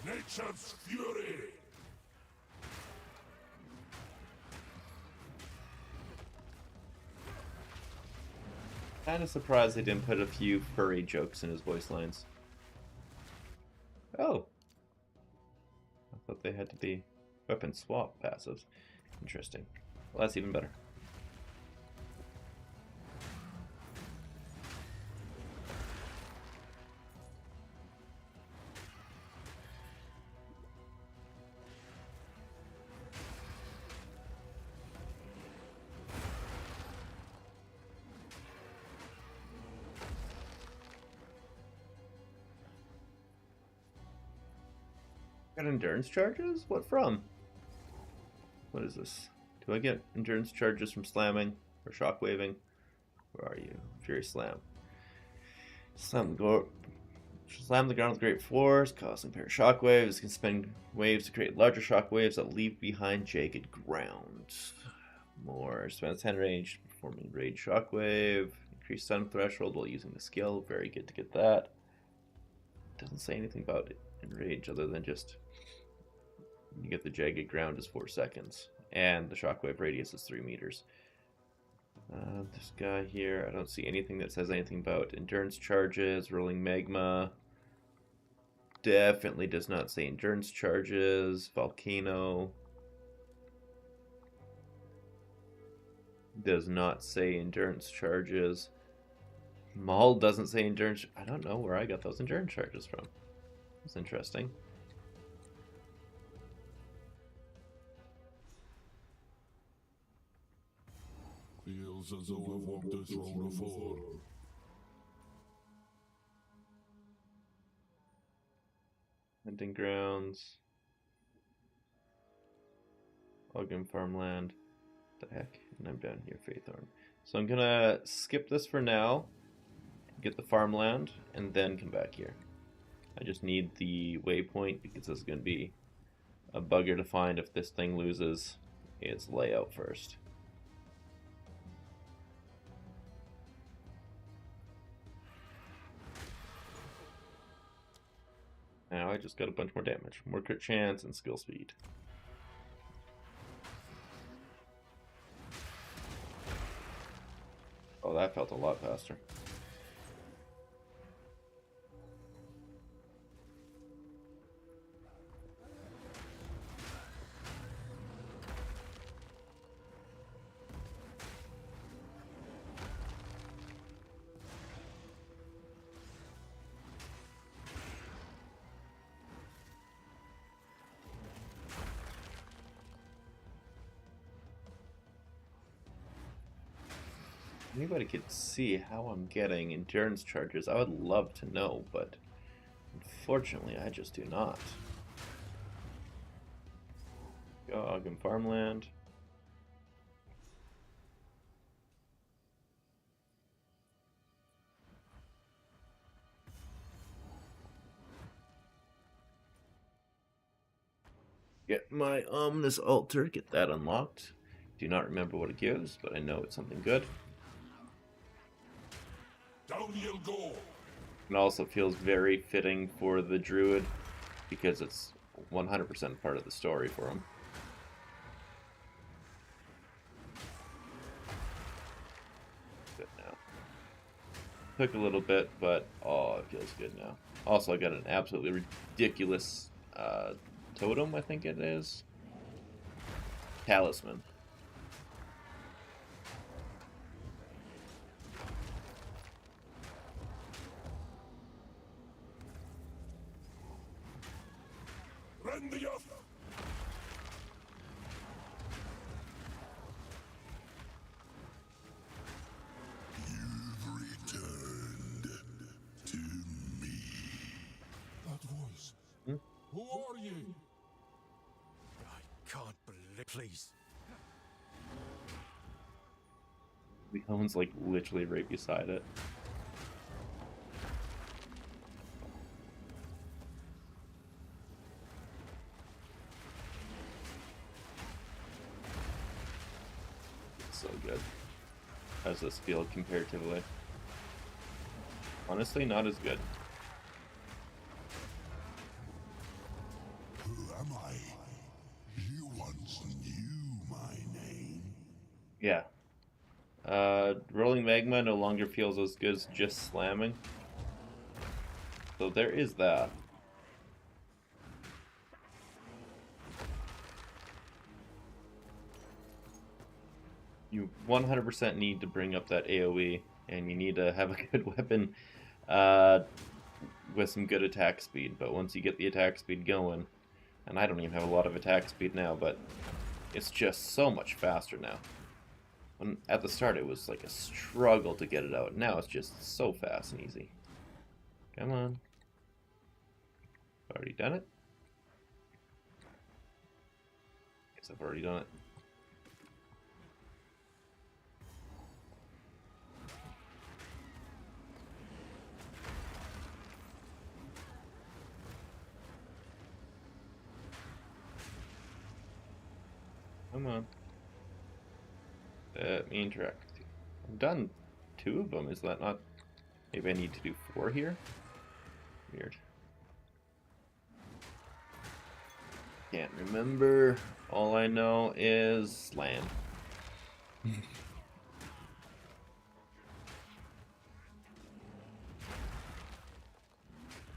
Nature's fury. Kind of surprised they didn't put a few furry jokes in his voice lines. Oh. I thought they had to be weapon swap passives. Interesting. Well, that's even better. Got endurance charges? What from? What is this? Do I get endurance charges from slamming or shockwaving? Where are you? Fury Slam. Slam the ground with great force, causing pair of shockwaves. Can spin waves to create larger shockwaves that leave behind jagged ground. More. Spends 10 range, performing rage shockwave. Increase stun threshold while using the skill. Very good to get that. Doesn't say anything about it in rage other than just you get the jagged ground is 4 seconds. And the shockwave radius is 3 meters. This guy here, I don't see anything that says anything about endurance charges, rolling magma. Definitely does not say endurance charges. Volcano does not say endurance charges. Maul doesn't say endurance. I don't know where I got those endurance charges from. That's interesting. Feels as though I've walked this road before. Hunting grounds. Ogden farmland. What the heck? And I'm down here, Faithorn. So I'm gonna skip this for now. Get the farmland, and then come back here. I just need the waypoint because this is gonna be a bugger to find if this thing loses its layout first. Now I just got a bunch more damage. More crit chance and skill speed. Oh, that felt a lot faster. Anybody could see how I'm getting endurance charges, I would love to know, but unfortunately I just do not. Go Ogden farmland. Get my ominous altar, get that unlocked. Do not remember what it gives, but I know it's something good. Down you'll go. It also feels very fitting for the druid because it's 100% part of the story for him. Good now. Took a little bit, but oh, it feels good now. Also, I got an absolutely ridiculous totem, I think it is. Talisman. Rend the earth. You've returned to me. That voice. Hmm? Who are you? I can't believe. Please. The helmet's like literally right beside it. So good. How's this feel comparatively? Honestly, not as good. Who am I? You once knew my name. Yeah. Rolling magma no longer feels as good as just slamming. So there is that. You 100% need to bring up that AoE, and you need to have a good weapon with some good attack speed. But once you get the attack speed going, and I don't even have a lot of attack speed now, but it's just so much faster now. When at the start it was like a struggle to get it out. Now it's just so fast and easy. Come on. Already done it? Guess I've already done it. Come on. Let me interact with you. I've done 2 of them. Is that not... Maybe I need to do 4 here? Weird. Can't remember. All I know is slam.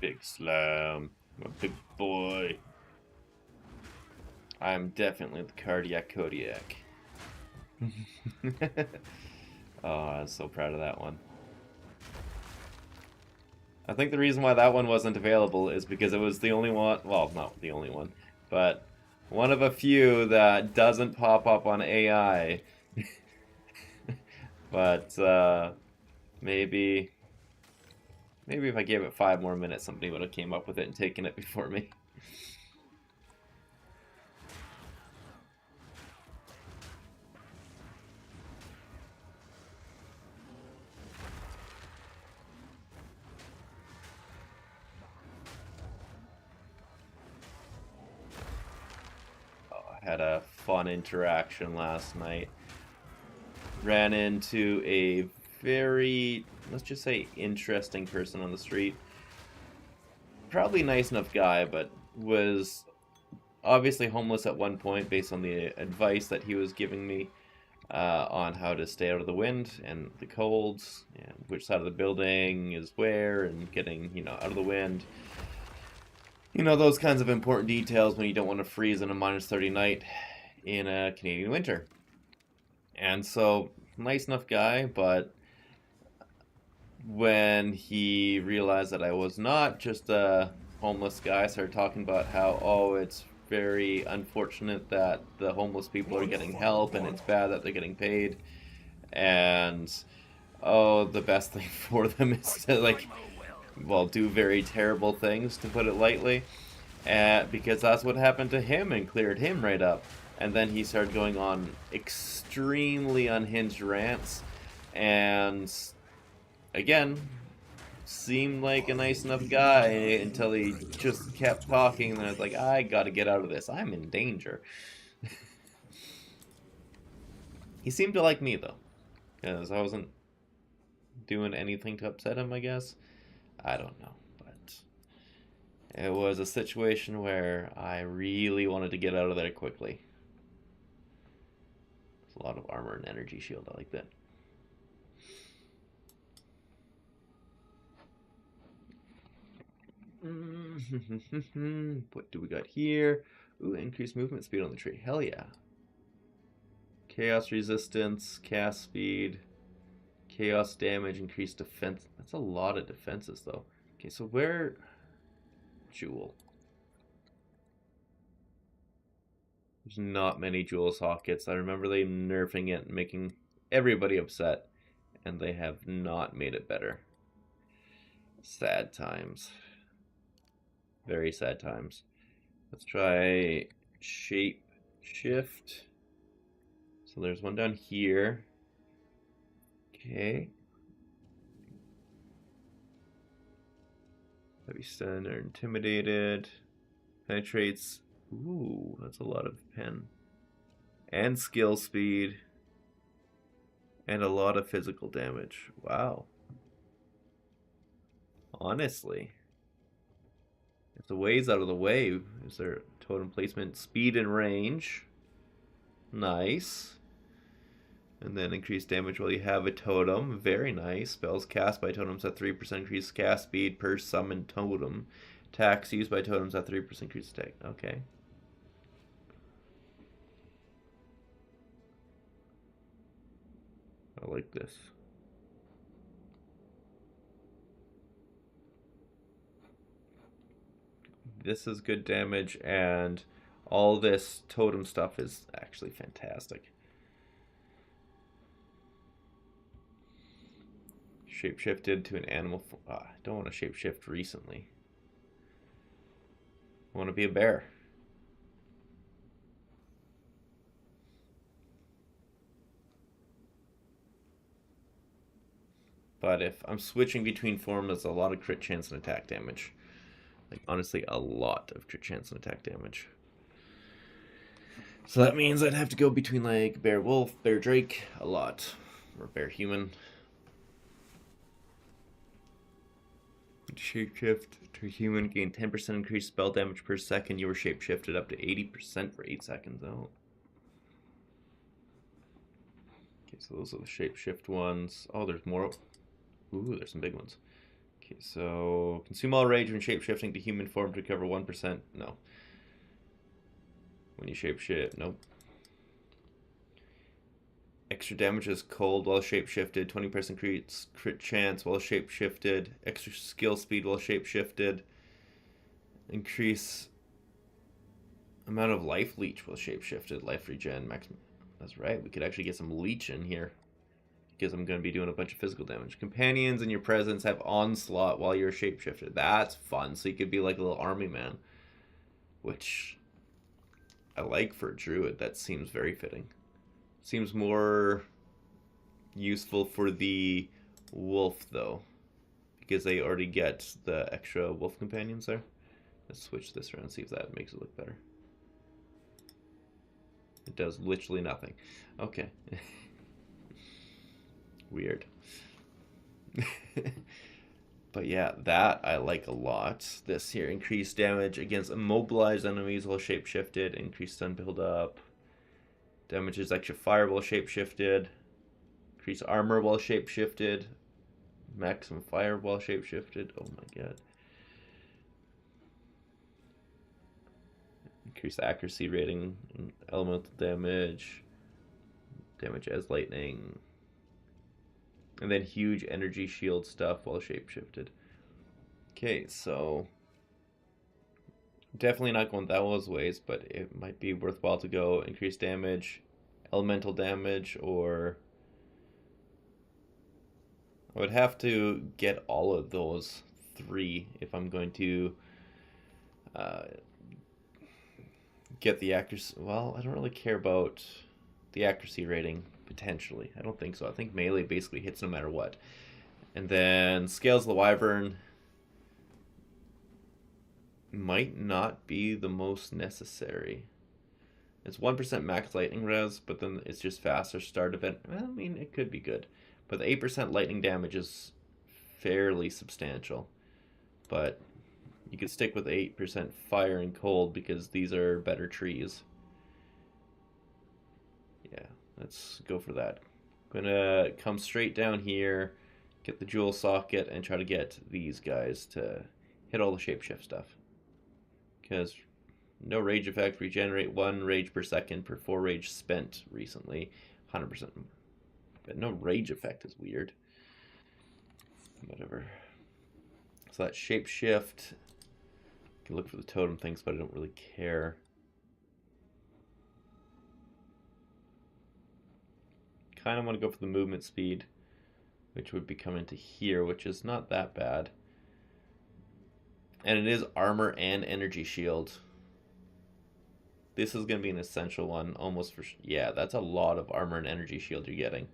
Big slam. I'm a big boy. I'm definitely the cardiac Kodiak. Oh, I was so proud of that one. I think the reason why that one wasn't available is because it was the only one, well, not the only one, but one of a few that doesn't pop up on AI. But maybe if I gave it 5 more minutes, somebody would have came up with it and taken it before me. Had a fun interaction last night. Ran into a very, let's just say, interesting person on the street. Probably nice enough guy, but was obviously homeless at one point based on the advice that he was giving me on how to stay out of the wind and the colds and which side of the building is where and getting, you know, out of the wind. You know, those kinds of important details when you don't want to freeze in a -30 night in a Canadian winter. And so, nice enough guy, but when he realized that I was not just a homeless guy, I started talking about how, oh, it's very unfortunate that the homeless people are getting help and it's bad that they're getting paid. And, oh, the best thing for them is to, like, well, do very terrible things, to put it lightly, because that's what happened to him and cleared him right up. And then he started going on extremely unhinged rants, and again, seemed like a nice enough guy until he just kept talking, and I was like, I gotta get out of this. I'm in danger. He seemed to like me, though, because I wasn't doing anything to upset him, I guess. I don't know, but it was a situation where I really wanted to get out of there quickly. There's a lot of armor and energy shield. I like that. What do we got here? Ooh, increased movement speed on the tree. Hell yeah. Chaos resistance, cast speed, chaos damage, increased defense. That's a lot of defenses, though. Okay, so where... Jewel. There's not many jewel sockets. I remember they nerfing it and making everybody upset, and they have not made it better. Sad times. Very sad times. Let's try shape shift. So there's one down here. Okay. Heavy stun or intimidated. Penetrates. Ooh, that's a lot of pen. And skill speed. And a lot of physical damage. Wow. Honestly. If the way's out of the way, is there totem placement? Speed and range. Nice. And then increased damage while you have a totem. Very nice. Spells cast by totems at 3% increased cast speed per summoned totem. Attacks used by totems at 3% increased attack. Okay. I like this. This is good damage, and all this totem stuff is actually fantastic. Shapeshifted to an animal. I don't want to shapeshift recently. I want to be a bear. But if I'm switching between forms, there's a lot of crit chance and attack damage. Like, honestly, a lot of crit chance and attack damage. So that means I'd have to go between, like, Bear Wolf, Bear Drake, a lot. Or Bear Human. Shapeshift to human, gain 10% increased spell damage per second. You were shapeshifted up to 80% for 8 seconds. Oh. Okay, so those are the shapeshift ones. Oh, there's more. Ooh, there's some big ones. Okay, so consume all rage when shapeshifting to human form to recover 1%. No. When you shapeshift, nope. Extra damage is cold while shapeshifted. 20% crit chance while shapeshifted. Extra skill speed while shapeshifted. Increase amount of life leech while shapeshifted. Life regen maximum. That's right. We could actually get some leech in here because I'm going to be doing a bunch of physical damage. Companions in your presence have onslaught while you're shapeshifted. That's fun. So you could be like a little army man, which I like for a druid. That seems very fitting. Seems more useful for the wolf, though, because they already get the extra wolf companions there. Let's switch this around and see if that makes it look better. It does literally nothing. Okay. Weird. But yeah, that I like a lot. This here, increased damage against immobilized enemies while shapeshifted, increased stun build up. Damages extra fire while shapeshifted. Increase armor while shapeshifted. Maximum fire while shapeshifted. Oh my god. Increase accuracy rating. Elemental damage. Damage as lightning. And then huge energy shield stuff while shapeshifted. Okay, so definitely not going those ways, but it might be worthwhile to go increase damage, elemental damage, or I would have to get all of those 3 if I'm going to get the accuracy. Well, I don't really care about the accuracy rating, potentially. I don't think so. I think melee basically hits no matter what. And then Scales the Wyvern might not be the most necessary. It's 1% max lightning res, but then it's just faster start event. Well, I mean, it could be good. But the 8% lightning damage is fairly substantial. But you could stick with 8% fire and cold because these are better trees. Yeah, let's go for that. I'm gonna come straight down here, get the jewel socket, and try to get these guys to hit all the shapeshift stuff. Because no rage effect, regenerate 1 rage per second per 4 rage spent recently. 100%. But no rage effect is weird. Whatever. So that shapeshift. I can look for the totem things, but I don't really care. Kind of want to go for the movement speed, which would be coming to here, which is not that bad. And it is armor and energy shield. This is going to be an essential one, almost for... Yeah, that's a lot of armor and energy shield you're getting.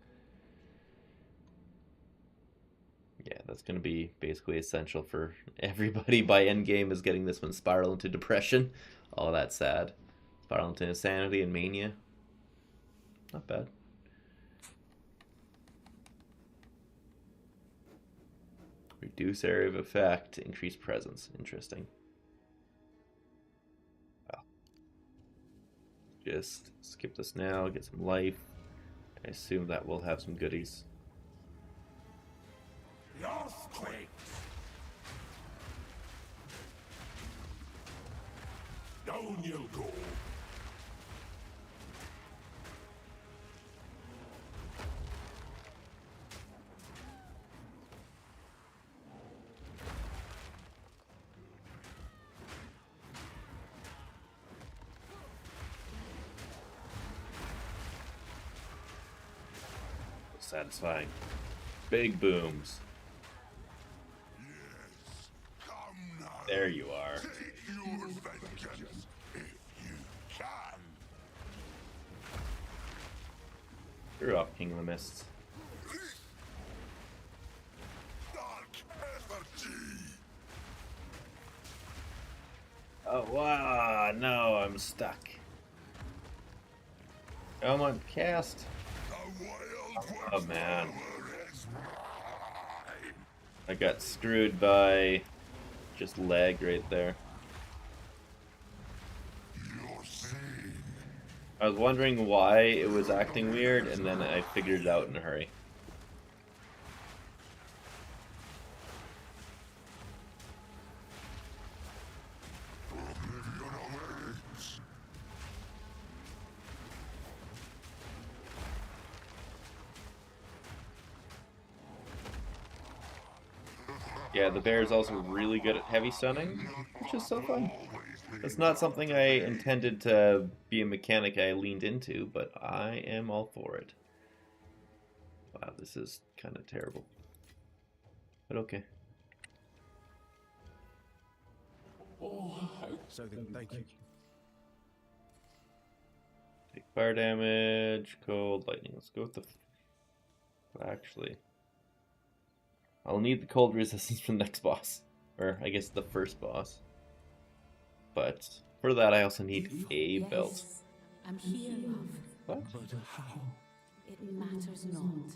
Yeah, that's going to be basically essential for everybody by endgame is getting this one. Spiral into depression. Oh, that's sad. Spiral into insanity and mania. Not bad. Reduce area of effect, increase presence. Interesting. Wow. Just skip this now, get some life. I assume that will have some goodies. Earthquake! Down you go! Satisfying. Big booms. Yes, come now. There you are. Take your vengeance if you can. You're off, King of the Mists. Ah, no, I'm stuck. Come on, cast. Oh man. I got screwed by just lag right there. I was wondering why it was acting weird, and then I figured it out in a hurry. Yeah, the bear is also really good at heavy stunning, which is so fun. It's not something I intended to be a mechanic I leaned into, but I am all for it. Wow, this is kind of terrible. But okay. So then, thank you. Take fire damage, cold, lightning. Let's go with the... Actually, I'll need the cold resistance for the next boss. Or, I guess, the first boss. But for that, I also need a belt. I'm here, love. What? But how? It matters not.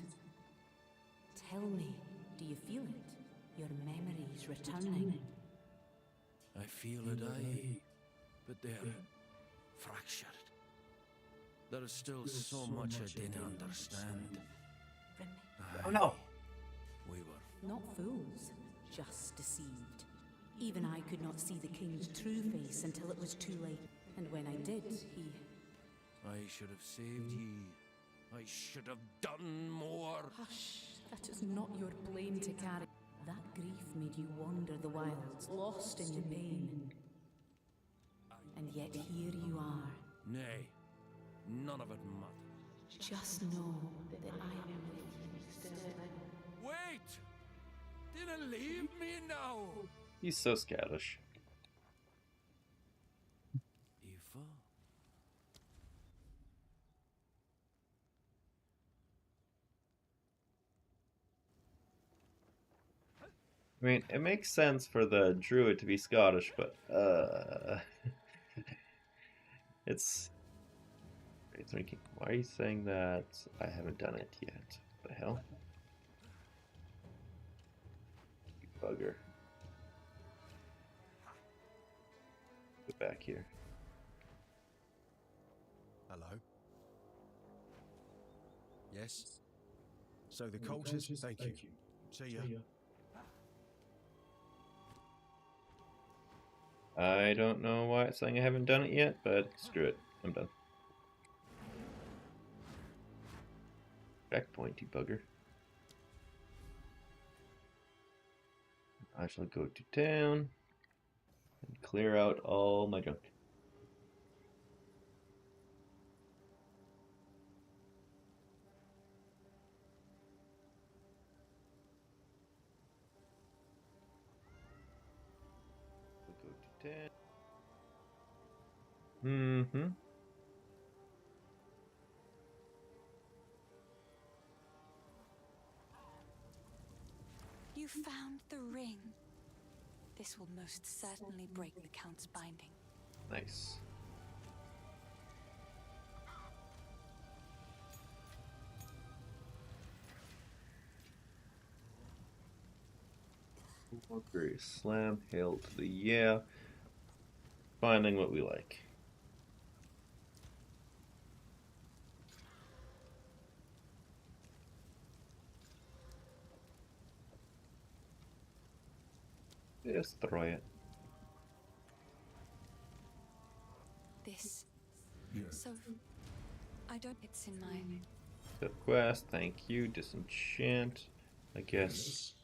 Tell me, do you feel it? Your memories returning. I feel it, aye. But they're fractured. There is still so much I didn't understand. Oh no! We were Not fools, just deceived. Even I could not see the king's true face until it was too late. And when I did, he... I should have saved ye. I should have done more. Hush, that is not your blame to carry. That grief made you wander the wilds, lost in your pain. And yet here you are. Nay, none of it matters. Just know that I am with you still. Wait! Didn't leave me now! He's so scattish. Eva? I mean, it makes sense for the druid to be Scottish, but, it's... Thinking, why are you saying that? I haven't done it yet. What the hell? You bugger. Get back here. Hello? Yes? So the cultist, thank you. See ya. I don't know why it's saying I haven't done it yet, but screw it. I'm done. Checkpoint, you bugger. I shall go to town and clear out all my junk. We'll go to town. Mm-hmm. You found the ring. This will most certainly break the Count's binding. Nice. Walker slam, hail to the yeah. Finding what we like. Destroy it. This. So, I don't. It's in my. Step quest, thank you. Disenchant. I guess.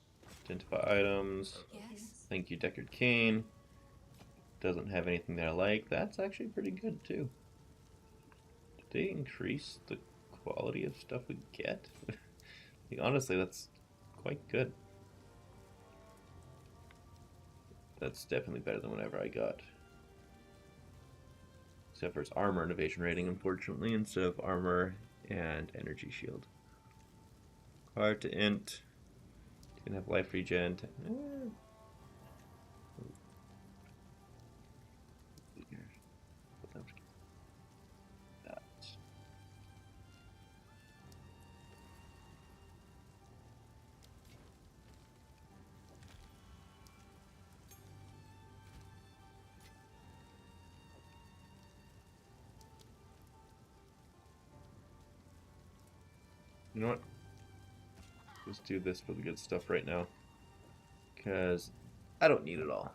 Identify items. Yes. Thank you, Deckard Cain. Doesn't have anything that I like. That's actually pretty good too. Did they increase the quality of stuff we get? Like, honestly, that's quite good. That's definitely better than whatever I got. Except for its armor and evasion rating, unfortunately, instead of armor and energy shield. Hard to int. You can have life regen. You know what? Just do this for the good stuff right now. Because I don't need it all.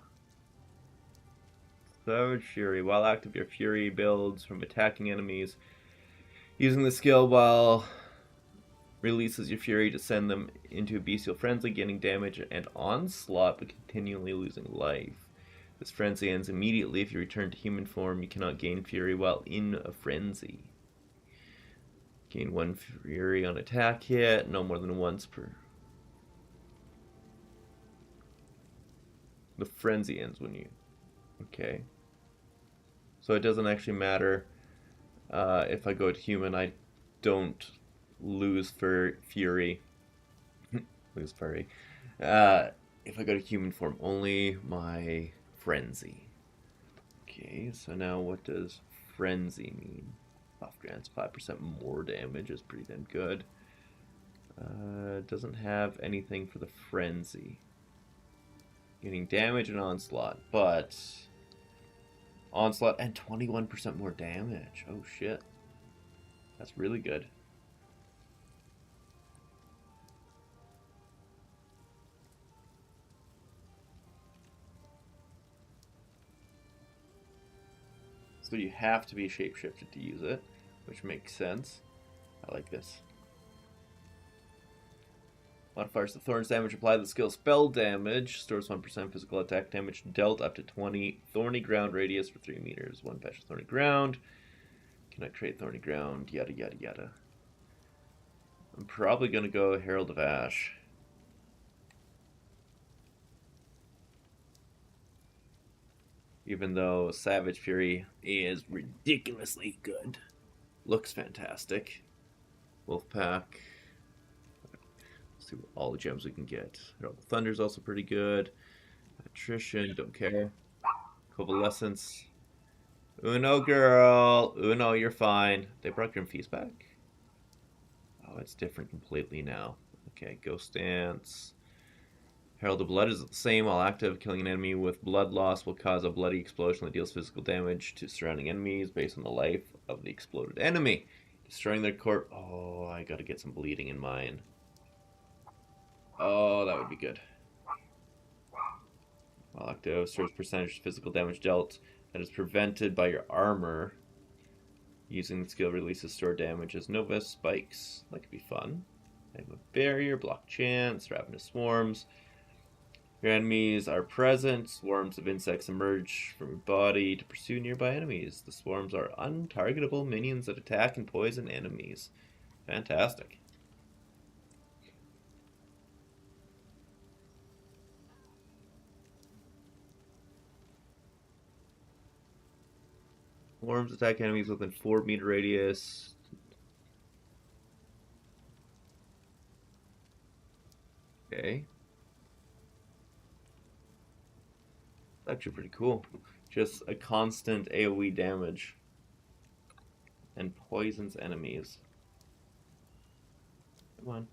Savage Fury. While active, your Fury builds from attacking enemies. Using the skill while releases your Fury to send them into a bestial frenzy, gaining damage and onslaught, but continually losing life. This frenzy ends immediately. If you return to human form, you cannot gain Fury while in a frenzy. Gain 1 Fury on attack hit, no more than once per. The frenzy ends when you. Okay. So it doesn't actually matter if I go to human, I don't lose for Fury. Lose Fury. If I go to human form, only my frenzy. Okay, so now what does frenzy mean? Buff grants 5% more damage is pretty damn good. Doesn't have anything for the frenzy. Getting damage and onslaught, but onslaught and 21% more damage. Oh shit. That's really good. So you have to be shapeshifted to use it, which makes sense. I like this. Modifiers to Thorns damage apply the skill spell damage. Stores 1% physical attack damage dealt up to 20 thorny ground radius for 3 meters. 1 patch of thorny ground. Cannot create thorny ground. Yada yada yada. I'm probably going to go Herald of Ash. Even though Savage Fury is ridiculously good. Looks fantastic. Wolfpack. Let's see what all the gems we can get. Herald of Thunder is also pretty good. Attrition, don't care. Convalescence. Uno, girl. Uno, you're fine. They brought Grim Feast back? Oh, it's different completely now. Okay, Ghost Dance. Herald of Blood is the same. While active, killing an enemy with blood loss will cause a bloody explosion that deals physical damage to surrounding enemies based on the life of the exploded enemy. Destroying their corpse. Oh, I gotta get some bleeding in mine. Oh, that would be good. While active, stores percentage physical damage dealt that is prevented by your armor. Using the skill releases store damage as Nova Spikes. That could be fun. I have a barrier, block chance, ravenous swarms. Your enemies are present. Swarms of insects emerge from your body to pursue nearby enemies. The swarms are untargetable minions that attack and poison enemies. Fantastic. Swarms attack enemies within 4-meter radius. Okay. Actually pretty cool. Just a constant AoE damage. And poisons enemies. Come on.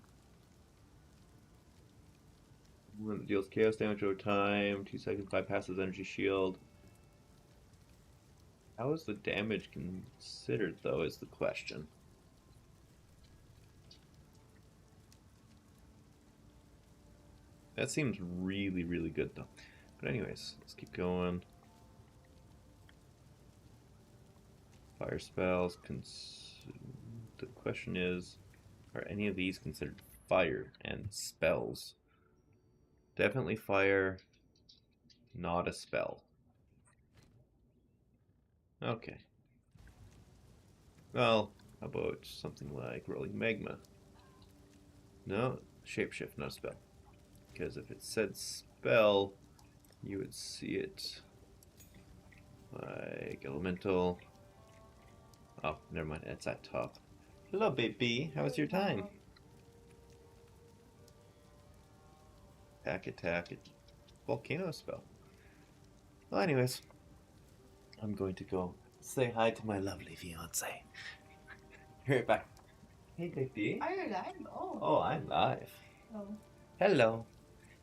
When it deals chaos damage over time, 2 seconds bypasses energy shield. How is the damage considered, though, is the question. That seems really, really good, though. But anyways, let's keep going. Fire spells. The question is, are any of these considered fire and spells? Definitely fire, not a spell. Okay. Well, how about something like Rolling Magma? No, Shapeshift, not a spell. Because if it said spell, you would see it like Elemental. Oh, never mind, it's at top. Hello, baby. How was your time? Attack, volcano spell. Well, anyways, I'm going to go say hi to my lovely fiance. Be right back. Hey, baby. Are you live? Oh. Oh, I'm live. Oh. Hello.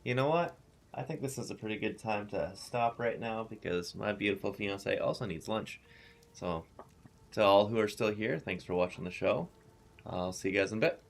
You know what? I think this is a pretty good time to stop right now because my beautiful fiance also needs lunch. So, to all who are still here, thanks for watching the show. I'll see you guys in a bit.